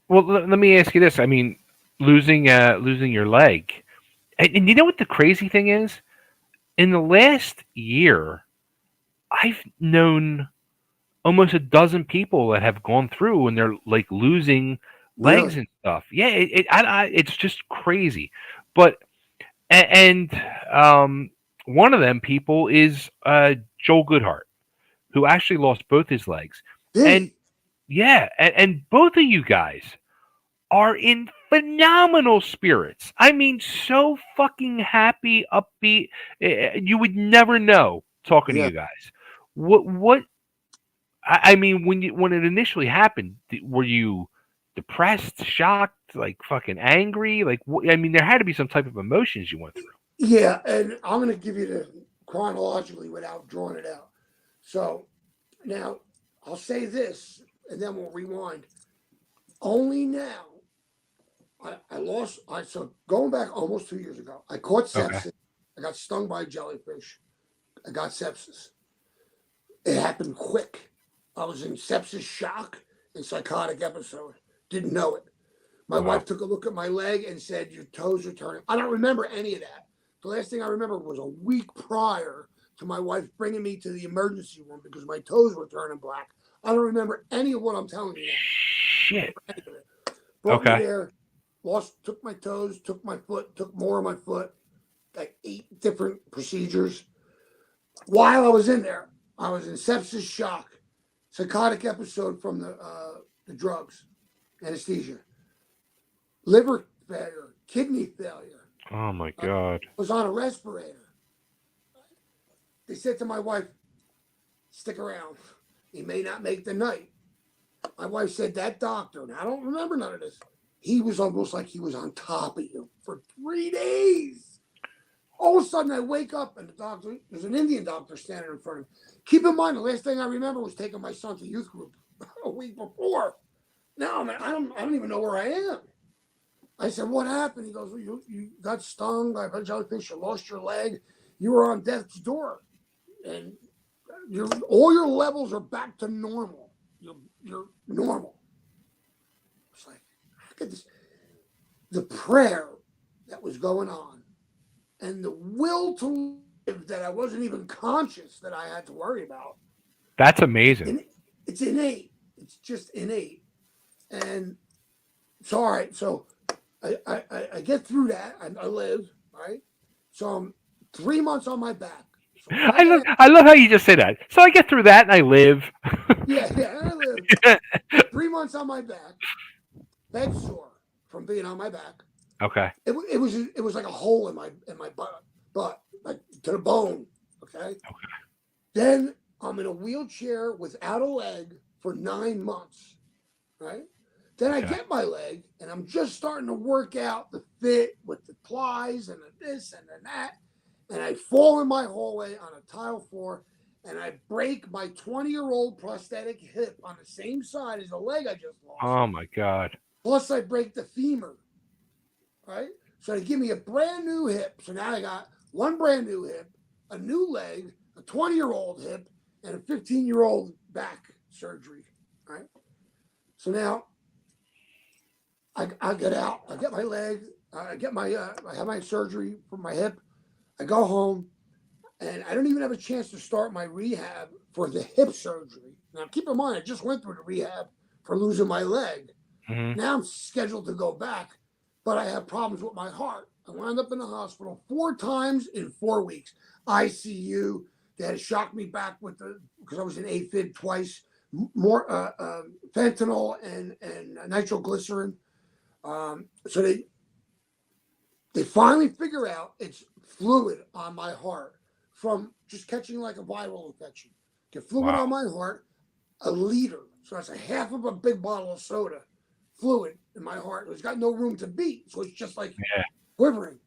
Well, let me ask you this. I mean, losing your leg, and you know what the crazy thing is? In the last year, I've known almost a dozen people that have gone through and they're like losing legs Really? and stuff. Yeah, it's just crazy. But and one of them people is Joel Goodhart, who actually lost both his legs. Did And he? yeah, and both of you guys are in phenomenal spirits. I mean, so fucking happy, upbeat. You would never know talking to Yeah. you guys. What? I mean, when it initially happened, were you depressed, shocked, like fucking angry? Like, I mean, there had to be some type of emotions you went through. Yeah, and I'm going to give you the chronologically without drawing it out. So now I'll say this, and then we'll rewind. Only now I lost. So going back almost 2 years ago, I caught Okay. sepsis. I got stung by a jellyfish. I got sepsis. It happened quick. I was in sepsis shock and psychotic episode. Didn't know it. My Wow. wife took a look at my leg and said, "Your toes are turning." I don't remember any of that. The last thing I remember was a week prior to my wife bringing me to the emergency room because my toes were turning black. I don't remember any of what I'm telling you now. Shit. Any of it. Brought me Okay. there, took my toes, took my foot, took more of my foot, like 8 different procedures. While I was in there, I was in sepsis shock, psychotic episode from the drugs, anesthesia, liver failure, kidney failure. Oh my I god. was on a respirator. They said to my wife, "Stick around. He may not make the night." My wife said, "That doctor," and I don't remember none of this, he was almost like he was on top of you for 3 days. All of a sudden, I wake up and the doctor, there's an Indian doctor standing in front of me. Keep in mind, the last thing I remember was taking my son to youth group a week before. Now, man, I don't even know where I am. I said, "What happened?" He goes, "Well, you got stung by a jellyfish. You lost your leg. You were on death's door, and all your levels are back to normal. You're normal." It's like, look at this. The prayer that was going on and the will to live that I wasn't even conscious that I had to worry about. That's amazing. And it's innate. It's just innate. And so, all right. So I get through that. I live, right? So I'm 3 months on my back. So when I got, I love how you just say that. So I get through that and I live. yeah, yeah, I live 3 months on my back, bed sore from being on my back. Okay. It was like a hole in my butt, like to the bone. Okay. Then I'm in a wheelchair without a leg for 9 months. Right. Then I Okay. get my leg, and I'm just starting to work out the fit with the plies and the this and the that, and I fall in my hallway on a tile floor, and I break my 20-year-old prosthetic hip on the same side as the leg I just lost. Oh my god. Plus, I break the femur. Right? So they give me a brand new hip. So now I got one brand new hip, a new leg, a 20-year-old hip, and a 15-year-old back surgery. Right? So now I get out. I get my leg. I have my surgery for my hip. I go home, and I don't even have a chance to start my rehab for the hip surgery. Now, keep in mind, I just went through the rehab for losing my leg. Hmm. Now I'm scheduled to go back, but I have problems with my heart. I wound up in the hospital 4 times in 4 weeks. ICU. They had to shock me back with because I was in AFib twice. More fentanyl and nitroglycerin. So they finally figure out it's fluid on my heart from just catching like a viral infection. Get fluid Wow. on my heart, a liter. So that's a half of a big bottle of soda, fluid in my heart. It's got no room to beat. So it's just like Yeah. quivering.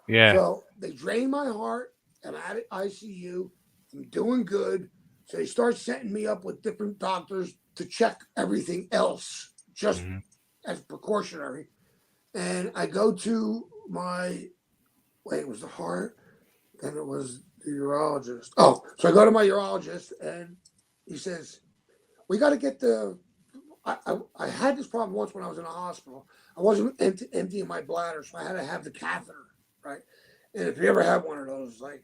Yeah. So they drain my heart. I'm at ICU. I'm doing good. So they start setting me up with different doctors to check everything else, just Hmm. as precautionary. And I go to it was the heart, then it was the urologist. Oh, so I go to my urologist, and he says, "We got to get the." I had this problem once when I was in a hospital. I wasn't emptying my bladder, so I had to have the catheter, right? And if you ever have one of those, like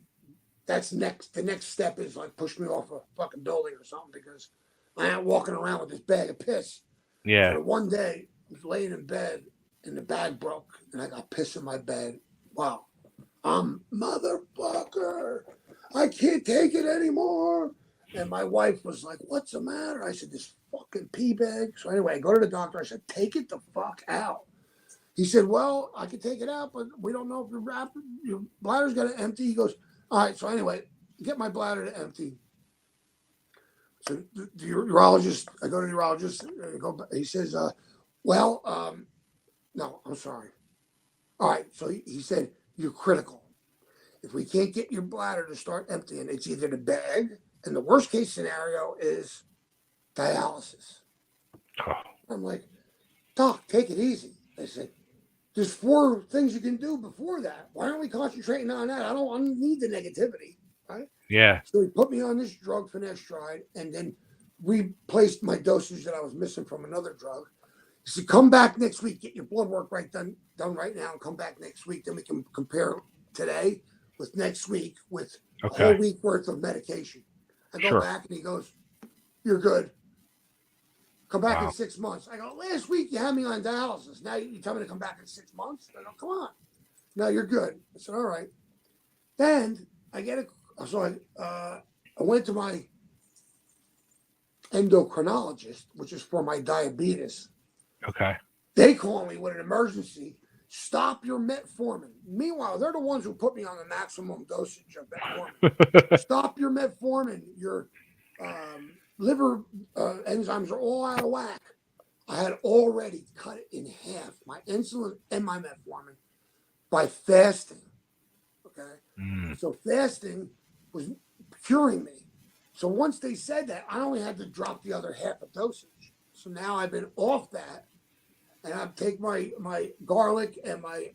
that's next. The next step is like push me off a fucking building or something because I ain't walking around with this bag of piss. So Yeah. the one day I was laying in bed and the bag broke and I got piss in my bed. Wow. Motherfucker, I can't take it anymore. And my wife was like, "What's the matter?" I said, "This fucking pee bag. So anyway, I go to the doctor. I said, take it the fuck out. He said, well, I can take it out, but we don't know if your bladder's got to empty. He goes, all right. So anyway, get my bladder to empty. So the urologist, I go to the urologist. He says, no, I'm sorry. All right. So he said, you're critical. If we can't get your bladder to start emptying, it's either the bag, and the worst case scenario is dialysis. Oh. I'm like, Doc, take it easy. I said, there's 4 things you can do before that. Why aren't we concentrating on that? I don't need the negativity, right? Yeah. So he put me on this drug, finasteride, and then replaced my dosage that I was missing from another drug. He said, come back next week, get your blood work done right now, and come back next week. Then we can compare today with next week with a whole week worth of medication. I go back and he goes, you're good. Come back in 6 months. I go, last week you had me on dialysis. Now you tell me to come back in 6 months? I go, come on. No, you're good. I said, all right. Then I went to my endocrinologist, which is for my diabetes. Okay. They call me with an emergency. Stop your metformin. Meanwhile, they're the ones who put me on the maximum dosage of metformin. Stop your metformin. Your liver enzymes are all out of whack. I had already cut it in half, my insulin and my metformin, by fasting. Okay. So fasting was curing me. So once they said that, I only had to drop the other half of dosage. So now I've been off that. And I take my garlic and my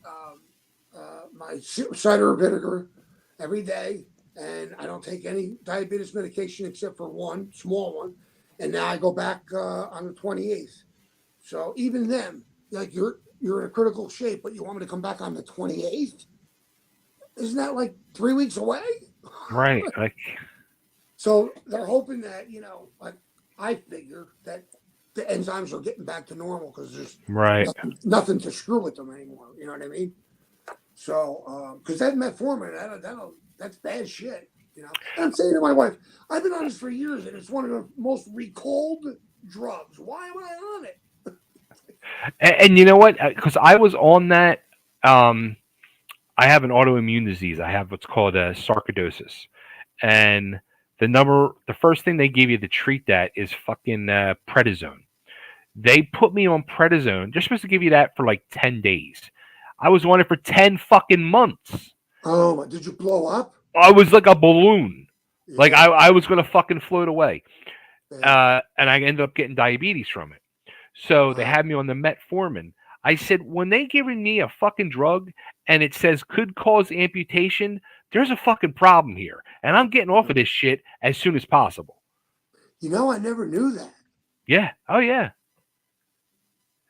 cider vinegar every day, and I don't take any diabetes medication except for one small one. And now I go back on the 28th. So even then, like you're in a critical shape, but you want me to come back on the 28th? Isn't that like 3 weeks away? Right. So they're hoping that like I figure that the enzymes are getting back to normal because there's nothing to screw with them anymore. You know what I mean? So, because that metformin, that's bad shit. And I'm saying to my wife, I've been on this for years, and it's one of the most recalled drugs. Why am I on it? And you know what? Because I was on that. I have an autoimmune disease. I have what's called sarcoidosis, and the first thing they give you to treat that is fucking prednisone. They put me on prednisone. They're supposed to give you that for like 10 days. I was on it for 10 fucking months. Oh, did you blow up? I was like a balloon. Yeah. Like I was going to fucking float away. Yeah. And I ended up getting diabetes from it. So they had me on the metformin. I said, when they giving me a fucking drug and it says could cause amputation, there's a fucking problem here. And I'm getting off of this shit as soon as possible. I never knew that. Yeah. Oh, yeah.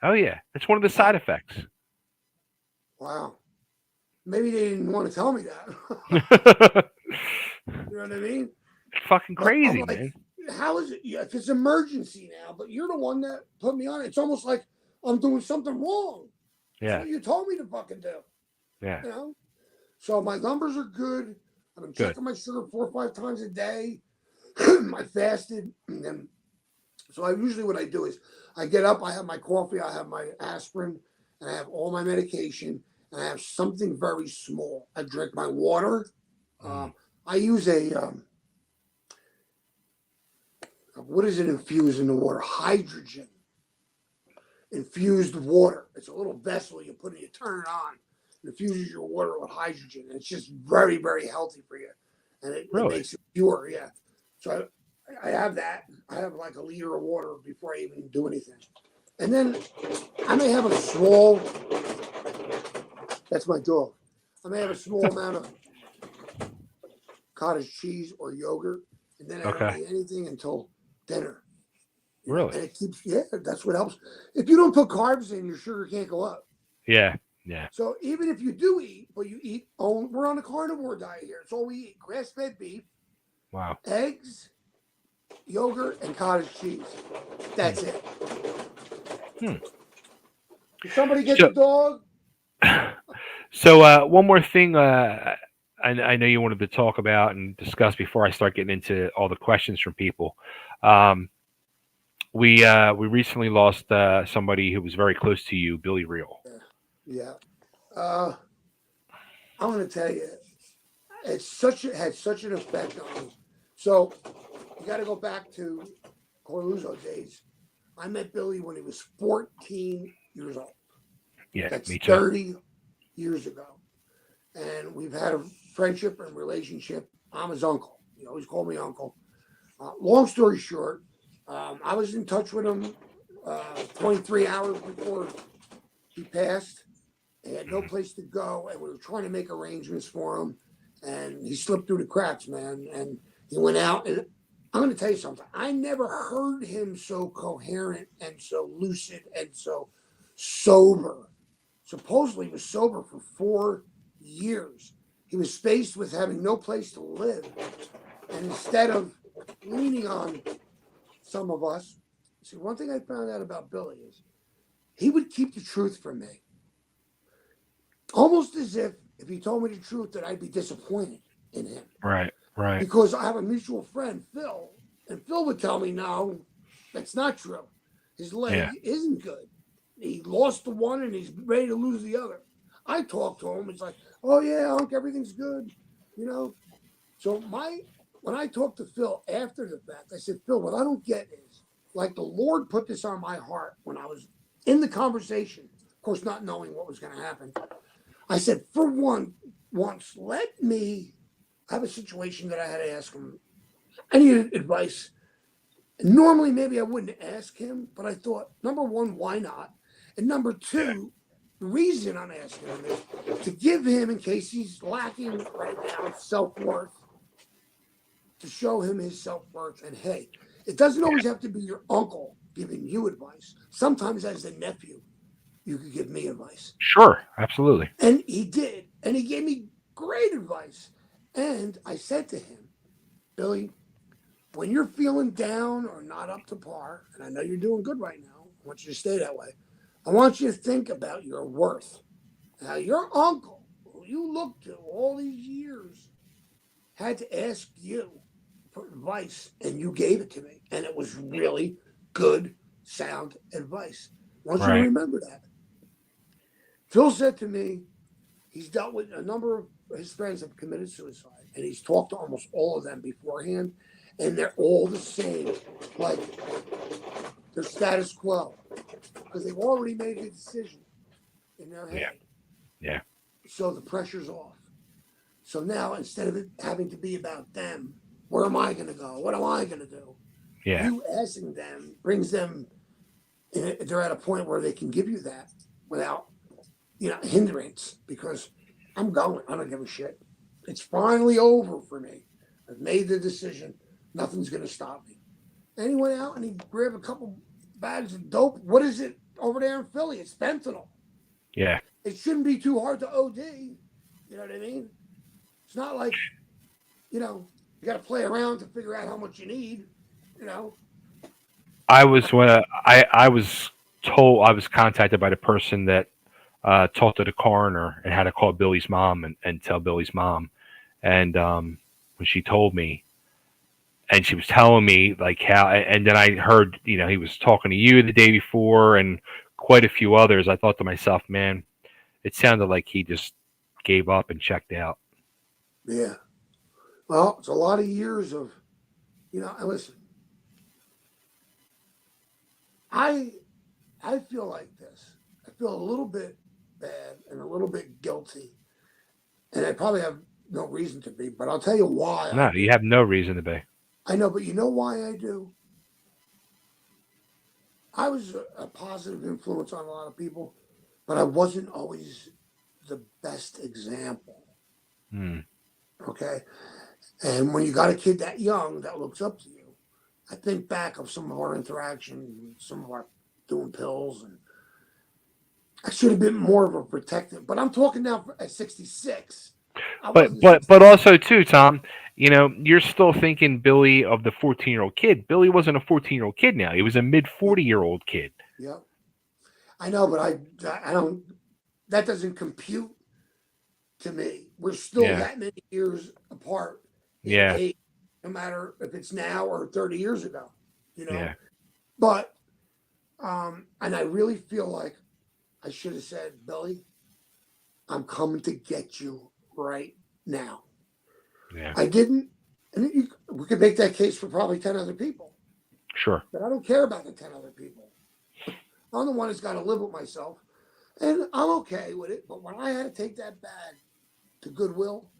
Oh, yeah. That's one of the side effects. Wow. Maybe they didn't want to tell me that. You know what I mean? It's fucking crazy, like, man. How is it? Yeah, it's emergency now, but you're the one that put me on it. It's almost like I'm doing something wrong. Yeah. That's what you told me to fucking do. Yeah. So my numbers are good. I've been checking my sugar 4 or 5 times a day. I fasted. And then, so what I do is I get up, I have my coffee, I have my aspirin, and I have all my medication, and I have something very small. I drink my water. I use what is it infused in the water? Hydrogen infused water. It's a little vessel you turn it on. It infuses your water with hydrogen. And it's just very, very healthy for you. And it makes it pure, yeah. So I have that. I have like a liter of water before I even do anything. And then I may have a small, that's my dog. I may have a small amount of cottage cheese or yogurt. And then I don't eat anything until dinner. Really? And it keeps, that's what helps. If you don't put carbs in, your sugar can't go up. Yeah, yeah. So even if you do eat, but you eat, we're on a carnivore diet here. It's all we eat: grass-fed beef, eggs, yogurt, and cottage cheese. That's it. Did somebody get the dog? So one more thing I know you wanted to talk about and discuss before I start getting into all the questions from people. we recently lost somebody who was very close to you, Billy Real. Yeah. Yeah. Uh, I'm going to tell you, it had such an effect on me. So you got to go back to Corluzzo days. I met Billy when he was 14 years old. Yeah, That's me too. 30 years ago. And we've had a friendship and relationship. I'm his uncle. He always called me uncle. Long story short, I was in touch with him 23 hours before he passed. He had no Mhm. place to go, and we were trying to make arrangements for him. And he slipped through the cracks, man. And he went out. And I'm going to tell you something. I never heard him so coherent and so lucid and so sober. Supposedly, he was sober for 4 years. He was faced with having no place to live. And instead of leaning on some of us, see, one thing I found out about Billy is he would keep the truth from me, almost as if he told me the truth that I'd be disappointed in him. Right, right. Because I have a mutual friend, Phil, and Phil would tell me, no, that's not true. His Yeah, leg isn't good. He lost the one and he's ready to lose the other. I talked to him. It's like, oh yeah, Unc, everything's good, you know. So when I talked to Phil after the fact, I said, Phil, what I don't get is like the Lord put this on my heart when I was in the conversation, of course, not knowing what was going to happen. I said, for once, let me have a situation that I had to ask him. I needed advice. And normally, maybe I wouldn't ask him, but I thought, number one, why not? And number yeah, two, the reason I'm asking him is to give him, in case he's lacking right now, self worth, to show him his self worth. And hey, it doesn't yeah. always have to be your uncle giving you advice. Sometimes, as a nephew, you could give me advice. Sure, absolutely. And he did. And he gave me great advice. And I said to him, Billy, when you're feeling down or not up to par, and I know you're doing good right now, I want you to stay that way. I want you to think about your worth. Now, your uncle, who you looked to all these years, had to ask you for advice, and you gave it to me. And it was really good, sound advice. I want you to Right. remember that. Phil said to me, he's dealt with a number of his friends have committed suicide, and he's talked to almost all of them beforehand, and they're all the same. Like they're status quo because they've already made a decision in their Yeah, head. yeah, So the pressure's off. So now instead of it having to be about them, where am I going to go? What am I going to do? yeah. You asking them brings them. They're at a point where they can give you that without hindrance because I'm going. I don't give a shit. It's finally over for me. I've made the decision. Nothing's going to stop me. And he went out and he grabbed a couple bags of dope. What is it over there in Philly? It's fentanyl. Yeah. It shouldn't be too hard to OD. You know what I mean? It's not like, you got to play around to figure out how much you need, you know? I was told I was contacted by the person that talked to the coroner and had to call Billy's mom and tell Billy's mom. And when she told me, and she was telling me like how, and then I heard he was talking to you the day before and quite a few others. I thought to myself, man, it sounded like he just gave up and checked out. Yeah. Well, it's a lot of years of, and listen, I I feel like this. I feel a little bit bad and a little bit guilty, and I probably have no reason to be, but I'll tell you why I No, you do. have no reason to be. I know, but you know why I do? I was a positive influence on a lot of people, but I wasn't always the best example. Hmm. Okay. And when you got a kid that young that looks up to you, I think back of some of our interactions, some of our doing pills, and I should have been more of a protective. But I'm talking now at 66. I But wasn't but 60. but also too, Tom, you're still thinking Billy of the 14-year-old kid. Billy wasn't a 14-year-old kid now. He was a mid Yep. 40-year-old kid. Yep. I know, but I don't. That doesn't compute to me. We're still Yeah. that many years apart in Yeah. age, no matter if it's now or 30 years ago. You know, Yeah. But and I really feel like I should have said, Billy, I'm coming to get you right now. Yeah. I didn't, and we could make that case for probably 10 other people, Sure. but I don't care about the 10 other people. I'm the one that's got to live with myself, and I'm okay with it. But when I had to take that bag to Goodwill,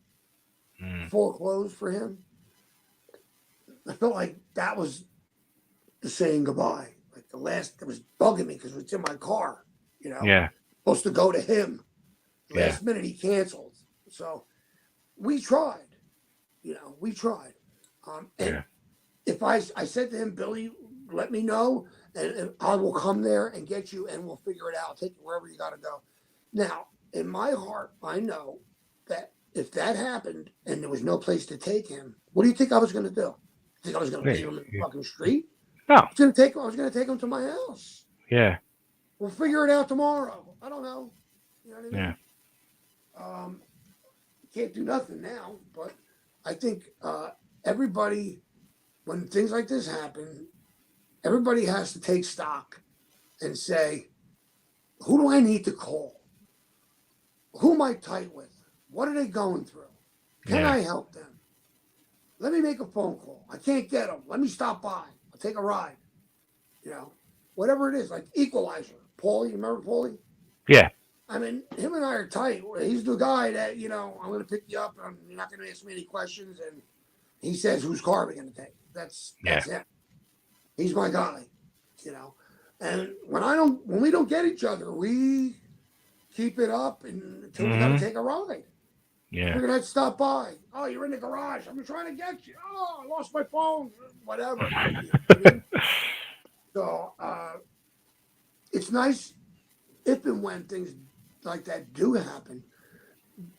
Mm. full of clothes for him, I felt like that was the saying goodbye. Like the last, it was bugging me because it's in my car, you know, Yeah. supposed to go to him. Yeah. Last minute he canceled. So we tried, we tried. And Yeah. if I said to him, Billy, let me know, and I will come there and get you, and we'll figure it out. Take you wherever you got to go. Now, in my heart, I know that if that happened and there was no place to take him, what do you think I was going to do? You think I was going to Yeah. leave him in the fucking street? No. I was going to take him to my house. Yeah. We'll figure it out tomorrow. I don't know. You know what I Yeah. mean? Can't do nothing now, but I think everybody, when things like this happen, everybody has to take stock and say, who do I need to call? Who am I tight with? What are they going through? Can Yeah. I help them? Let me make a phone call. I can't get them. Let me stop by. I'll take a ride. You know, whatever it is, like Equalizer. Paulie, you remember Paulie? Yeah. I mean, him and I are tight. He's the guy that, I'm going to pick you up and you're not going to ask me any questions. And he says, whose car are we going to take? That's Yeah. him. He's my guy, you know. And when we don't get each other, we keep it up until we got to take a ride. Yeah. We're going to stop by. Oh, you're in the garage. I'm trying to get you. Oh, I lost my phone. Whatever. You know what I mean? So it's nice if and when things like that do happen,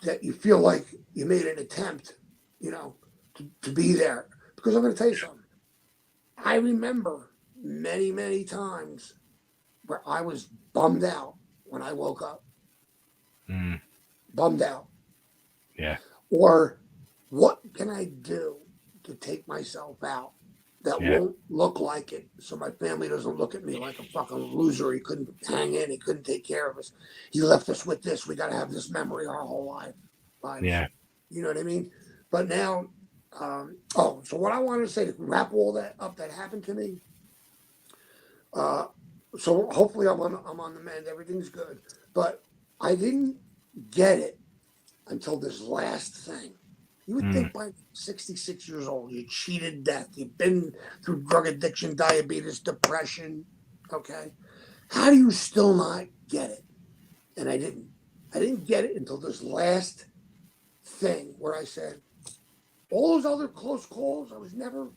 that you feel like you made an attempt, to be there. Because I'm going to tell you something. I remember many, many times where I was bummed out when I woke up, Mm. bummed out. Yeah. Or what can I do to take myself out that Yeah. won't look like it so my family doesn't look at me like a fucking loser? He couldn't hang in. He couldn't take care of us. He left us with this. We got to have this memory our whole lives. Yeah. You know what I mean? But now, so what I wanted to say to wrap all that up that happened to me. So hopefully I'm on the mend. Everything's good. But I didn't get it until this last thing. You would Mm. think by 66 years old, you cheated death. You've been through drug addiction, diabetes, depression. Okay. How do you still not get it? And I didn't. I didn't get it until this last thing where I said, all those other close calls, I was never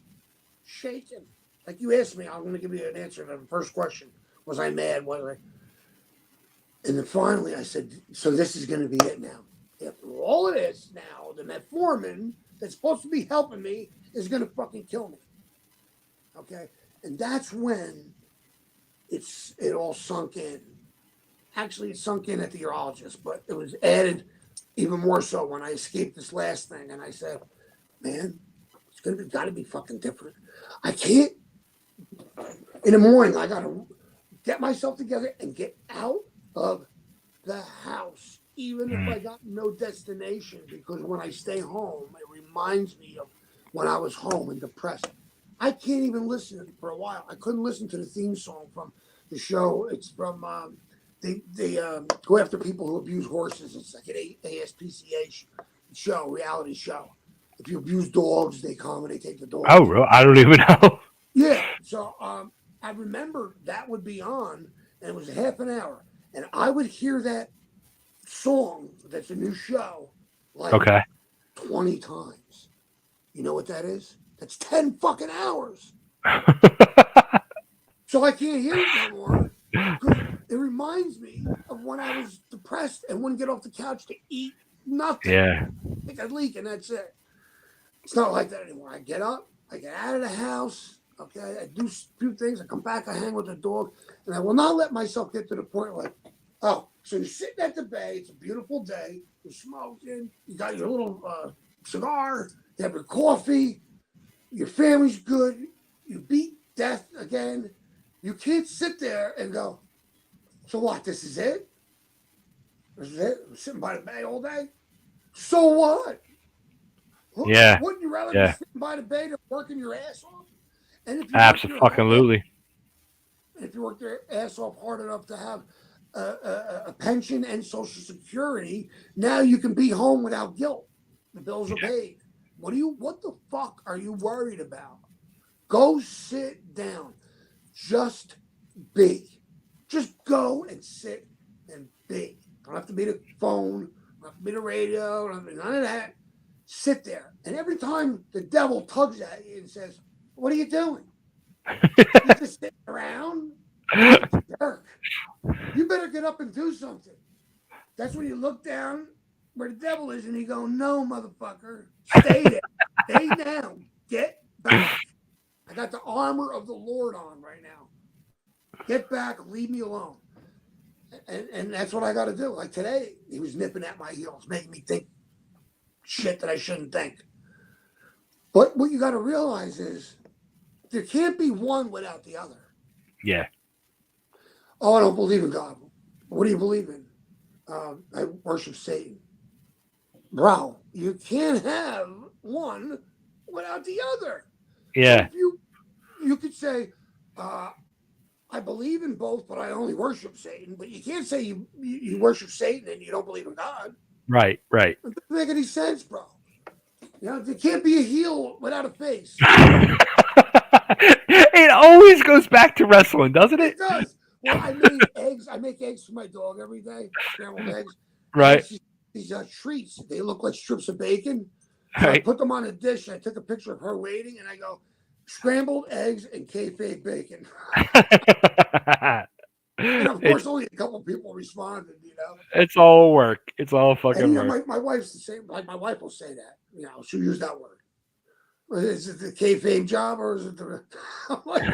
shaken. Like you asked me, I'm going to give you an answer to the first question. Was I mad? Was I? And then finally I said, so this is going to be it now. After all it is now, the metformin that's supposed to be helping me is going to fucking kill me. Okay? And that's when it all sunk in. Actually, it sunk in at the urologist, but it was added even more so when I escaped this last thing. And I said, man, it's got to be fucking different. I can't, in the morning, I got to get myself together and get out of the house, even if I got no destination, because when I stay home, it reminds me of when I was home and depressed. I can't even listen for a while. I couldn't listen to the theme song from the show. It's from they go after people who abuse horses. It's like an ASPCA show, reality show. If you abuse dogs, they come and they take the Oh, dogs. I don't even know. Yeah. So I remember that would be on, and it was half an hour, and I would hear that song that's a new show like Okay. 20 times. You know what that is? That's 10 fucking hours. So I can't hear it no more because it reminds me of when I was depressed and wouldn't get off the couch to eat nothing. Yeah. Take a leak and that's it. It's not like that anymore. I get up, I get out of the house, okay, I do a few things, I come back, I hang with the dog, and I will not let myself get to the point like, oh, so you're sitting at the bay, it's a beautiful day, you're smoking, you got your little cigar, you have your coffee, your family's good, you beat death again, You can't sit there and go, so what? This is it? This is it? I'm sitting by the bay all day? So what? Yeah. Wouldn't you rather be Yeah. sitting by the bay than working your ass off? And if you work your ass, Absolutely. if you work your ass off hard enough to have a pension and Social Security, now you can be home without guilt. The bills are paid. What the fuck are you worried about? Go sit down. Just be. Just go and sit and be. Don't have to be the phone. Don't have to be the radio. Don't have to be none of that. Sit there. And every time the devil tugs at you and says, "What are you doing? You just sitting around? You jerk. You better get up and do something." That's when you look down where the devil is and you go, "No, motherfucker. Stay there. Stay down. Get back. I got the armor of the Lord on right now. Get back. Leave me alone." And that's what I got to do. Like today, he was nipping at my heels, making me think shit that I shouldn't think. But what you got to realize is there can't be one without the other. Yeah. Oh, I don't believe in God. What do you believe in? I worship Satan. Bro, you can't have one without the other. So Yeah. if you could say, I believe in both, but I only worship Satan. But you can't say you worship Satan and you don't believe in God. Right. Right. It doesn't make any sense, bro. You know, there can't be a heel without a face. It always goes back to wrestling, doesn't It it? does. Well, I made eggs. I make eggs for my dog every day, scrambled eggs. I Right. make these treats. They look like strips of bacon. So I Right. put them on a dish. I took a picture of her waiting, and I go, scrambled eggs and kayfabe bacon. And of it's course, only a couple people responded, it's all work. It's all And fucking work. my wife's the same. Like my wife will say that. She'll use that word. Is it the kayfabe job or is it the? I'm like,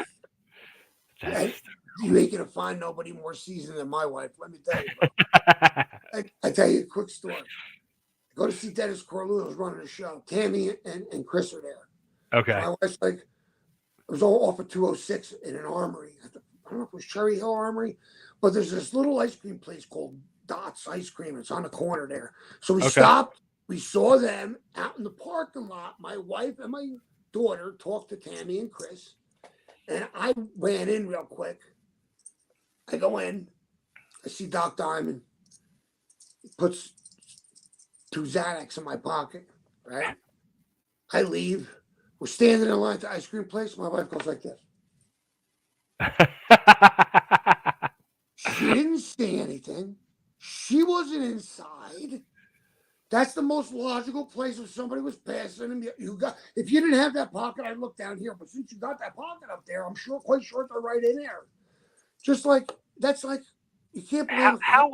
That's you ain't gonna find nobody more seasoned than my wife. Let me tell you, bro. I tell you a quick story. I go to see Dennis Corleo's running a show. Tammy and Chris are there. okay. My wife's like, it was all off of 206 in an armory. I don't know if it was Cherry Hill Armory, but there's this little ice cream place called Dots Ice Cream. It's on the corner there. So we Okay. stopped. We saw them out in the parking lot. My wife and my daughter talked to Tammy and Chris. And I ran in real quick. I go in. I see Doc Diamond. He puts 2 Xanax in my pocket, right? I leave. We're standing in line at the ice cream place. My wife goes like this. She didn't see anything. She wasn't inside. That's the most logical place if somebody was passing and if you didn't have that pocket, I'd look down here. But since you got that pocket up there, I'm quite sure they're right in there. Just like that's like you can't blame a cop.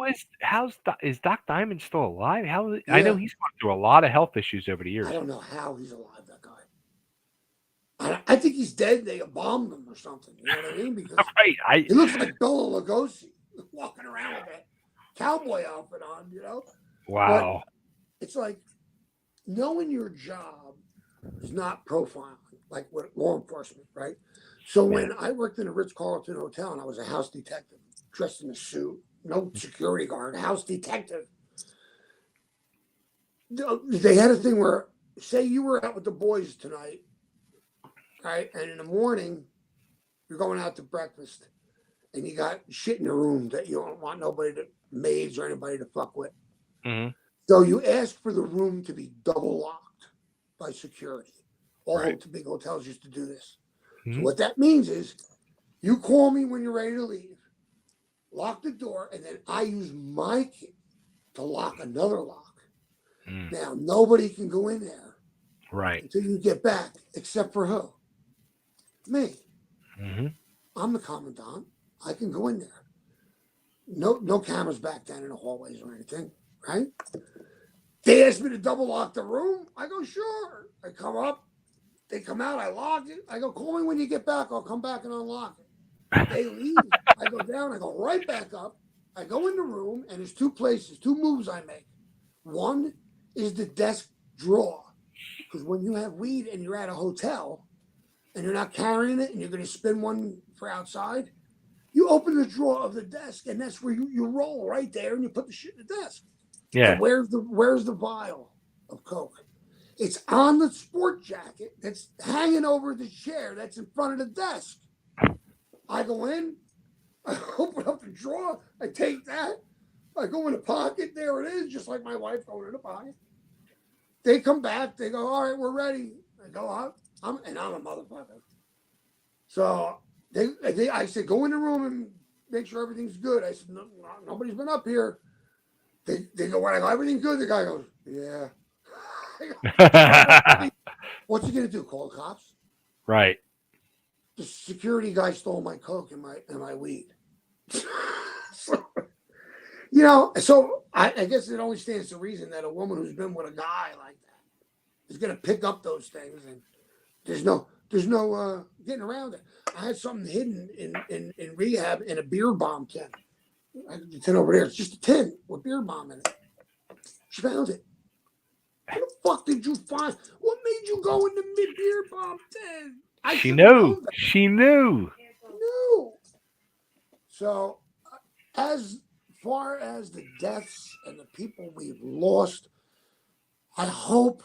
Is Doc Diamond still alive? I know Yeah, he's gone through a lot of health issues over the I years. don't know how he's alive. That guy. I think he's dead. They bombed him or something. You know what I mean? Because Right. he looks like Bela Lugosi walking around with that cowboy outfit on. But Wow. it's like knowing your job is not profiling, like with law enforcement, right? So Yeah. when I worked in a Ritz-Carlton hotel and I was a house detective, dressed in a suit, no security guard, house detective, they had a thing where, say you were out with the boys tonight, right? And in the morning, you're going out to breakfast and you got shit in the room that you don't want maids or anybody to fuck with. Hmm. So you ask for the room to be double locked by security. All Right. big hotels used to do this. So Hmm. what that means is you call me when you're ready to leave, lock the door, and then I use my key to lock another lock. Mm. Now, nobody can go in there Right. until you get back, except for who? Me. Hmm. I'm the commandant. I can go in there. No cameras back down in the hallways or anything, right? They asked me to double lock the room. I go, sure. I come up. They come out. I lock it. I go, call me when you get back. I'll come back and unlock it. They leave. I go down. I go right back up. I go in the room, and there's 2 moves I make. One is the desk drawer. Because when you have weed and you're at a hotel and you're not carrying it and you're going to spin one for outside, You open the drawer of the desk, and that's where you roll right there, and you put the shit in the desk. Yeah. And where's the vial of Coke? It's on the sport jacket that's hanging over the chair that's in front of the desk. I go in, I open up the drawer, I take that, I go in the pocket, there it is, just like my wife going in the pocket. They come back, they go, all right, we're ready. I go out, I'm a motherfucker. So I said, go in the room and make sure everything's good. I said, no, nobody's been up here. They go, when I go, everything's good. The guy goes, yeah. What's he gonna do? Call the cops? Right. The security guy stole my Coke and my weed. So, so I guess it only stands to reason that a woman who's been with a guy like that is gonna pick up those things, and there's no getting around it. I had something hidden in rehab in a beer bomb tin. The tin over there. It's just a tin with beer bomb in it. She found it. What the fuck did you find? What made you go in the beer bomb tin? She knew. She knew. No. So, as far as the deaths and the people we've lost, I hope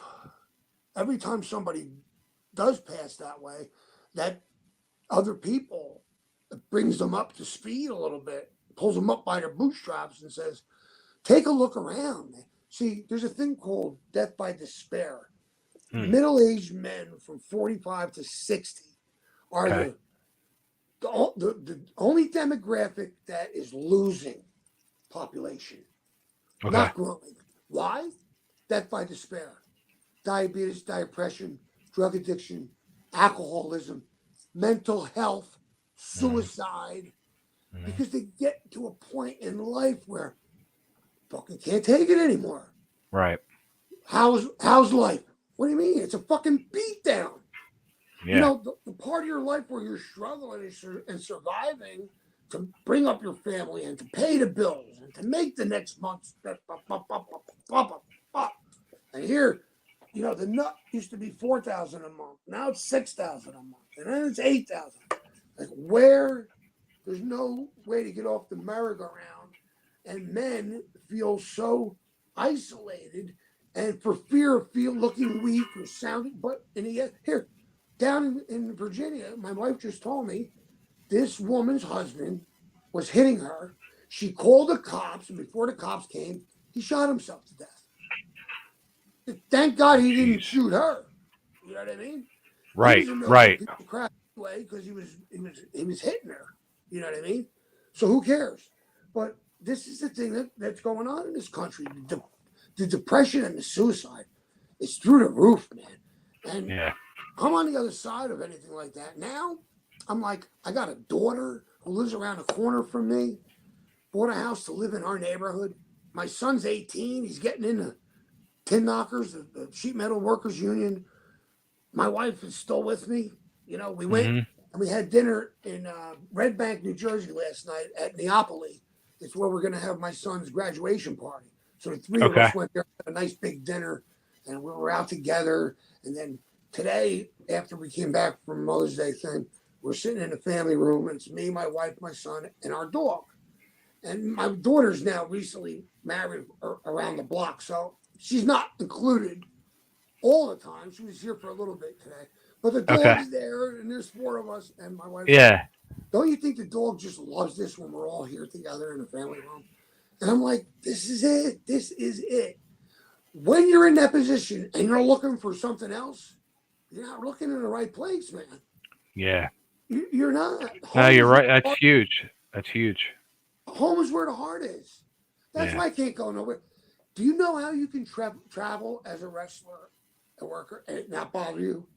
every time somebody does pass that way, that other people, it brings them up to speed a little bit, pulls them up by their bootstraps and says, take a look around. See, there's a thing called death by despair. Middle-aged men from 45 to 60 are the only demographic that is losing population, not growing. Why? Death by despair. Diabetes, depression, drug addiction, alcoholism, mental health, suicide, because they get to a point in life where fucking can't take it anymore. Right. How's life? What do you mean? It's a fucking beatdown. Yeah. The part of your life where you're struggling and surviving to bring up your family and to pay the bills and to make the next month's. And here, the nut used to be $4,000 a month. Now it's $6,000 a month, and then it's $8,000. Like where there's no way to get off the merry-go-round, and men feel so isolated, and for fear of looking weak or sounding. But here, down in Virginia, my wife just told me this woman's husband was hitting her. She called the cops, and before the cops came, he shot himself to death. Thank God he didn't shoot her. You know what I mean? Right. He was a Right. piece of crap anyway because he was hitting her. You know what I mean? So who cares? But this is the thing that's going on in this country. The depression and the suicide is through the roof, man. And I'm on the other side of anything like that. Now, I'm like, I got a daughter who lives around the corner from me, bought a house to live in our neighborhood. My son's 18. He's getting into tin knockers, the sheet metal workers union. My wife is still with me. We went and we had dinner in Red Bank, New Jersey last night at Neapoly. It's where we're going to have my son's graduation party. So the three of us went there, had a nice big dinner, and we were out together. And then today, after we came back from Mother's Day thing, we're sitting in the family room, and it's me, my wife, my son, and our dog. And my daughter's now recently married around the block, so she's not included all the time. She was here for a little bit today. But the dog's there, and there's four of us, and my wife. Yeah. Don't you think the dog just loves this when we're all here together in the family room? And I'm like, this is it. This is it. When you're in that position and you're looking for something else, you're not looking in the right place, man. Yeah. You're not. No, you're right. That's huge. That's huge. Home is where the heart is. That's why I can't go nowhere. Do you know how you can travel as a wrestler, a worker, and it not bother you?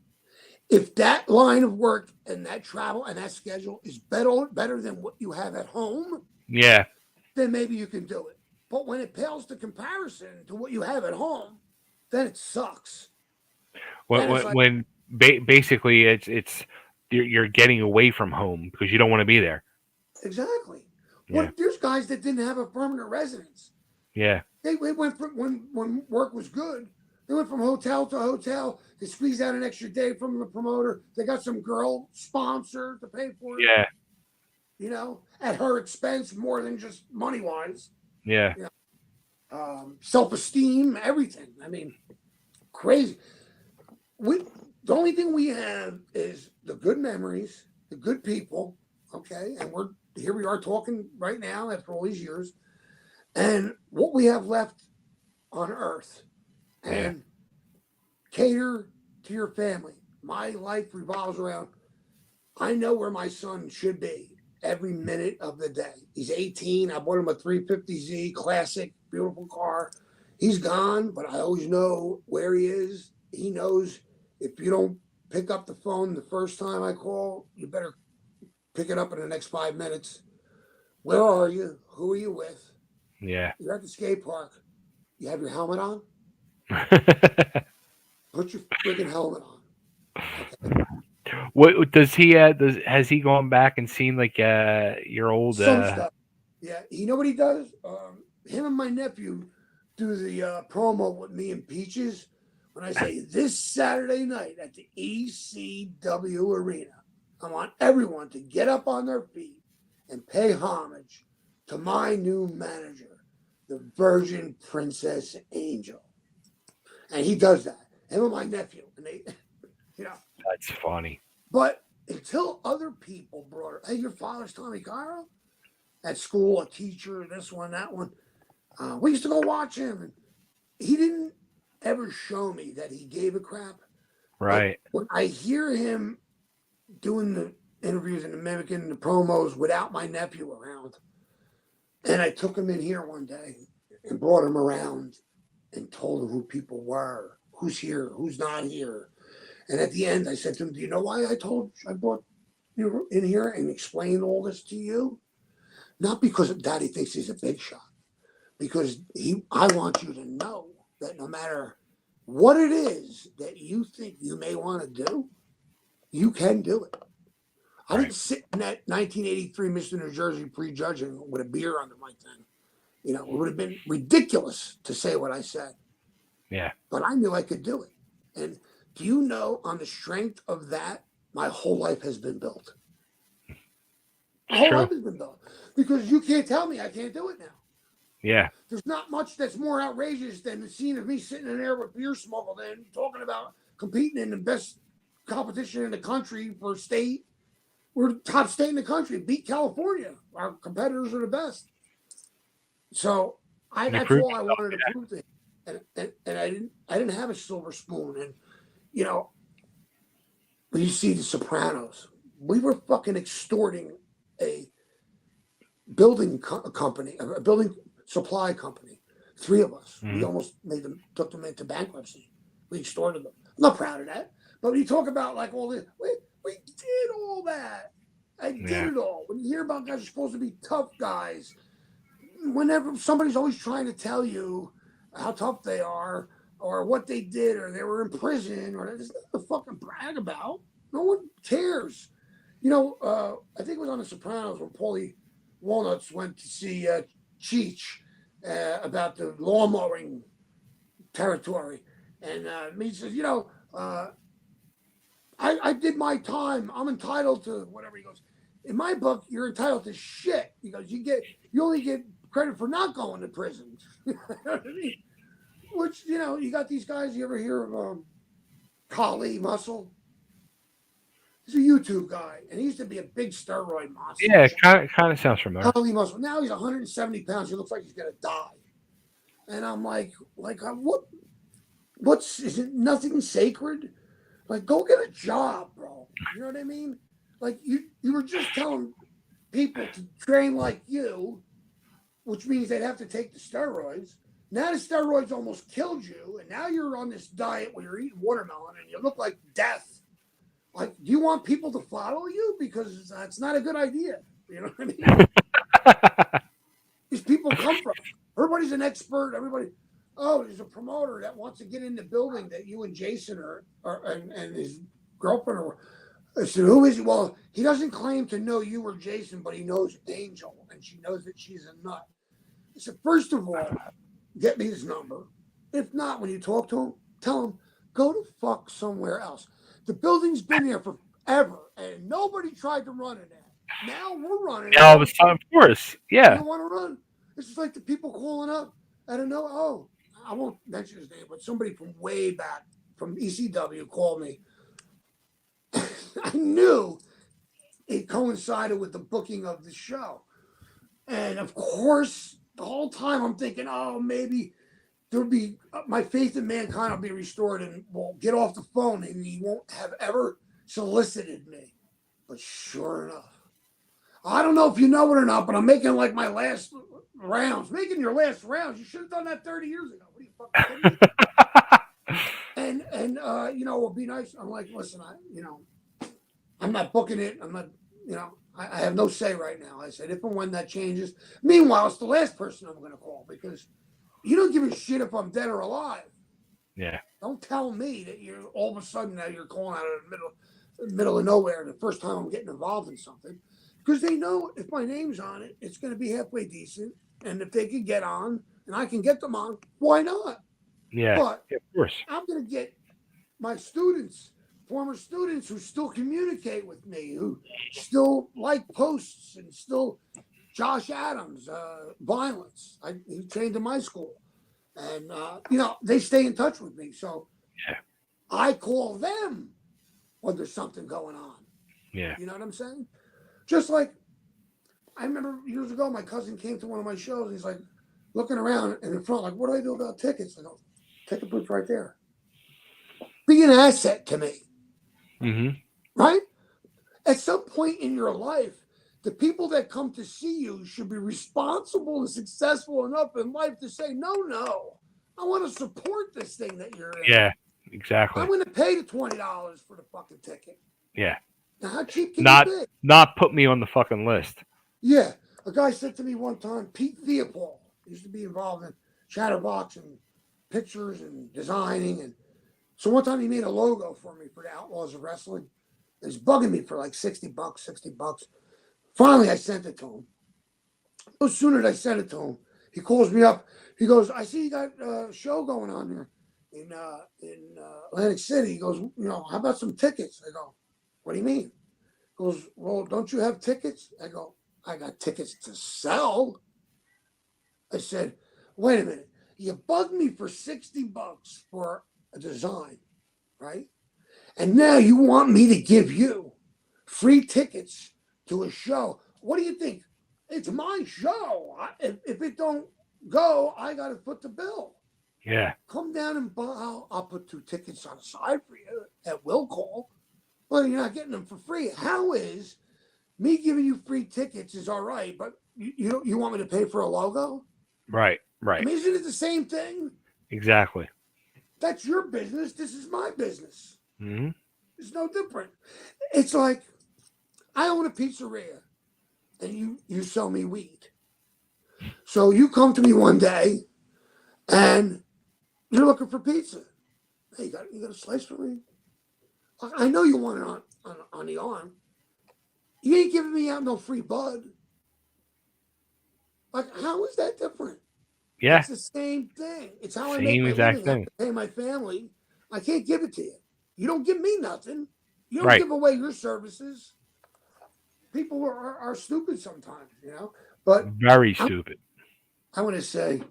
If that line of work and that travel and that schedule is better than what you have at home, then maybe you can do it. But when it pales to comparison to what you have at home, then it sucks. When basically it's you're getting away from home because you don't want to be there. Exactly. There's guys that didn't have a permanent residence. Yeah. They went from when work was good. They went from hotel to hotel. They squeezed out an extra day from the promoter. They got some girl sponsor to pay for it. Yeah. at her expense more than just money wise. Yeah. You know, self-esteem, everything. I mean, crazy. We the only thing we have is the good memories, the good people. Okay, and we're here. We are talking right now after all these years, and what we have left on Earth, Yeah. and cater to your family. My life revolves around. I know where my son should be every minute of the day. He's 18. I bought him a 350Z classic, beautiful car. He's gone, but I always know where he is. He knows if you don't pick up the phone the first time I call, you better pick it up in the next 5 minutes. Where are you? Who are you with? Yeah. You're at the skate park. You have your helmet on? Put your freaking helmet on. Okay. What does he does has he gone back and seen like your old Some stuff. Yeah. You know what he does? Him and my nephew do the promo with me and Peaches when I say this Saturday night at the ECW Arena. I want everyone to get up on their feet and pay homage to my new manager, the Virgin Princess Angel. And he does that. Him and my nephew. And they, you know, That's funny. but until other people brought it, hey, your father's Tommy Cairo? At school, a teacher, this one, that one. We used to go watch him. And he didn't ever show me that he gave a crap. But Right. when I hear him doing the interviews and the mimicking the promos without my nephew around, and I took him in here one day and brought him around and told him who people were, who's here, who's not here. And at the end, I said to him, "Do you know why I brought you in here and explained all this to you? Not because Daddy thinks he's a big shot, because I want you to know that no matter what it is that you think you may want to do, you can do it." I Right. didn't sit in that 1983 Mr. New Jersey prejudging with a beer under my thing. You know, it would have been ridiculous to say what I said, Yeah. but I knew I could do it. And do you know, on the strength of that, my whole life has been built. My It's whole true. life has been built because you can't tell me I can't do it now. Yeah. There's not much that's more outrageous than the scene of me sitting in there with beer smuggled in, talking about competing in the best competition in the country for state. We're the top state in the country, beat California. Our competitors are the best. So You that's proved all I yourself. wanted to prove to him. And I didn't have a silver spoon. And you know, when you see the Sopranos, we were fucking extorting a company, a building supply company. Three of us. We Mhm. almost took them into bankruptcy. We extorted them. I'm not proud of that. But when you talk about like all this, we did all that. I did Yeah. it all. When you hear about guys who are supposed to be tough guys, whenever somebody's always trying to tell you how tough they are or what they did or they were in prison or there's nothing to fucking brag about. No one cares. You know, I think it was on The Sopranos when Paulie Walnuts went to see Cheech about the lawn mowing territory. And he says, you know, I did my time. I'm entitled to whatever. He goes, in my book, you're entitled to shit. He goes, you only get credit for not going to prison. You know what I mean? Which, you know, you got these guys, you ever hear of Kali Muscle? He's a YouTube guy, and he used to be a big steroid monster. Yeah. Kind of sounds familiar. Kali Muscle. Now he's 170 pounds. He looks like he's gonna die. And I'm like, what? Is it nothing sacred? Like, go get a job, bro. You know what I mean? Like, you were just telling people to train like you, which means they'd have to take the steroids. Now the steroids almost killed you, and now you're on this diet where you're eating watermelon and you look like death. Like, do you want people to follow you? Because that's not a good idea. You know what I mean? These people come from. Everybody's an expert. Everybody. Oh, there's a promoter that wants to get in the building that you and Jason and his girlfriend are. I said, who is he? Well, he doesn't claim to know you or Jason, but he knows Angel, and she knows that she's a nut. I said, first of all, get me his number. If not, when you talk to him, tell him, go to fuck somewhere else. The building's been there forever, and nobody tried to run in there. Now we're running And it all of a all. sudden, of course, You yeah, don't want to run. It's just like the people calling up. I don't know. Oh, I won't mention his name, but somebody from way back from ECW called me. I knew it coincided with the booking of the show. And of course, the whole time I'm thinking, oh, maybe there'll be my faith in mankind will be restored and we'll get off the phone and he won't have ever solicited me. But sure enough, I don't know if you know it or not, but I'm making like my last rounds. Making your last rounds. You should have done that 30 years ago. What are you fucking kidding me? And you know, it would be nice. I'm like, listen, I'm not booking it. I'm not, I have no say right now. I said, if and when that changes. Meanwhile, it's the last person I'm going to call because you don't give a shit if I'm dead or alive. yeah, Don't tell me that you're all of a sudden now you're calling out of the middle of nowhere the first time I'm getting involved in something. Because they know if my name's on it, it's going to be halfway decent. And if they can get on and I can get them on, why not? yeah, But yeah, of course, I'm going to get my students, former students who still communicate with me, who still like posts and still Josh Adams, violence. He trained in my school. And, they stay in touch with me. So yeah, I call them when there's something going on. yeah, You know what I'm saying? Just like I remember years ago, my cousin came to one of my shows. And he's like looking around in the front, like, what do I do about tickets? I go, ticket booth's right there. Be an asset to me, mm-hmm, right? At some point in your life, the people that come to see you should be responsible and successful enough in life to say, no, I want to support this thing that you're in. yeah, I'm exactly, going to pay the $20 for the fucking ticket. yeah. Now, how cheap can you Not be? not put me on the fucking list. Yeah. A guy said to me one time, Pete Theopol used to be involved in Chatterbox and pictures and designing. And so one time he made a logo for me for the Outlaws of Wrestling. It was bugging me for like $60. Finally, I sent it to him. No sooner did I send it to him, he calls me up. He goes, I see you got a show going on there in Atlantic City. He goes, how about some tickets? I go, what do you mean? He goes, well, don't you have tickets? I go, I got tickets to sell. I said, wait a minute. You bugged me for $60 for a design, right? And now you want me to give you free tickets to a show. What do you think? It's my show. If it don't go, I got to foot the bill. Yeah, Come down and buy. I'll put 2 tickets on the side for you at will call. Well, you're not getting them for free. How is me giving you free tickets is all right, but you want me to pay for a logo? right, I right, mean, isn't it the same thing? exactly. That's your business. This is my business. Mm-hmm. It's no different. It's like I own a pizzeria and you sell me weed. So you come to me one day and you're looking for pizza. Hey, you got a slice for me? I know you want it on the arm. You ain't giving me out no free bud. Like, how is that different? Yeah, It's the same thing. It's how I make same my exact living. I have thing. to pay my family. I can't give it to you. You don't give me nothing. You don't Right, give away your services. People are stupid sometimes. But very I, stupid. I want to say,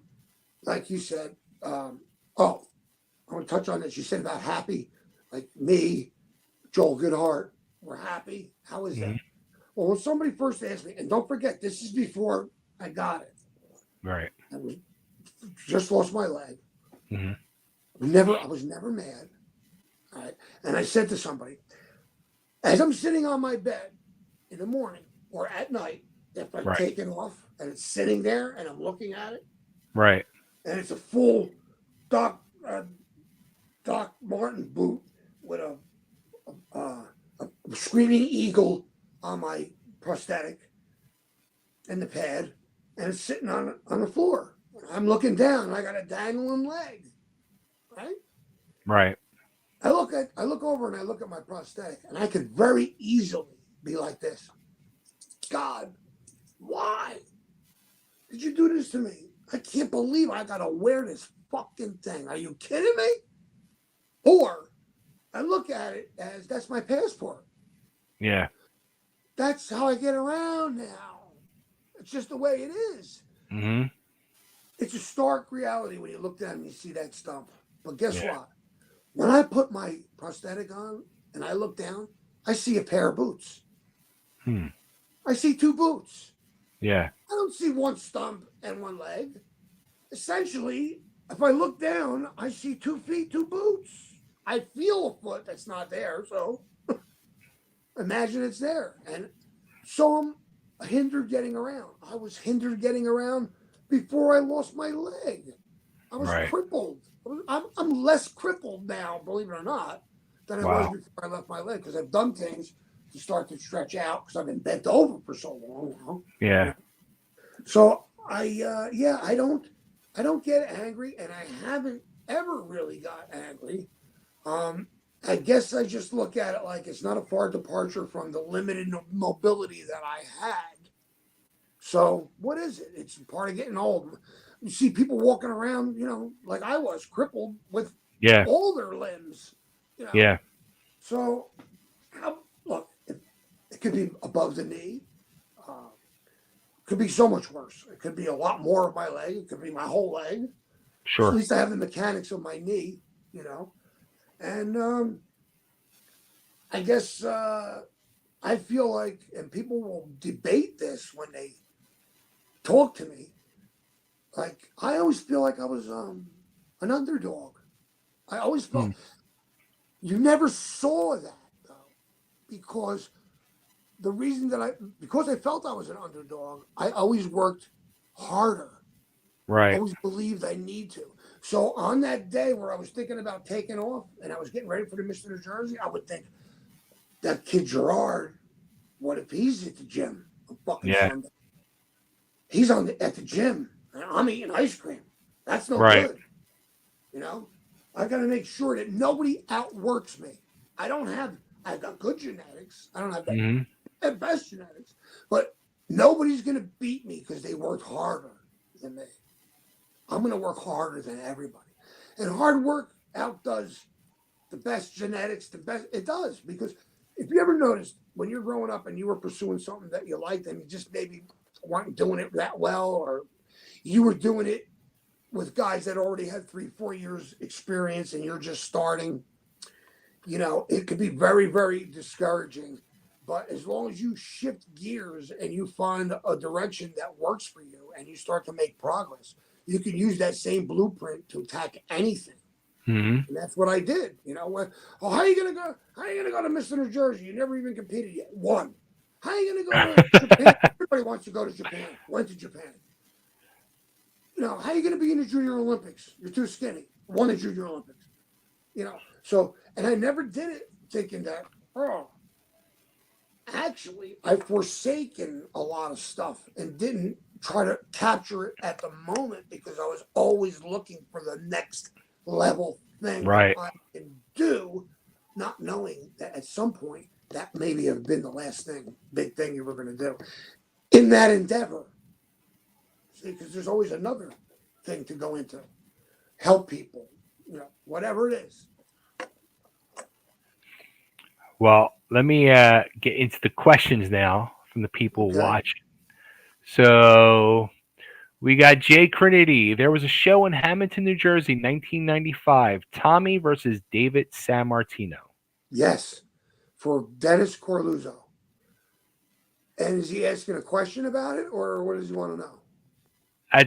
like you said, oh, I want to touch on this. You said about happy, like me, Joel Goodhart, we're happy. How is Mm-hmm. that? Well, when somebody first asked me, and don't forget, this is before I got it. Right. I was just lost my leg. Mm-hmm. I was never mad. All right. And I said to somebody, as I'm sitting on my bed in the morning or at night, if I've Right, taken off and it's sitting there and I'm looking at it, right, and it's a full Doc Doc Martin boot with a screaming eagle on my prosthetic and the pad, and it's sitting on the floor. I'm looking down, and I got a dangling leg, right? right. I look over and I look at my prosthetic, and I could very easily be like this. God, why did you do this to me? I can't believe I gotta wear this fucking thing. Are you kidding me? Or I look at it as that's my passport. Yeah, that's how I get around now. It's just the way it is. Mm-hmm. It's a stark reality when you look down and you see that stump. But guess Yeah. what? When I put my prosthetic on and I look down, I see a pair of boots. Hmm. I see two boots. Yeah. I don't see one stump and one leg. Essentially, if I look down, I see 2 feet, two boots. I feel a foot that's not there, so imagine it's there. And so I'm hindered getting around. I was hindered getting around before I lost my leg. I was Right. crippled. I'm less crippled now, believe it or not, than I was Wow. before I left my leg because I've done things to start to stretch out because I've been bent over for so long now. You Yeah. know? So yeah, I don't get angry, and I haven't ever really got angry. Um, I guess I just look at it like it's not a far departure from the limited mobility that I had. So what is it? It's part of getting old. You see people walking around, like I was, crippled with Yeah. all their limbs, you know. Yeah. So look, it could be above the knee. Uh, could be so much worse. It could be a lot more of my leg. It could be my whole leg. So at Sure. least I have the mechanics of my knee, you know. And I guess I feel like, and people will debate this when they talk to me. Like I always feel like I was an underdog. I always Hmm. felt you never saw that though, because the reason that because I felt I was an underdog, I always worked harder. Right. Always believed I need to. So on that day where I was thinking about taking off and I was getting ready for the Mr. New Jersey, I would think that kid Gerard, what if he's at the gym on fucking Yeah. Sunday? He's at the gym and I'm eating ice cream. That's no Right. good. You know, I got to make sure that nobody outworks me. I don't have, I've got good genetics. I don't have Mm-hmm. the best genetics, but nobody's going to beat me because they worked harder than me. I'm going to work harder than everybody. And hard work outdoes the best genetics, the best, it does. Because if you ever noticed when you're growing up and you were pursuing something that you liked and you just maybe weren't doing it that well, or you were doing it with guys that already had 3, 4 years experience and you're just starting, it could be very, very discouraging. But as long as you shift gears and you find a direction that works for you and you start to make progress, you can use that same blueprint to attack anything. Mm-hmm. And that's what I did. How are you gonna go? How are you gonna go to Mr. New Jersey? You never even competed yet. One. How are you gonna go to Japan? Everybody wants to go to Japan. Went to Japan. How are you gonna be in the Junior Olympics? You're too skinny. Won the Junior Olympics. So and I never did it thinking that, oh, actually I've forsaken a lot of stuff and didn't try to capture it at the moment because I was always looking for the next level thing that Right. I can do, not knowing that at some point that maybe have been the last big thing you were going to do in that endeavor. See, because there's always another thing to go into, help people, whatever it is. Well, let me get into the questions now from the people Okay. watching. So we got Jay Trinity. There was a show in Hamilton, New Jersey, 1995. Tommy versus David Sammartino. Yes, for Dennis Corluzzo. And is he asking a question about it, or what does he want to know?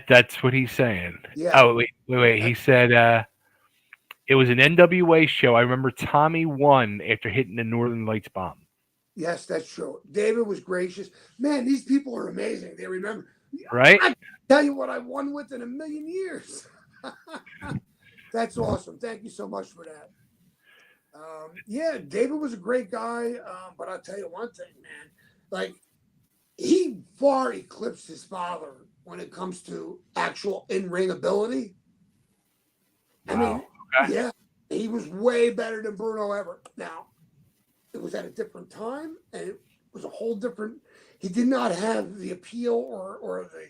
That's what he's saying. Yeah, Oh, wait. He said it was an NWA show. I remember Tommy won after hitting the Northern Lights bomb. yes, that's true. David was gracious. Man, these people are amazing. They remember. Right? I tell you what I won with in a million years. That's awesome. Thank you so much for that. Yeah, David was a great guy, but I'll tell you one thing, man. Like, he far eclipsed his father when it comes to actual in-ring ability. I Wow. mean, Okay. yeah, he was way better than Bruno ever. Now, it was at a different time, and it was a whole different. He did not have the appeal or the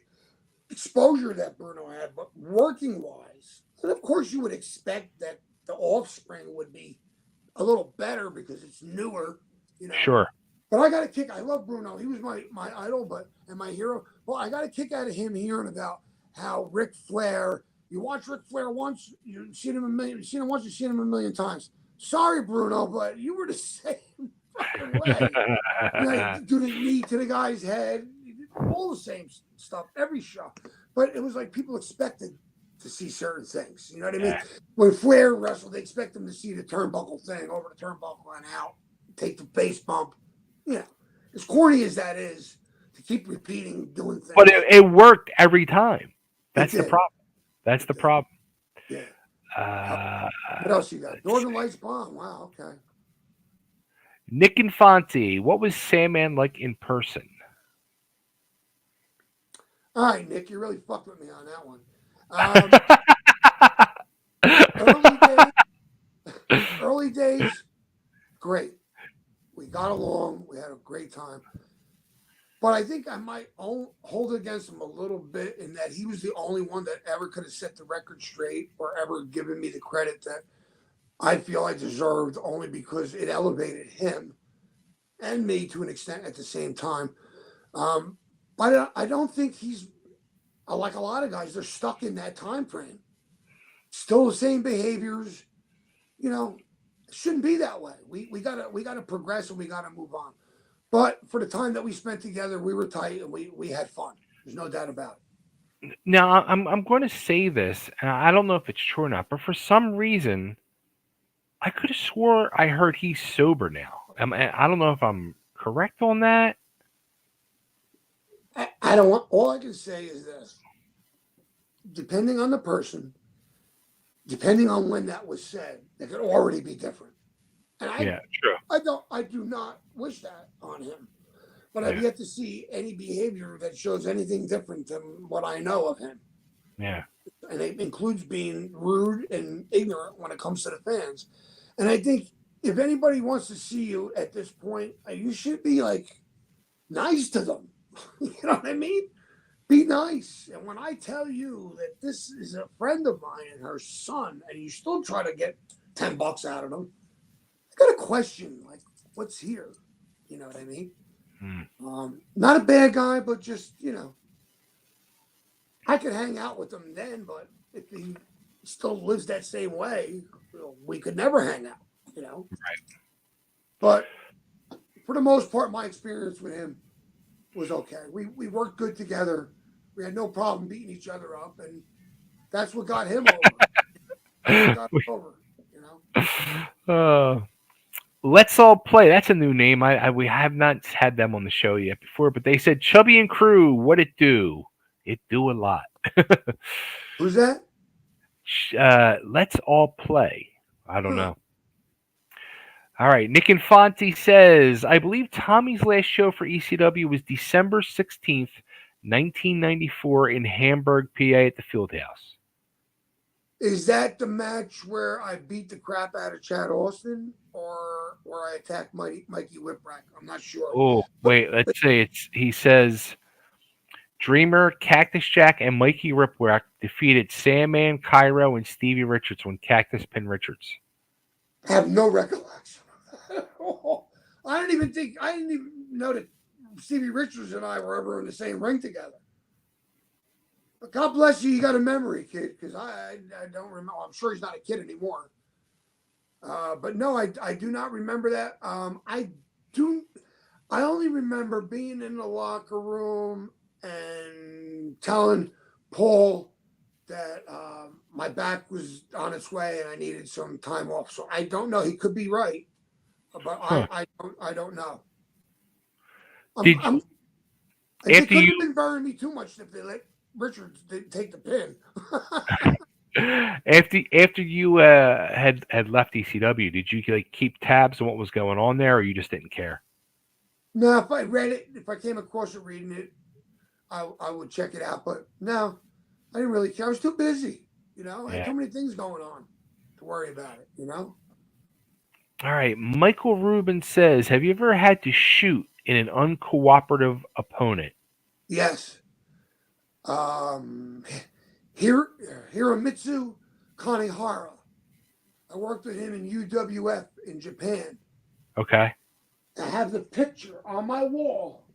exposure that Bruno had, but working wise, and of course, you would expect that the offspring would be a little better because it's newer, you know. Sure. But I got a kick. I love Bruno. He was my idol, but and my hero. Well, I got a kick out of him hearing about how Ric Flair. You watch Ric Flair once, you've seen him a million. You've seen him once, you've seen him a million times. Sorry, Bruno, but you were the same fucking way. You know, do the knee to the guy's head, all the same stuff every show. But it was like people expected to see certain things. You know what I mean? When Flair wrestled, they expect them to see the turnbuckle thing over the turnbuckle and out, take the base bump. You know, as corny as that is, to keep repeating doing things. But it worked every time. That's the did. problem. That's the problem. Yeah. What else you got? Northern Lights Bomb. Wow. Okay. Nick Infante, what was Sandman like in person? All right, Nick, you really fucked with me on that one. Early days, great. We got along. We had a great time. But I think I might hold it against him a little bit in that he was the only one that ever could have set the record straight or ever given me the credit that I feel I deserved, only because it elevated him and me to an extent at the same time. But I don't think he's like a lot of guys. They're stuck in that time frame. Still the same behaviors. You know, it shouldn't be that way. We gotta progress and we gotta move on. But for the time that we spent together, we were tight and we had fun. There's no doubt about it. Now, I'm going to say this, and I don't know if it's true or not, but for some reason, I could have swore I heard he's sober now. I don't know if I'm correct on that. I don't want. All I can say is this: depending on the person, depending on when that was said, it could already be different. And Yeah, true. I do not wish that on him. But I've yet to see any behavior that shows anything different than what I know of him. Yeah. And it includes being rude and ignorant when it comes to the fans. And I think if anybody wants to see you at this point, you should be like nice to them. You know what I mean? Be nice. And when I tell you that this is a friend of mine and her son, and you still try to get $10 out of them, I got a question, like, what's here? You know what I mean? Not a bad guy, but just, you know, I could hang out with him then, but if he still lives that same way, we could never hang out, you know? Right. But for the most part, my experience with him was okay. We worked good together. We had no problem beating each other up, and that's what got him over. That's what got him over, you know? Let's All Play. That's a new name. We have not had them on the show yet before, but they said Chubby and Crew. What it do? It do a lot. Who's that? Let's All Play. I don't know. All right. Nick Infante says, I believe Tommy's last show for ECW was December 16th, 1994 in Hamburg, PA at the Fieldhouse. Is that the match where I beat the crap out of Chad Austin, or where I attacked Mikey Whipwreck? I'm not sure. Oh, wait. Let's say he says Dreamer, Cactus Jack, and Mikey Whipwreck defeated Sandman, Cairo, and Stevie Richards when Cactus pinned Richards. I have no recollection. I didn't even know that Stevie Richards and I were ever in the same ring together. But God bless you, you got a memory, kid, because I don't remember. I'm sure he's not a kid anymore. But no, I do not remember that. I only remember being in the locker room and telling Paul that my back was on its way and I needed some time off. So I don't know. He could be right, but I don't know. They couldn't have been burying me too much if they let Richards take the pin. After you had left ECW, did you like keep tabs on what was going on there, or you just didn't care? No, if I read it, if I came across it reading it, I would check it out. But no, I didn't really care. I was too busy. You know, I had too many things going on to worry about it. You know. All right, Michael Rubin says, "Have you ever had to shoot in an uncooperative opponent?" Yes. Hiromitsu Kanehara. I worked with him in UWF in Japan. Okay. I have the picture on my wall.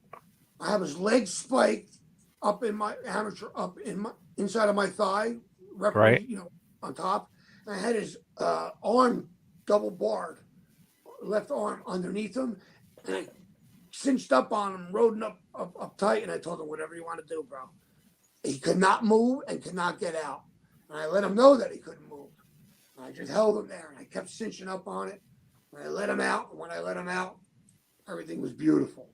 I have his legs spiked up in my amateur, up in my inside of my thigh, Right. referee, on top. And I had his arm double barred, left arm underneath him, and I cinched up on him, rode him up tight, and I told him, whatever you want to do, bro. He could not move and could not get out. And I let him know that he couldn't move. And I just held him there, and I kept cinching up on it. And I let him out, and when I let him out, everything was beautiful.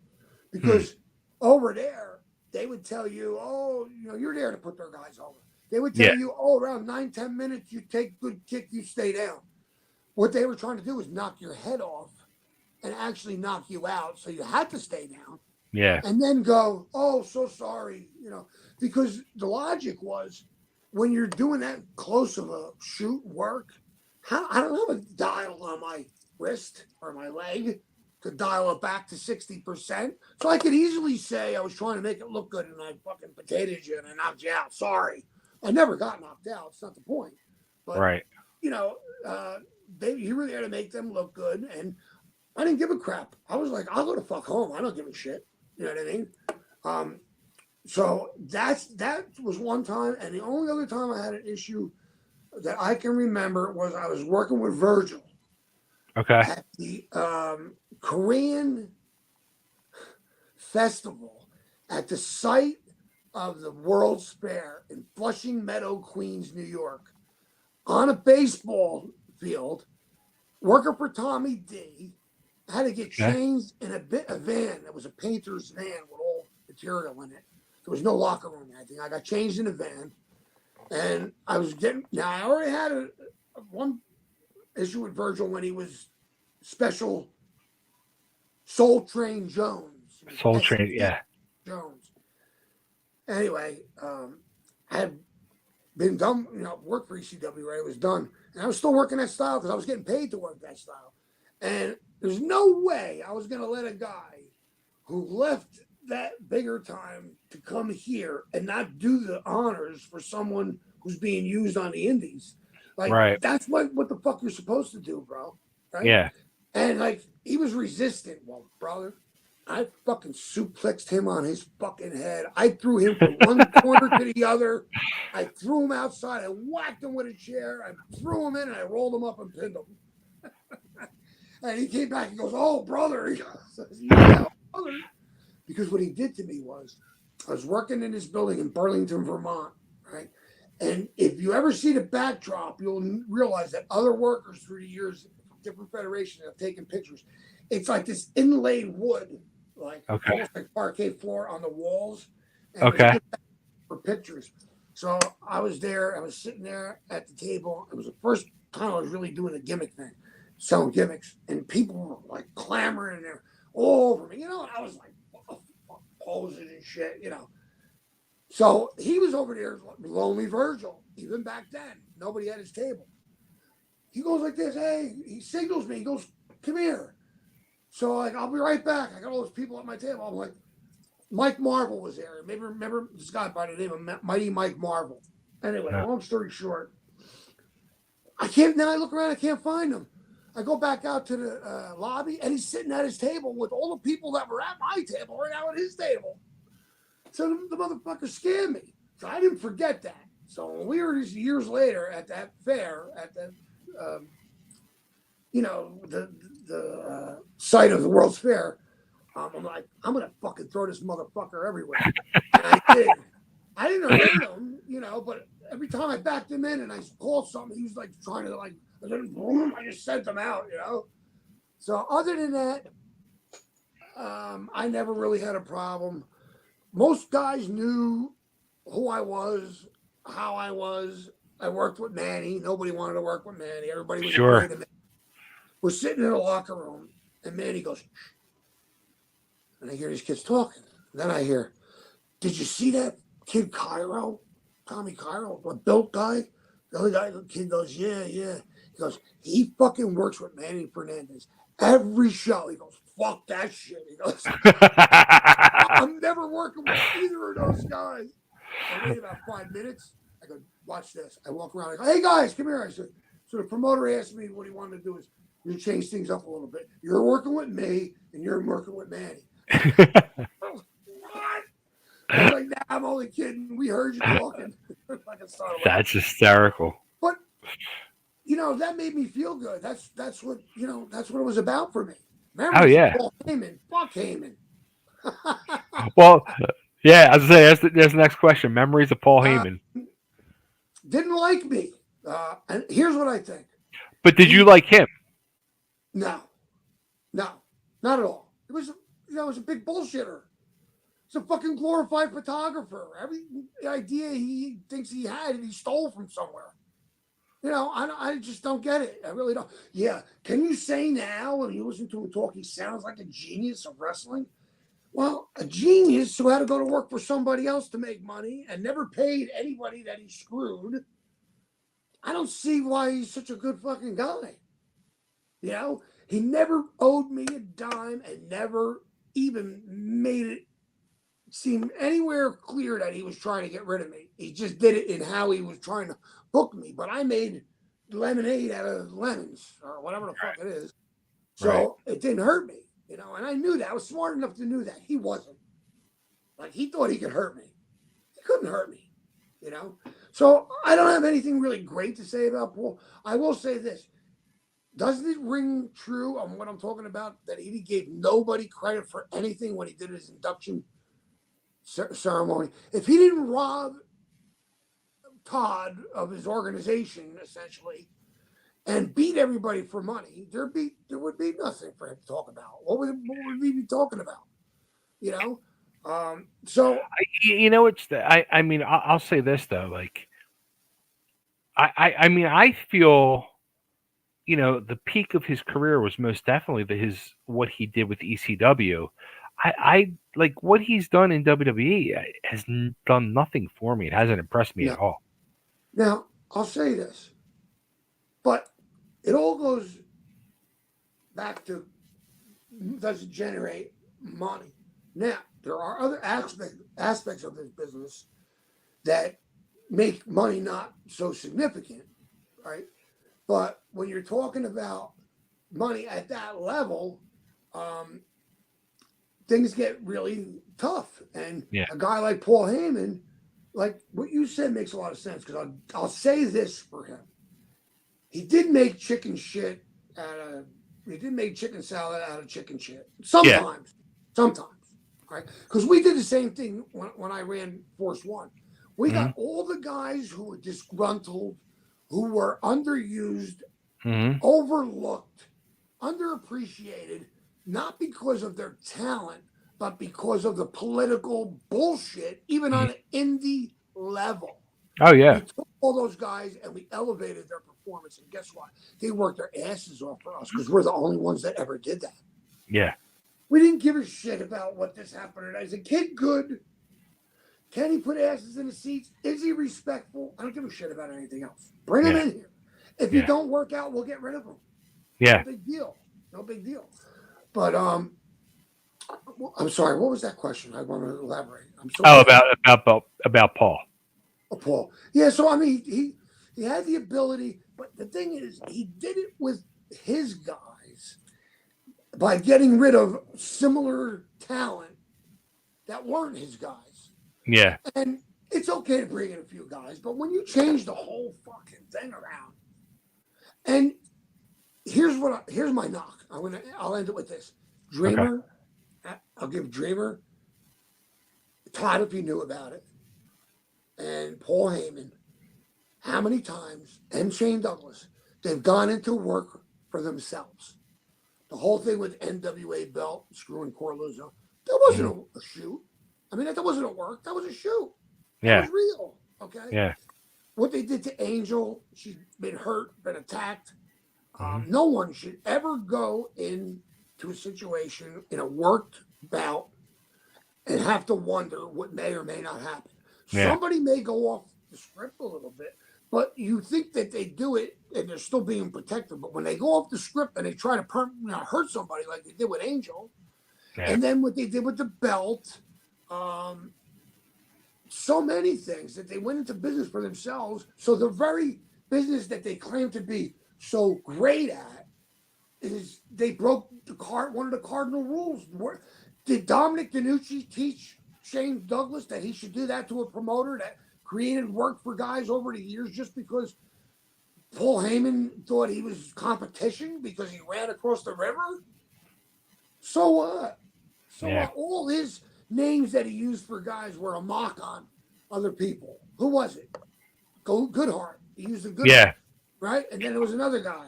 Hmm. Because over there, they would tell you, oh, you're there to put their guys over. They would Yeah. tell you, oh, around 9, 10 minutes, you take good kick, you stay down. What they were trying to do was knock your head off and actually knock you out. So you had to stay down Yeah. and then go, oh, so sorry, because the logic was when you're doing that close of a shoot work, I don't have a dial on my wrist or my leg to dial it back to 60%. So I could easily say I was trying to make it look good and I fucking potatoed you and I knocked you out. Sorry. I never got knocked out. It's not the point. But, Right. you know, uh, you were there to make them look good. And I didn't give a crap. I was like, I'll go to fuck home. I don't give a shit. You know what I mean? Um, so that was one time, and the only other time I had an issue that I can remember was I was working with Virgil Okay. at the Korean festival at the site of the World's Fair in Flushing Meadow, Queens, New York, on a baseball field, working for Tommy D. I had to get Okay. changed in a van. It was a painter's van with all material in it. There was no locker room or anything. I got changed in a van, and I was getting. Now I already had one issue with Virgil when he was special Soul Train Jones. He was Soul Train. ST Yeah. Jones. Anyway, I had been done. Work for ECW. Right, it was done, and I was still working that style because I was getting paid to work that style. And there's no way I was going to let a guy who left that bigger time to come here and not do the honors for someone who's being used on the indies. Like, Right. that's what the fuck you're supposed to do, bro. Right? Yeah. And, like, he was resistant. Well, brother, I fucking suplexed him on his fucking head. I threw him from one corner to the other. I threw him outside. I whacked him with a chair. I threw him in and I rolled him up and pinned him. And he came back and goes, oh, brother. He goes, yeah, brother. Because what he did to me was, I was working in this building in Burlington, Vermont, right? And if you ever see the backdrop, you'll realize that other workers through the years, different federations have taken pictures. It's like this inlaid wood, like Okay. almost like parquet floor on the walls. And it was Okay. good for pictures. So I was there, I was sitting there at the table. It was the first time I was really doing a gimmick thing, selling gimmicks. And people were like clamoring and they're all over me. I was like posing and shit. So he was over there, Lonely Virgil, even back then. Nobody at his table. He goes like this, hey, he signals me. He goes, come here. So like, I'll be right back. I got all those people at my table. I'm like, Mike Marvel was there. Maybe remember this guy by the name of Mighty Mike Marvel. Anyway, Yeah. long story short, I can't. Then I look around, I can't find him. I go back out to the lobby, and he's sitting at his table with all the people that were at my table right now at his table. So the motherfucker scammed me. So I didn't forget that. So when we were just years later at that fair, at the um, the site of the World's Fair, I'm like, I'm gonna fucking throw this motherfucker everywhere, and I did. I didn't hurt him, but every time I backed him in and I called something, he was like trying to like, I just sent him out. So other than that, I never really had a problem. Most guys knew who I was, how I was. I worked with Manny. Nobody wanted to work with Manny. Everybody was Sure. afraid of me. We're sitting in a locker room, and Manny goes, and I hear these kids talking. And then I hear, did you see that kid Cairo? Tommy Cairo, the built guy? The other guy, the kid goes, yeah. He goes, he fucking works with Manny Fernandez. Every show, he goes, fuck that shit. He goes, I'm never working with either of those guys. I wait about 5 minutes. I go, watch this. I walk around. I go, hey guys, come here. I said, so the promoter asked me what he wanted to do is You change things up a little bit. You're working with me, and you're working with Manny. What? I was like, nah, I'm only kidding. We heard you talking. Like I started That's laughing. hysterical. But that made me feel good. That's what that's what it was about for me. Oh Memories of yeah. Paul Heyman. Fuck Heyman. Well, yeah. As I say, that's the next question. Memories of Paul uh, Heyman. didn't like me. And here's what I think. But did you He like him? no, no, not at all. It was a big bullshitter. He's a fucking glorified photographer. Every idea he thinks he had, he stole from somewhere. I just don't get it. I really don't. Yeah. Can you say now when you listen to him talk, he sounds like a genius of wrestling? Well, a genius who had to go to work for somebody else to make money and never paid anybody that he screwed. I don't see why he's such a good fucking guy. He never owed me a dime and never even made it seem anywhere clear that he was trying to get rid of me. He just did it in how he was trying to book me. But I made lemonade out of lemons or whatever the fuck it is. So Right. it didn't hurt me, and I knew that. I was smart enough to know that. He wasn't. Like, he thought he could hurt me. He couldn't hurt me, you know? So I don't have anything really great to say about Paul. I will say this. Doesn't it ring true on what I'm talking about that he gave nobody credit for anything when he did his induction ceremony? If he didn't rob Todd of his organization, essentially, and beat everybody for money, there would be nothing for him to talk about. What would he be talking about? You know? So It's the, I mean, I'll say this though. Like, I mean, I feel, the peak of his career was most definitely what he did with ECW. I like what he's done in WWE has done nothing for me. It hasn't impressed me no. at all. Now I'll say this, but it all goes back to, does it generate money? Now there are other aspects of this business that make money not so significant, right? But when you're talking about money at that level, um, things get really tough. And Yeah. a guy like Paul Heyman, like what you said, makes a lot of sense because I'll say this for him: he did make chicken shit he did make chicken salad out of chicken shit Yeah. sometimes, right? Because we did the same thing when I ran Force One. We Hmm. got all the guys who were disgruntled, who were underused, Hmm. overlooked, underappreciated, not because of their talent, but because of the political bullshit, even Hmm. on an indie level. Oh We yeah. took all those guys and we elevated their performance. And guess what? They worked their asses off for us because we're the only ones that ever did that. Yeah. We didn't give a shit about what this happened. Is a kid good? Can he put asses in the seats? Is he respectful? I don't give a shit about anything else. Bring him Yeah. in here. If he Yeah. don't work out, we'll get rid of him. No Yeah. big deal. No big deal. But I'm sorry. What was that question? I want to elaborate. I'm so Oh, bad. about Paul. Oh, Paul. Yeah. So I mean, he had the ability, but the thing is, he did it with his guys by getting rid of similar talent that weren't his guys. Yeah. And it's okay to bring in a few guys, but when you change the whole fucking thing around, and here's my knock. I'll end it with this. Okay. Dreamer, I'll give Dreamer, Todd, if he knew about it, and Paul Heyman, how many times, and Shane Douglas, they've gone into work for themselves. The whole thing with NWA belt, screwing Corluzzo, that wasn't Hmm. a shoot. I mean, that wasn't a work. That was a shoot. That Yeah. was real. Okay. Yeah. What they did to Angel, she's been hurt, been attacked. Hmm. No one should ever go into a situation in a worked bout and have to wonder what may or may not happen. Yeah. Somebody may go off the script a little bit, but you think that they do it and they're still being protected. But when they go off the script and they try to hurt somebody like they did with Angel, Yeah. and then what they did with the belt, so many things that they went into business for themselves. So the very business that they claim to be so great at is they broke one of the cardinal rules. Did Dominic DeNucci teach Shane Douglas that he should do that to a promoter that created work for guys over the years just because Paul Heyman thought he was competition because he ran across the river? So what? So Yeah. all his names that he used for guys were a mock on other people. Who was it? Goodhart. He used a Goodhart, Yeah. right? And then there was another guy.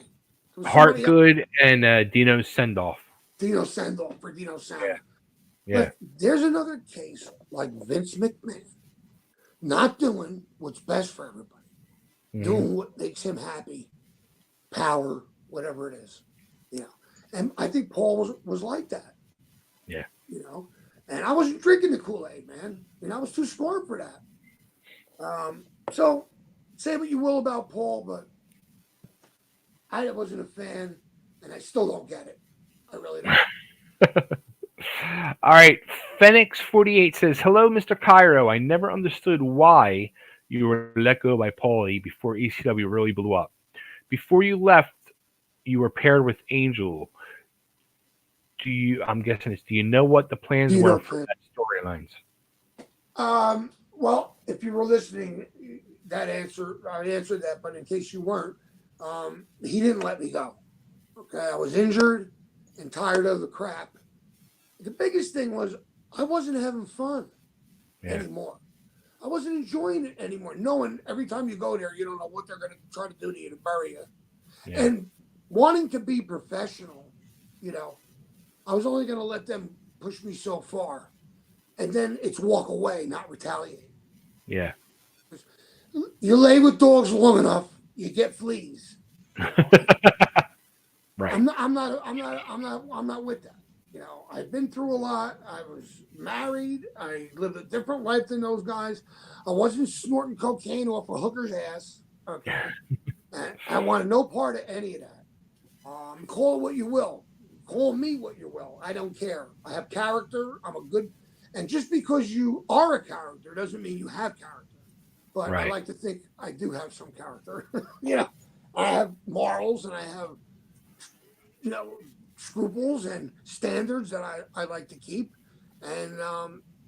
There was Heart somebody else, Good and Dino Sendoff. Dino Sendoff for Dino Yeah. Sandler. Yeah. But there's another case like Vince McMahon not doing what's best for everybody, doing what makes him happy, power, whatever it is, you know. And I think Paul was like that, Yeah. you know. And I wasn't drinking the Kool-Aid, man. I was too smart for that. So say what you will about Paul, but I wasn't a fan, and I still don't get it. I really don't. All right. Phoenix48 says, "Hello, Mr. Cairo. I never understood why you were let go by Paulie before ECW really blew up. Before you left, you were paired with Angel. I'm guessing it's, do you know what the plans Dino were for fan. that storylines?" Well, if you were listening, I answered that. But in case you weren't, he didn't let me go. Okay, I was injured and tired of the crap. The biggest thing was I wasn't having fun anymore. I wasn't enjoying it anymore. Knowing every time you go there, you don't know what they're going to try to do to you to bury you. Yeah. And wanting to be professional, I was only going to let them push me so far. And then it's walk away, not retaliate. Yeah. You lay with dogs long enough, you get fleas. Right. I'm not with that. I've been through a lot. I was married. I lived a different life than those guys. I wasn't snorting cocaine off a hooker's ass. Okay. And I wanted no part of any of that. Call it what you will. Call me what you will. I don't care. I have character. And just because you are a character doesn't mean you have character. But I like to think I do have some character. I have morals and I have, scruples and standards that I like to keep. And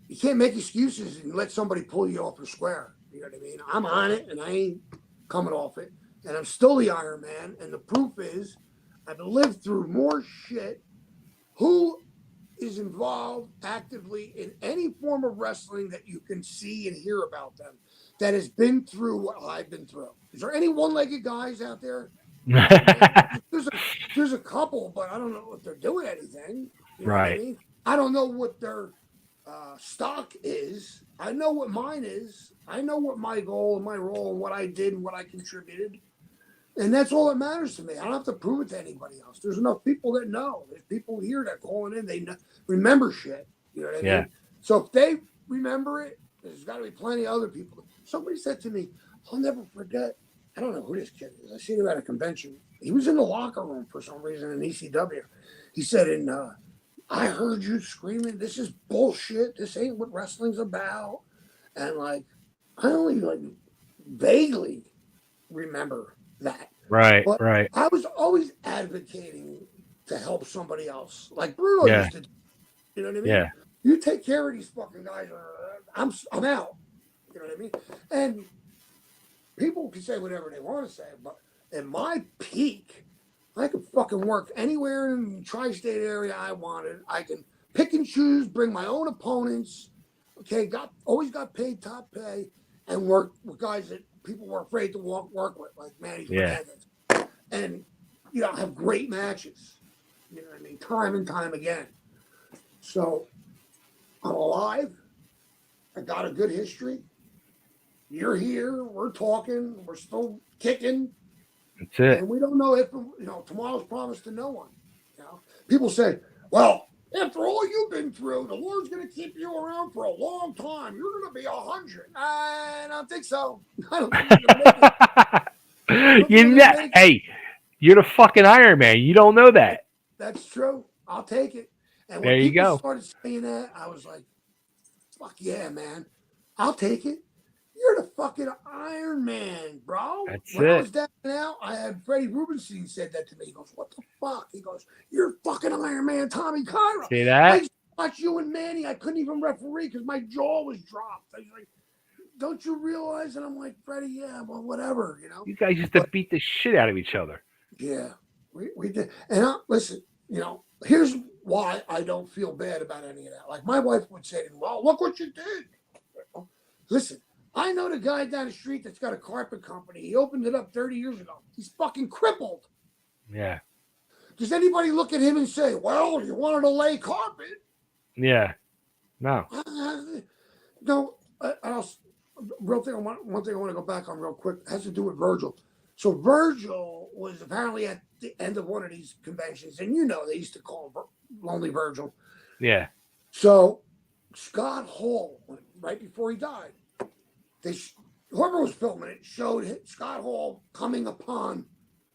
you can't make excuses and let somebody pull you off the square. You know what I mean? I'm on it and I ain't coming off it. And I'm still the Iron Man. And the proof is I've lived through more shit. Who is involved actively in any form of wrestling that you can see and hear about them that has been through what I've been through? Is there any one-legged guys out there? There's a couple, but I don't know if they're doing anything. You know what I mean? I don't know what their stock is. I know what mine is. I know what my goal and my role and what I did and what I contributed. And that's all that matters to me. I don't have to prove it to anybody else. There's enough people that know. There's people here that calling in. They remember shit. You know what I mean? So if they remember it, there's got to be plenty of other people. Somebody said to me, I'll never forget. I don't know who this kid is. I seen him at a convention. He was in the locker room for some reason in ECW. He said, I heard you screaming, this is bullshit. This ain't what wrestling's about. And I only vaguely remember that. But I was always advocating to help somebody else. Like Bruno used to do. You know what I mean? Yeah. You take care of these fucking guys or I'm out. You know what I mean? And people can say whatever they want to say, but at my peak, I could fucking work anywhere in the tri-state area I wanted. I can pick and choose, bring my own opponents. Okay, always got paid top pay and work with guys that people were afraid to work with, like Manny Fernandez. And, have great matches. You know what I mean? Time and time again. So, I'm alive. I got a good history. You're here. We're talking. We're still kicking. That's it. And we don't know if, tomorrow's promised to no one. People say, well, after all you've been through, the Lord's going to keep you around for a long time. You're going to be 100. I don't think so. I don't think you're going to make it. Hey, you're the fucking Iron Man. You don't know that. That's true. I'll take it. And there when you people go. started saying that, I was like, fuck yeah, man. I'll take it. You're the fucking Iron Man, bro. That's When I it. was down and out, I had Freddie Rubenstein said that to me. He goes, "What the fuck?" He goes, "You're fucking Iron Man, Tommy Cairo." See I that? used to watch you and Manny. I couldn't even referee because my jaw was dropped. I was like, "Don't you realize?" And I'm like, "Freddie, yeah, well, whatever, you know." You guys used to But beat the shit out of each other. yeah, we did. And listen, here's why I don't feel bad about any of that. Like my wife would say to me, "Well, look what you did." Listen, I know the guy down the street that's got a carpet company. He opened it up 30 years ago. He's fucking crippled. Yeah. Does anybody look at him and say, "Well, you wanted to lay carpet"? Yeah. No. No. Real thing. One thing I want to go back on real quick has to do with Virgil. So Virgil was apparently at the end of one of these conventions, and they used to call him Lonely Virgil. Yeah. So Scott Hall, right before he died, they whoever was filming it showed Scott Hall coming upon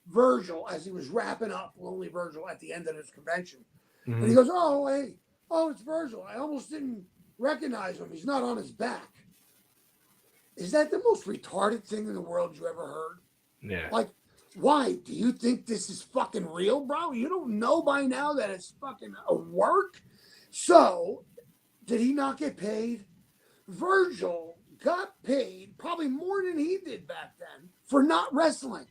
Virgil as he was wrapping up Lonely Virgil at the end of this convention. And he Hmm. goes, "Oh, hey, oh, it's Virgil. I almost didn't recognize him. He's not on his back." Is that the most retarded thing in the world you ever heard? Yeah. Like, why? Do you think this is fucking real, bro? You don't know by now that it's fucking a work? So, did he not get paid? Virgil got paid probably more than he did back then for not wrestling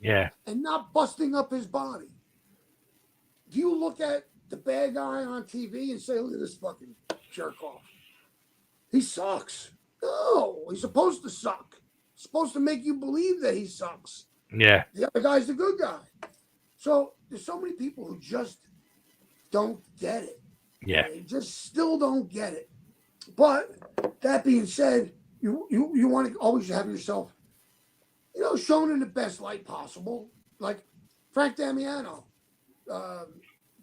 Yeah. and not busting up his body. Do you look at the bad guy on TV and say, "Look at this fucking jerk off. He sucks"? No, he's supposed to suck. He's supposed to make you believe that he sucks. Yeah. The other guy's the good guy. So there's so many people who just don't get it. Yeah. They just still don't get it. But that being said, you want to always have yourself, shown in the best light possible. Like Frank Damiano, Domino.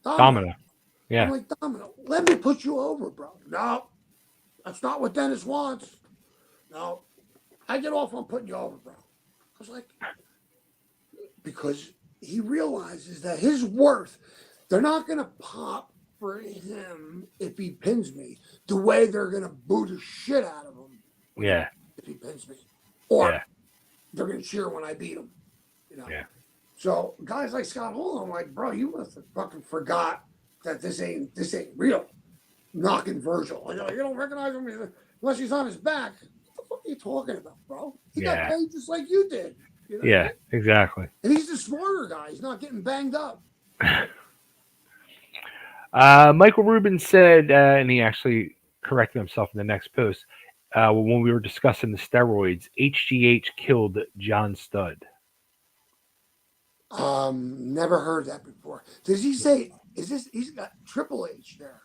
Domino. I'm Yeah. like, "Domino, let me put you over, bro." "No, that's not what Dennis wants." "No, I get off on putting you over, bro." I was like, because he realizes that his worth, they're not going to pop for him if he pins me the way they're going to boo the shit out of him Yeah. if he pins me. Or Yeah. they're going to cheer when I beat him. Yeah. So guys like Scott Hall, I'm like, "Bro, you must have fucking forgot that this ain't real." Knocking Virgil. You don't recognize him unless he's on his back. What the fuck are you talking about, bro? He got Yeah. paid just like you did. You know what I Yeah. mean? Exactly. And he's the smarter guy. He's not getting banged up. Michael Rubin said, and he actually corrected himself in the next post, when we were discussing the steroids, HGH killed John Studd. Never heard that before. Does he say, is this, he's got Triple H there?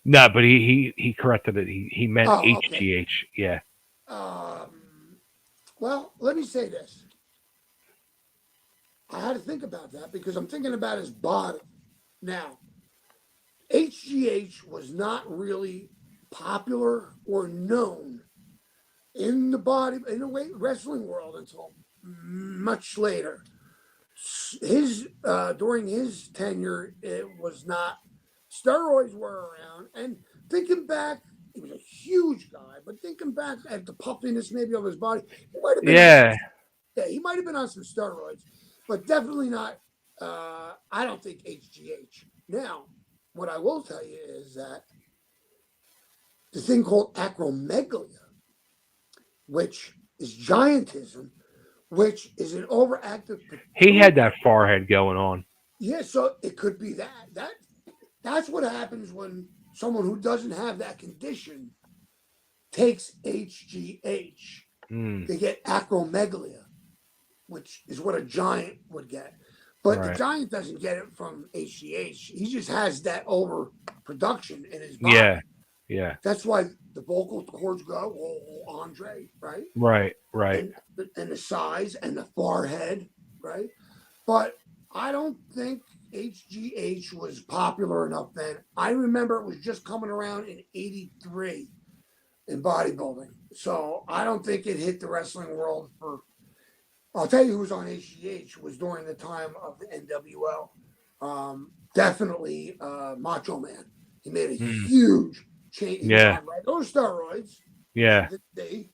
No, but he corrected it. He meant Oh, okay. HGH. Yeah. Well, let me say this. I had to think about that because I'm thinking about his body. Now, HGH was not really popular or known in the weight wrestling world until much later. His during his tenure, it was not. Steroids were around, and thinking back, he was a huge guy. But thinking back at the puffiness maybe of his body, he might have been on some. Yeah. Yeah, he might have been on some steroids, but definitely not. I don't think HGH. Now, what I will tell you is that the thing called acromegalia, which is giantism, which is an overactive He had pituitary. that forehead going on. Yeah, so it could be that's what happens when someone who doesn't have that condition takes HGH. Mm, They get acromegalia, which is what a giant would get. But the right. giant doesn't get it from HGH. He just has that overproduction in his body. Yeah. Yeah. That's why the vocal cords go, "Oh, Andre," right? Right. Right. And the size and the forehead, right? But I don't think HGH was popular enough then. I remember it was just coming around in '83 in bodybuilding. So I don't think it hit the wrestling world for. I'll tell you who was on HGH was during the time of the NWL. Definitely Macho Man. He made a Mm, huge change. He was yeah. on regular steroids. Yeah. To this day.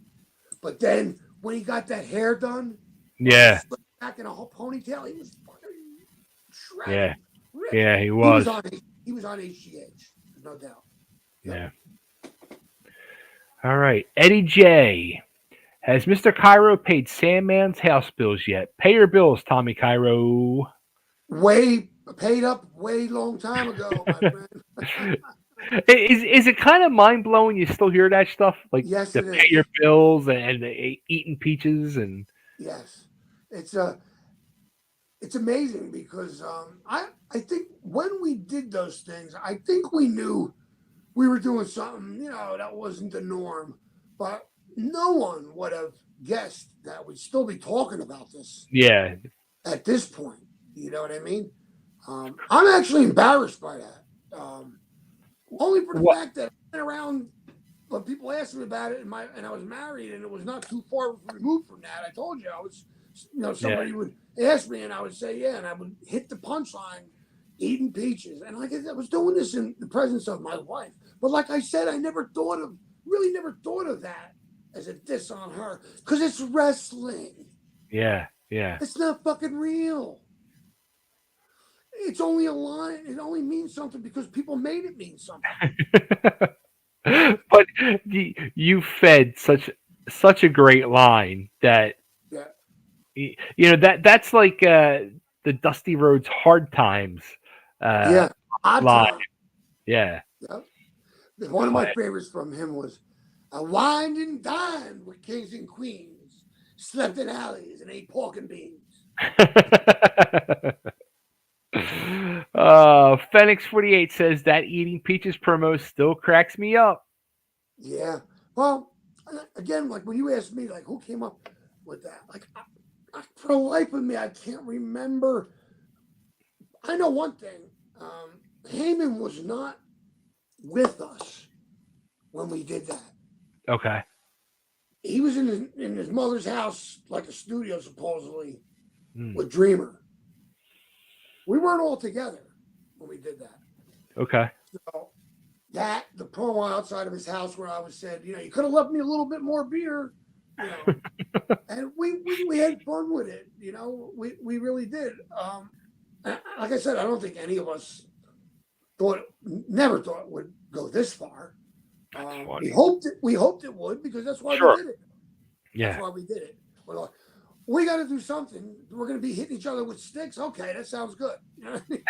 But then when he got that hair done, Yeah, slicked back in a whole ponytail, he was fucking yeah, shredded, ripped. yeah. He He was was. on he was on HGH, no doubt. Yep. Yeah. All right, Eddie J. Has Mr. Cairo paid Sandman's house bills yet? Pay your bills, Tommy Cairo. Way paid up way long time ago, my friend. Is it kind of mind blowing? You still hear that stuff, like Yes, to it pay your is. bills and eating peaches and Yes, it's it's amazing because I think when we did those things, I think we knew we were doing something, that wasn't the norm, but no one would have guessed that we'd still be talking about this yeah, at this point. You know what I mean? I'm actually embarrassed by that. Only for the what? fact that I went around when people asked me about it, and I was married, and it was not too far removed from that. I told you I was, Yeah, somebody would ask me, and I would say yeah, and I would hit the punchline, eating peaches, and like I was doing this in the presence of my wife. But like I said, I really never thought of that as a diss on her because it's wrestling. yeah, yeah. It's not fucking real. It's only a line. It only means something because people made it mean something. But you fed such a great line that Yeah, that's like the Dusty Rhodes Hard Times uh, yeah. Odd line. time. Yeah. Yeah. One of my favorites from him was, "I wined and dined with kings and queens, slept in alleys and ate pork and beans." Phoenix 48 says that eating peaches promo still cracks me up. Yeah. Well, again, like when you asked me, like who came up with that, like for the life of me, I can't remember. I know one thing. Heyman was not with us when we did that. Okay. He was in his mother's house, like a studio, supposedly, Hmm. with Dreamer. We weren't all together when we did that. Okay. So that the promo outside of his house where I was said, you could have left me a little bit more beer, you know, and we had fun with it, we really did. Like I said, I don't think any of us never thought it would go this far. That's We hoped it would because that's why we sure. did it. That's Yeah. why we did it. We're like, we got to do something. We're going to be hitting each other with sticks. Okay, that sounds good. You know what I mean?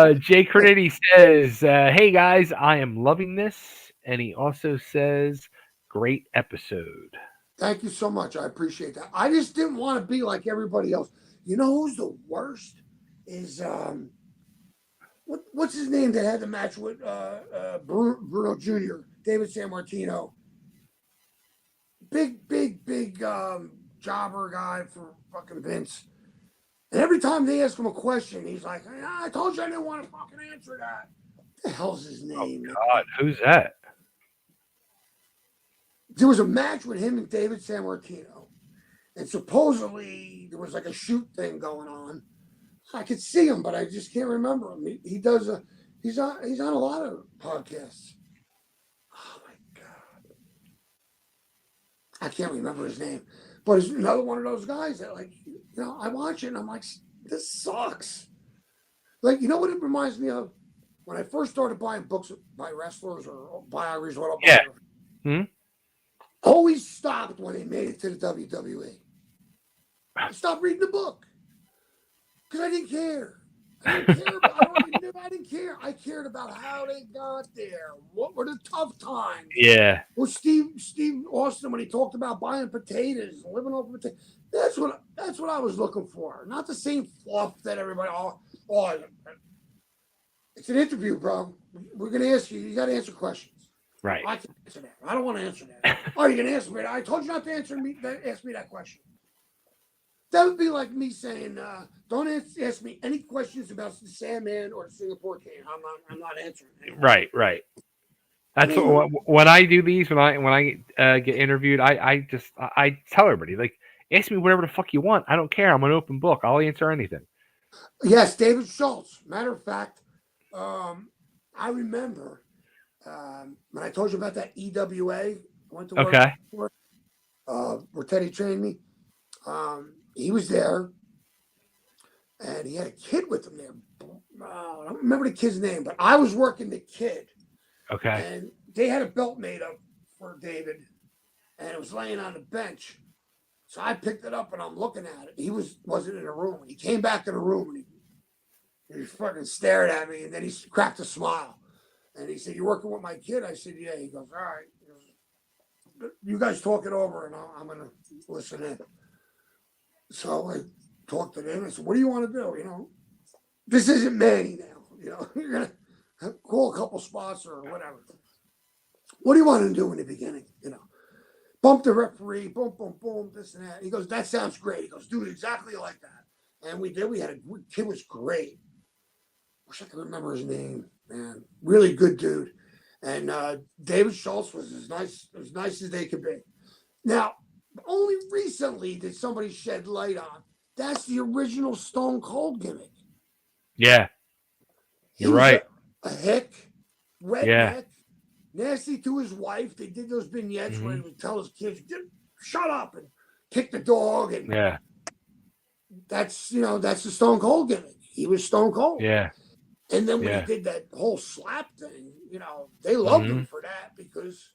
So, Jay Credity says, "Hey guys, I am loving this," and he also says, "Great episode." thank you so much. I appreciate that. I just didn't want to be like everybody else. You know who's the worst? Is what's his name that had the match with Bruno Jr. David San Martino, big jobber guy for fucking Vince. And every time they ask him a question, he's like, "I told you I didn't want to fucking answer that." What the hell's his Oh name? God, who's that? There was a match with him and David San Martino, and supposedly there was like a shoot thing going on. I could see him, but I just can't remember him. He does he's on a lot of podcasts. Oh my god, I can't remember his name, but he's another one of those guys that I watch it and I'm like, this sucks. Like, you know what it reminds me of? When I first started buying books by wrestlers or biographies or Yeah. autobiographies, Hmm? always stopped when they made it to the WWE. I stopped reading the book because I didn't care. I didn't care about. I didn't care. I cared about how they got there. What were the tough times? Yeah. Well, Steve Austin, when he talked about buying potatoes, living off potatoes, that's what I was looking for. Not the same fluff that everybody. Oh, it's an interview, bro. We're gonna ask you. You got to answer questions. Right. I can't answer that. I don't want to answer that. Oh, you're gonna answer me? I told you not to ask me that question. That would be like me saying, "Don't ask me any questions about the Sandman or the Singapore King." I'm not answering. Right. Right. I That's mean, when I do these. When I get interviewed, I tell everybody, like, ask me whatever the fuck you want. I don't care. I'm an open book. I'll answer anything. yes, David Schultz. Matter of fact, I remember when I told you about that EWA I went to work Okay. where Teddy trained me. He was there, and he had a kid with him there. I don't remember the kid's name, but I was working the kid, Okay. and they had a belt made up for David, and it was laying on the bench. So I picked it up and I'm looking at it. He wasn't in the room. He came back in the room and he fucking stared at me, and then he cracked a smile. And he said, "You working with my kid?" I said, "Yeah." He goes, "All right. You guys talk it over, and I'm gonna listen in." So I talked to him. I said, "What do you want to do? This isn't Manny now. You're gonna call a couple spots or whatever. What do you want to do in the beginning? Bump the referee, boom, boom, boom, this and that." He goes, "That sounds great." He goes, "Do it exactly like that." And we did. We had kid was great. Wish I could remember his name, man. Really good dude. And David Schultz was as nice as they could be. Now, only recently did somebody shed light on that's the original Stone Cold gimmick. Yeah. He You're was right. a hick, Yeah. redneck, nasty to his wife. They did those vignettes where Hmm. he would tell his kids, "Shut up," and kick the dog, and Yeah. that's the Stone Cold gimmick. He was Stone Cold. Yeah. And then when he Yeah. did that whole slap thing, they loved Hmm. him for that because,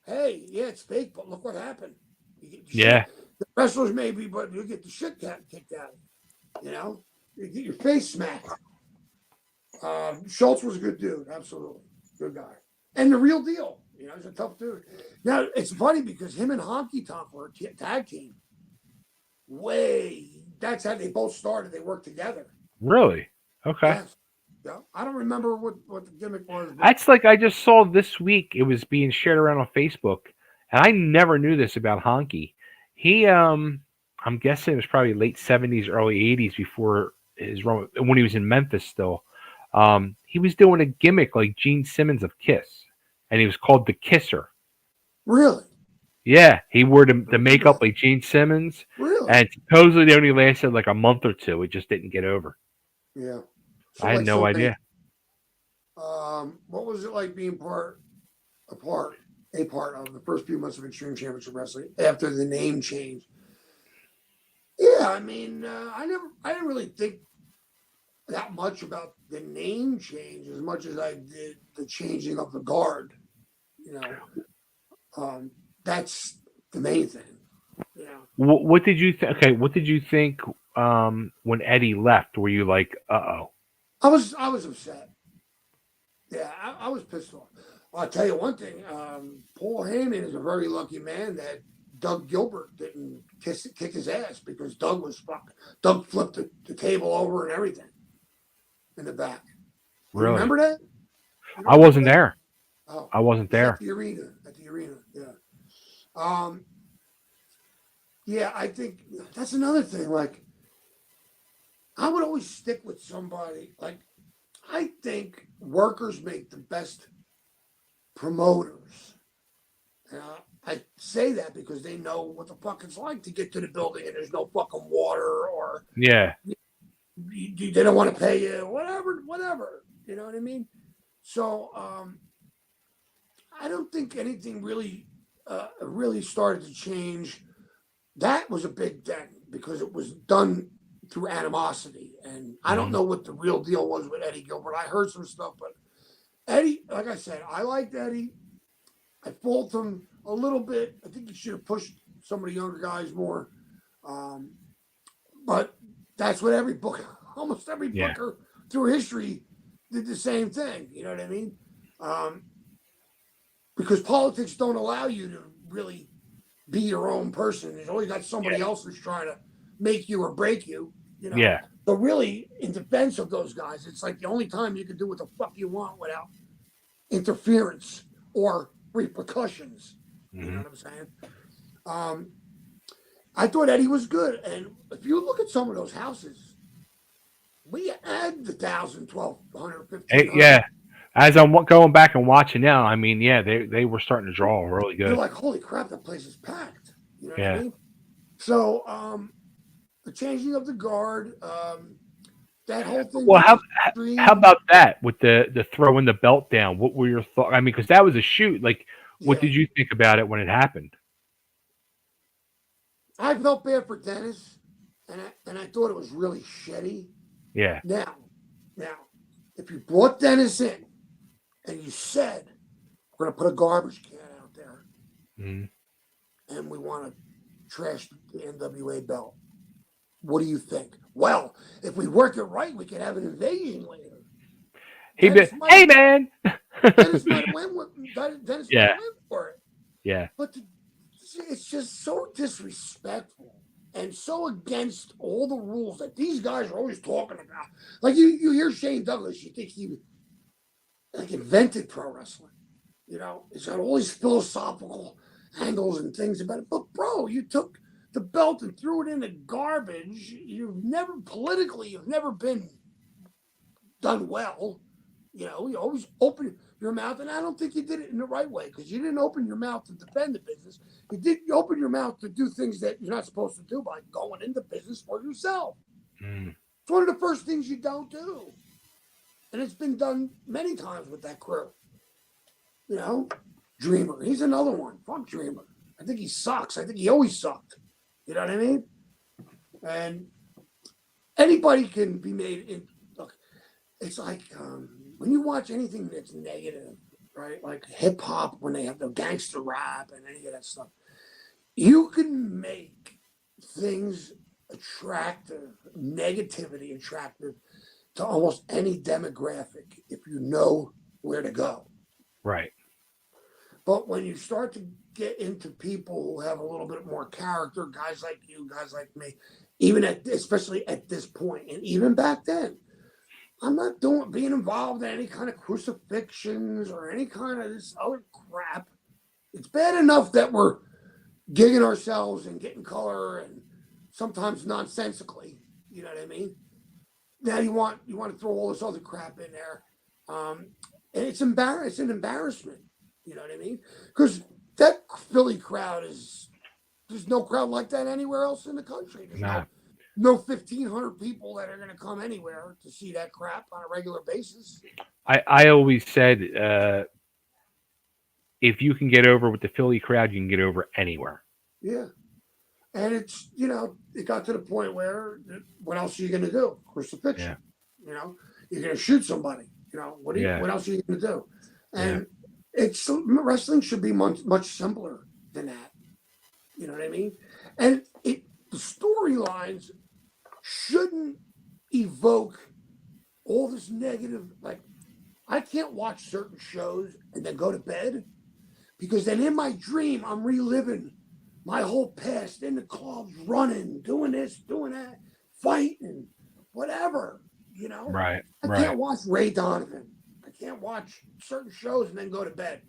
hey, yeah, it's fake, but look what happened. You get the shit. Yeah. The wrestlers maybe, but you get the shit kicked out of you. You get your face smacked. Schultz was a good dude, absolutely good guy, and the real deal. He's a tough dude. Now it's funny because him and Honky Tonk were a tag team. That's how they both started. They worked together. Really? Okay. Yes. Yeah. I don't remember what the gimmick was, but That's like I just saw this week. It was being shared around on Facebook, and I never knew this about Honky. He, I'm guessing it was probably late '70s, early '80s before his run when he was in Memphis still. He was doing a gimmick like Gene Simmons of Kiss, and he was called the Kisser. really, Yeah, he wore the makeup like Gene Simmons, really, and supposedly they only lasted like a month or two. It just didn't get over. yeah. So I had like no somebody, idea. what was it like being a part, a part of the first few months of Extreme Championship Wrestling after the name change? Yeah, I mean, I didn't really think that much about the name change as much as I did the changing of the guard. You know, that's the main thing. You know, What did you think? Okay, what did you think when Eddie left? Were you like, oh? I was upset. Yeah, I was pissed off. I'll tell you one thing. Paul Heyman is a very lucky man that Doug Gilbert didn't kick his ass because Doug flipped the table over and everything in the back. You Really? remember that? You don't I remember wasn't that? there. Oh, I wasn't it was at there. the arena. At the arena, yeah. Um, yeah, I think that's another thing. Like, I would always stick with somebody. Like, I think workers make the best promoters. I say that because they know what the fuck it's like to get to the building and there's no fucking water or Yeah. they don't want to pay you, whatever. You know what I mean? So I don't think anything really started to change. That was a big thing because it was done through animosity, and I don't Hmm. know what the real deal was with Eddie Gilbert. I heard some stuff, but Eddie, like I said, I liked Eddie. I fault him a little bit. I think he should have pushed some of the younger guys more. Um, but that's what every book, almost every Yeah. booker through history did the same thing. You know what I mean? Um, because politics don't allow you to really be your own person. There's always got somebody Yeah. else who's trying to make you or break you, you know. Yeah. So really, in defense of those guys, it's like the only time you can do what the fuck you want without interference or repercussions. You know Hmm. what I'm saying? Um, I thought Eddie was good, and if you look at some of those houses, we had the 1,000, 1,200, Yeah. 1,500. As I'm going back and watching now, I mean, yeah, they were starting to draw really You're good. like, holy crap, that place is packed. You know what I Yeah. mean? So the changing of the guard, that whole thing Well, with how Extreme. about that with the throwing the belt down? What were your thoughts? I mean, because that was a shoot. Like What Yeah. did you think about it when it happened? I felt bad for Dennis, and I thought it was really shitty. Yeah. Now, if you brought Dennis in and you said we're gonna put a garbage can out there Mm. and we want to trash the NWA belt, what do you think? Well, if we work it right, we could have an invasion later. He be, Dennis might hey have man. Dennis might have Dennis might Yeah. have went for it, Yeah. but it's just so disrespectful and so against all the rules that these guys are always talking about. Like you hear Shane Douglas, you think he like invented pro wrestling. You know, it's got all these philosophical angles and things about it. But bro, you took the belt and threw it in the garbage. You've never been done well. You know, you always open your mouth, and I don't think you did it in the right way because you didn't open your mouth to defend the business. You open your mouth to do things that you're not supposed to do by going into business for yourself. Mm. It's one of the first things you don't do, and it's been done many times with that crew. You know, Dreamer, he's another one. Fuck Dreamer. I think he sucks. I think he always sucked. You know what I mean? And anybody can be made in. Look, it's like when you watch anything that's negative, right? Like hip hop, when they have the gangster rap and any of that stuff, you can make things attractive, negativity attractive to almost any demographic if you know where to go. Right. But when you start to get into people who have a little bit more character, guys like you, guys like me, especially at this point, and even back then, I'm not being involved in any kind of crucifixions or any kind of this other crap. It's bad enough that we're gigging ourselves and getting color and sometimes nonsensically. You know what I mean? Now you want to throw all this other crap in there, and it's an embarrassment. You know what I mean? Because that Philly crowd there's no crowd like that anywhere else in the country. There's Nah. no 1,500 people that are going to come anywhere to see that crap on a regular basis. I always said if you can get over with the Philly crowd, you can get over anywhere. Yeah. And it got to the point where what else are you going to do? Yeah. Crucifixion. You're going to shoot somebody. Yeah. What else are you going to do? Yeah. And wrestling should be much simpler than that. You know what I mean? And the storylines shouldn't evoke all this negative. Like, I can't watch certain shows and then go to bed because then in my dream I'm reliving my whole past in the clubs, running, doing this, doing that, fighting, whatever. Right. I Right. can't watch Ray Donovan. I can't watch certain shows and then go to bed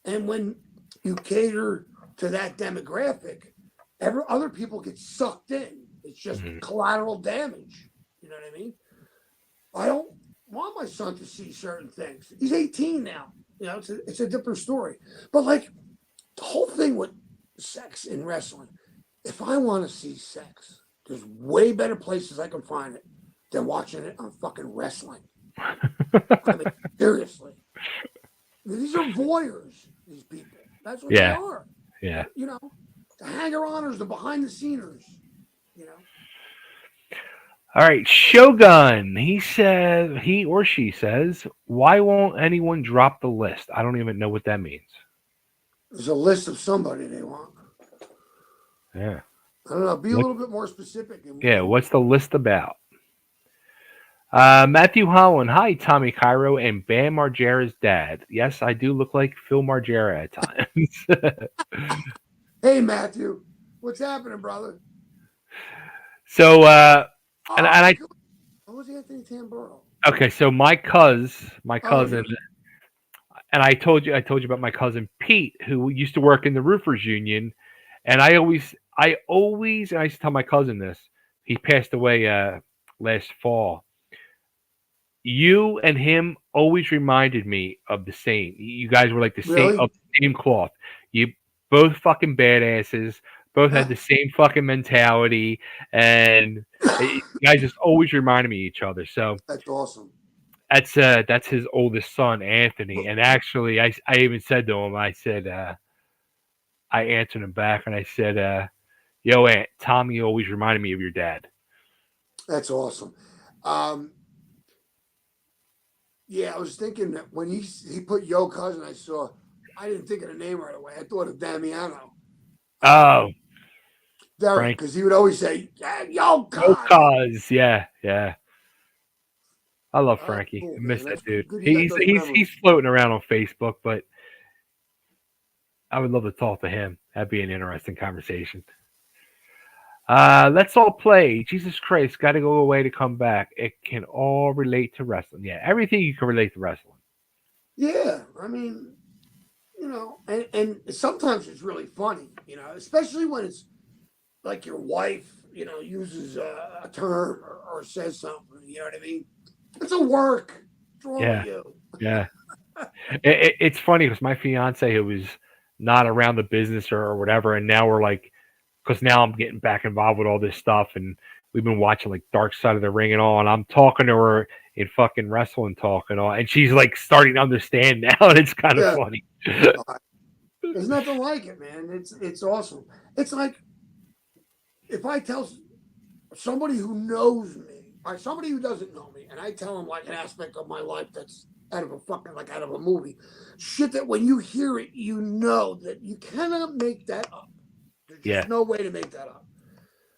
and when you cater to that demographic, other people get sucked in. It's just Mhm. collateral damage. You know what I mean? I don't want my son to see certain things. He's 18 now. It's a different story. But like the whole thing with sex in wrestling, if I want to see sex, there's way better places I can find it than watching it on fucking wrestling. I mean, seriously. These are voyeurs, these people. That's what they Yeah. are. Yeah. The hanger-oners, the behind-the-sceners. You know? All right, Shogun. He or she says, why won't anyone drop the list? I don't even know what that means. There's a list of somebody they want. Yeah. I don't know. Be a What? little bit more specific. Yeah. What's the list about? Matthew Holland. Hi, Tommy Cairo and Bam Margera's dad. Yes, I do look like Phil Margera at times. Hey, Matthew. What's happening, brother? So, and Oh, I good. Oh, was Anthony Tamburo? okay. So my Oh, cousin, and I told you about my cousin Pete, who used to work in the roofers union, and and I used to tell my cousin this. He passed away last fall. You and him always reminded me of the same. You guys were like the same really? of the same cloth. You both fucking badasses. Both had the same fucking mentality, and you guys just always reminded me of each other. So That's awesome. That's his oldest son, Anthony. And actually, I even said to him, I said, I answered him back, and I said, "Yo, Aunt, Tommy always reminded me of your dad." That's awesome. Um, yeah, I was thinking that when he put Yo Cousin, I didn't think of the name right away. I thought of Damiano. Oh, Um, Derek, Frank, because he would always say, yeah, Yo no Cousin. cause, yeah, yeah. I love Oh, that's Frankie. cool, I miss man. that That's dude. good you got He's those he's memories. he's floating around on Facebook, but I would love to talk to him. That'd be an interesting conversation. Let's all play. Jesus Christ, got to go away to come back. It can all relate to wrestling. Yeah, everything you can relate to wrestling. Yeah, I mean, and sometimes it's really funny, especially when it's like your wife, uses a term or says something, you know what I mean? It's a work. What's wrong with Yeah, you? yeah. It's funny because my fiance who was not around the business or whatever, and now we're like, because now I'm getting back involved with all this stuff, and we've been watching like Dark Side of the Ring and all, and I'm talking to her in fucking wrestling talk and all, and she's like starting to understand now, and it's kind of Yeah, funny. there's nothing like it, man. It's awesome. It's like if I tell somebody who knows me or somebody who doesn't know me, and I tell them like an aspect of my life that's out of a fucking like out of a movie, shit that when you hear it, you know that you cannot make that up. There's just Yeah, no way to make that up.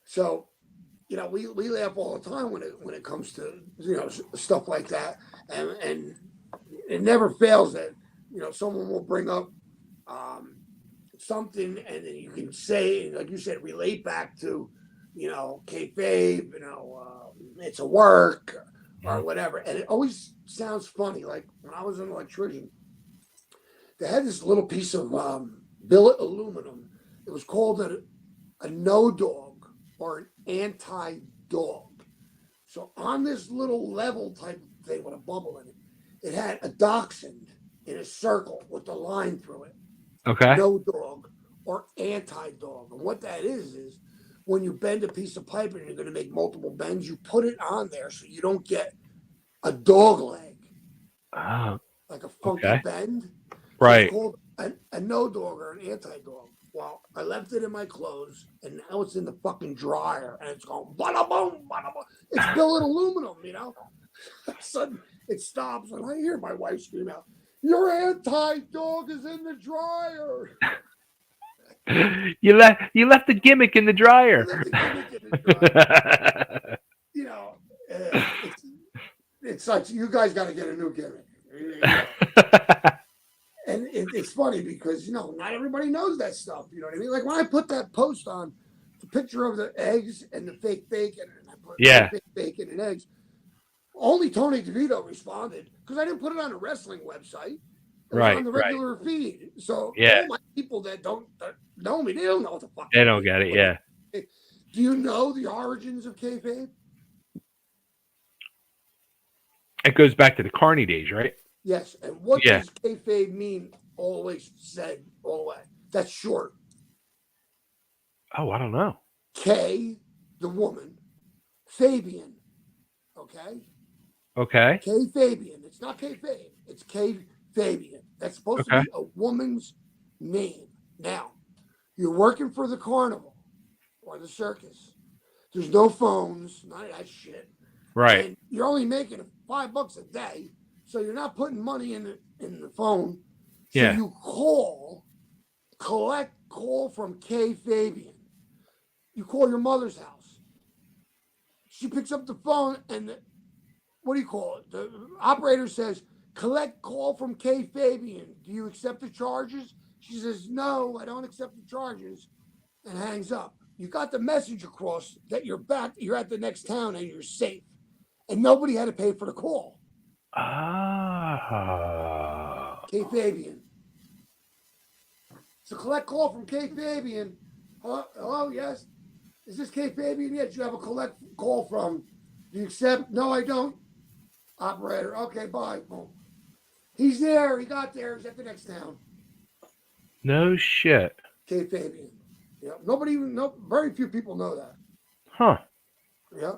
So we laugh all the time when it comes to stuff like that, and it never fails that someone will bring up um, something, and then you can say, like you said, relate back to kayfabe, it's a work or whatever, and it always sounds funny. Like when I was an electrician, they had this little piece of billet aluminum. It was called a no dog or an anti dog. So on this little level type of thing with a bubble in it, it had a dachshund in a circle with a line through it. okay. No dog or anti dog. And what that is when you bend a piece of pipe and you're going to make multiple bends, you put it on there so you don't get a dog leg, Oh, like a funky okay. bend. So it's Right. called a no dog or an anti dog. Well, I left it in my clothes, and now it's in the fucking dryer, and it's going bada boom, bada boom. It's billet aluminum. All of a sudden, it stops, and I hear my wife scream out, "Your anti dog is in the dryer." You left the gimmick in the I dryer. left the gimmick in the dryer. You know, it's like you guys got to get a new gimmick. And it's funny because not everybody knows that stuff. You know what I mean? Like when I put that post on the picture of the eggs and the fake bacon, and I put no Yeah. fake bacon and eggs. Only Tony DeVito responded because I didn't put it on a wrestling website. It was on Right. the Right. regular feed. So Yeah. all my people that know me, they don't know what the fuck They I'm don't doing. get it. Yeah. Do you know the origins of kayfabe? It goes back to the Carney days, right? Yes. And what Yeah. does kayfabe mean? Always said all the way. That's short. Oh, I don't know. K, the woman, Fabian. Okay. Okay. K Fabian. It's not kayfabe. It's K Fabian. That's supposed to Okay. be a woman's name. Now, you're working for the carnival or the circus. There's no phones, none of that shit. Right. And you're only making $5 a day, so you're not putting money in the phone. So Yeah. you call from K Fabian. You call your mother's house. She picks up the phone, and what do you call it? The operator says, collect call from K Fabian. Do you accept the charges? She says, no, I don't accept the charges, and hangs up. You got the message across that you're at the next town and you're safe. And nobody had to pay for the call. Ah. K Fabian. So collect call from K Fabian. Hello, yes. Is this K Fabian? Yes, you have a collect call from. Do you accept? No, I don't. Operator. Okay, bye. Boom. He's there. He got there. He's at the next town. No shit. K Fabian. Yeah. Nobody even know. Very few people know that. Huh. Yeah.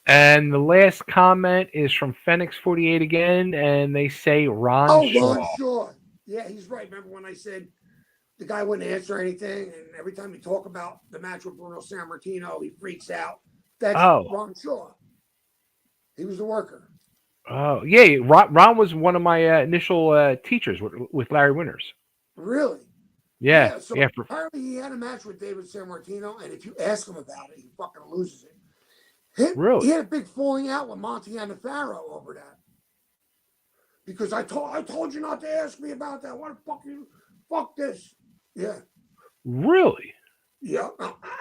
And the last comment is from Phoenix48 again, and they say Ron Oh, Ron Shaw. Shaw. Yeah, he's right. Remember when I said the guy wouldn't answer anything, and every time you talk about the match with Bruno Sammartino, he freaks out. That's Oh, Ron Shaw. He was the worker. oh, yeah. Ron was one of my initial teachers with Larry Winters. Really? Yeah, Yeah. So yeah. apparently he had a match with David Sammartino, and if you ask him about it, he fucking loses it. He Really? had a big falling out with Monty Annafaro over that because I told you not to ask me about that. What the fuck you? Fuck this. Yeah. Really? Yeah.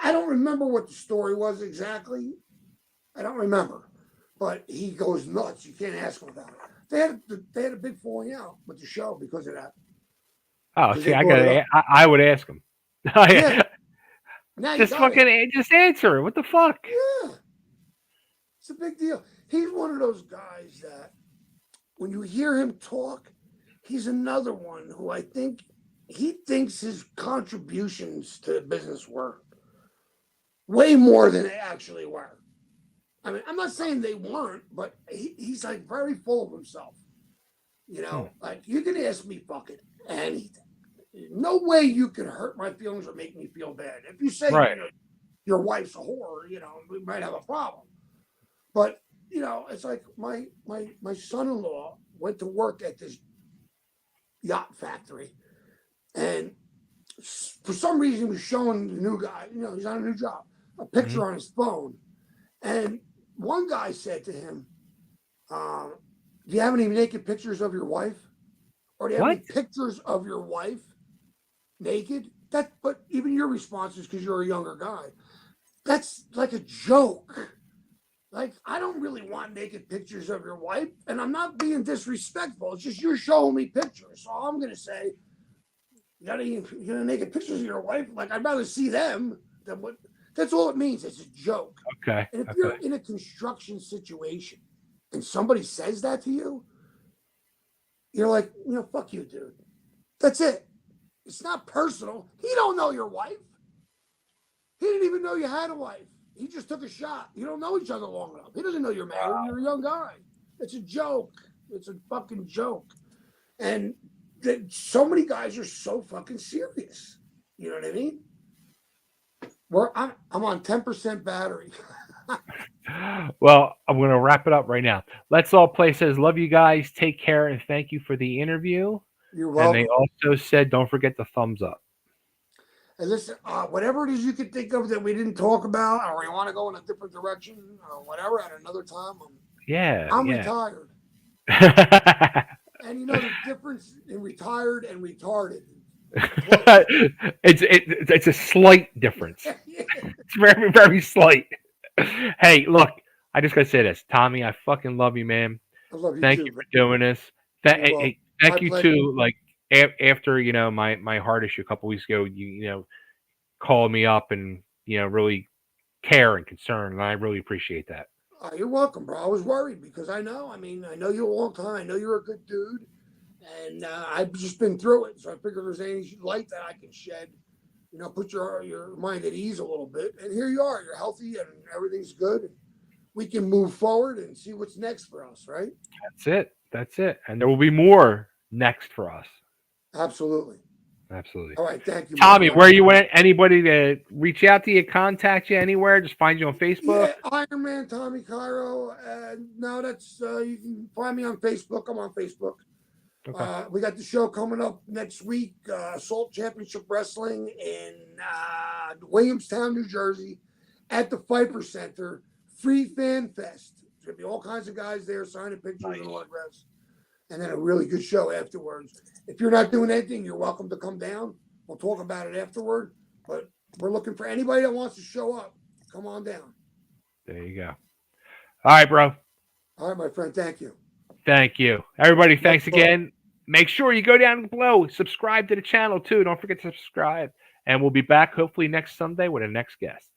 I don't remember what the story was exactly. I don't remember, but he goes nuts. You can't ask him about it. They had a big falling out with the show because of that. Oh, Because see, they brought it up. I would ask him. Yeah. Now you Just got it. fucking, just answer it. What the fuck? Yeah. It's a big deal. He's one of those guys that when you hear him talk, he's another one who I think he thinks his contributions to the business were way more than they actually were. I mean, I'm not saying they weren't, but he's like very full of himself. You know, like you can ask me fucking anything. No way you can hurt my feelings or make me feel bad. If you say, Right. your wife's a whore, we might have a problem. But, it's like my son-in-law went to work at this yacht factory, and for some reason he was showing the new guy, he's on a new job, a picture on his phone. And one guy said to him, do you have any naked pictures of your wife? Or do you have any What? pictures of your wife naked? But even your response is because you're a younger guy. That's like a joke. Like, I don't really want naked pictures of your wife, and I'm not being disrespectful. It's just you're showing me pictures. So I'm going to say, you got any naked pictures of your wife? Like, I'd rather see them than what. That's all it means. It's a joke. Okay. And if Okay. you're in a construction situation and somebody says that to you, you're like, fuck you, dude. That's it. It's not personal. He don't know your wife. He didn't even know you had a wife. He just took a shot. You don't know each other long enough. He doesn't know you're married. Wow. You're a young guy. It's a joke. It's a fucking joke. And so many guys are so fucking serious. You know what I mean? I'm on 10% battery. Well, I'm going to wrap it up right now. Let's All Play says, love you guys. Take care and thank you for the interview. You're welcome. And they also said, don't forget the thumbs up. And listen, whatever it is you can think of that we didn't talk about, or you want to go in a different direction, or whatever, at another time, I'm retired. And the difference in retired and retarded. It's a slight difference. It's very, very slight. Hey, look, I just got to say this. Tommy, I fucking love you, man. I love you Thank too. You for doing this. Thank you, pleasure. too. Like, after, my heart issue a couple weeks ago, you called me up and, really care and concern, and I really appreciate that. You're welcome, bro. I was worried because I know you a long time. I know you're a good dude, and I've just been through it. So I figured there's any light that I can shed, put your mind at ease a little bit. And here you are. You're healthy and everything's good. We can move forward and see what's next for us, right? That's it. And there will be more next for us. Absolutely. Absolutely. All right. Thank you, Tommy. Where you went? Anybody to reach out to you, contact you anywhere? Just find you on Facebook? Yeah, Ironman Tommy Cairo. No, that's you can find me on Facebook. I'm on Facebook. Okay. We got the show coming up next week. Assault Championship Wrestling in Williamstown, New Jersey, at the Pfeiffer Center. Free Fan Fest. There's gonna be all kinds of guys there signing pictures and autographs, and then a really good show afterwards. If you're not doing anything, you're welcome to come down. We'll talk about it afterward. But we're looking for anybody that wants to show up. Come on down. There you go. All right, bro. All right, my friend. Thank you. Thank you. Everybody, thanks again. Make sure you go down below. Subscribe to the channel, too. Don't forget to subscribe. And we'll be back hopefully next Sunday with a next guest.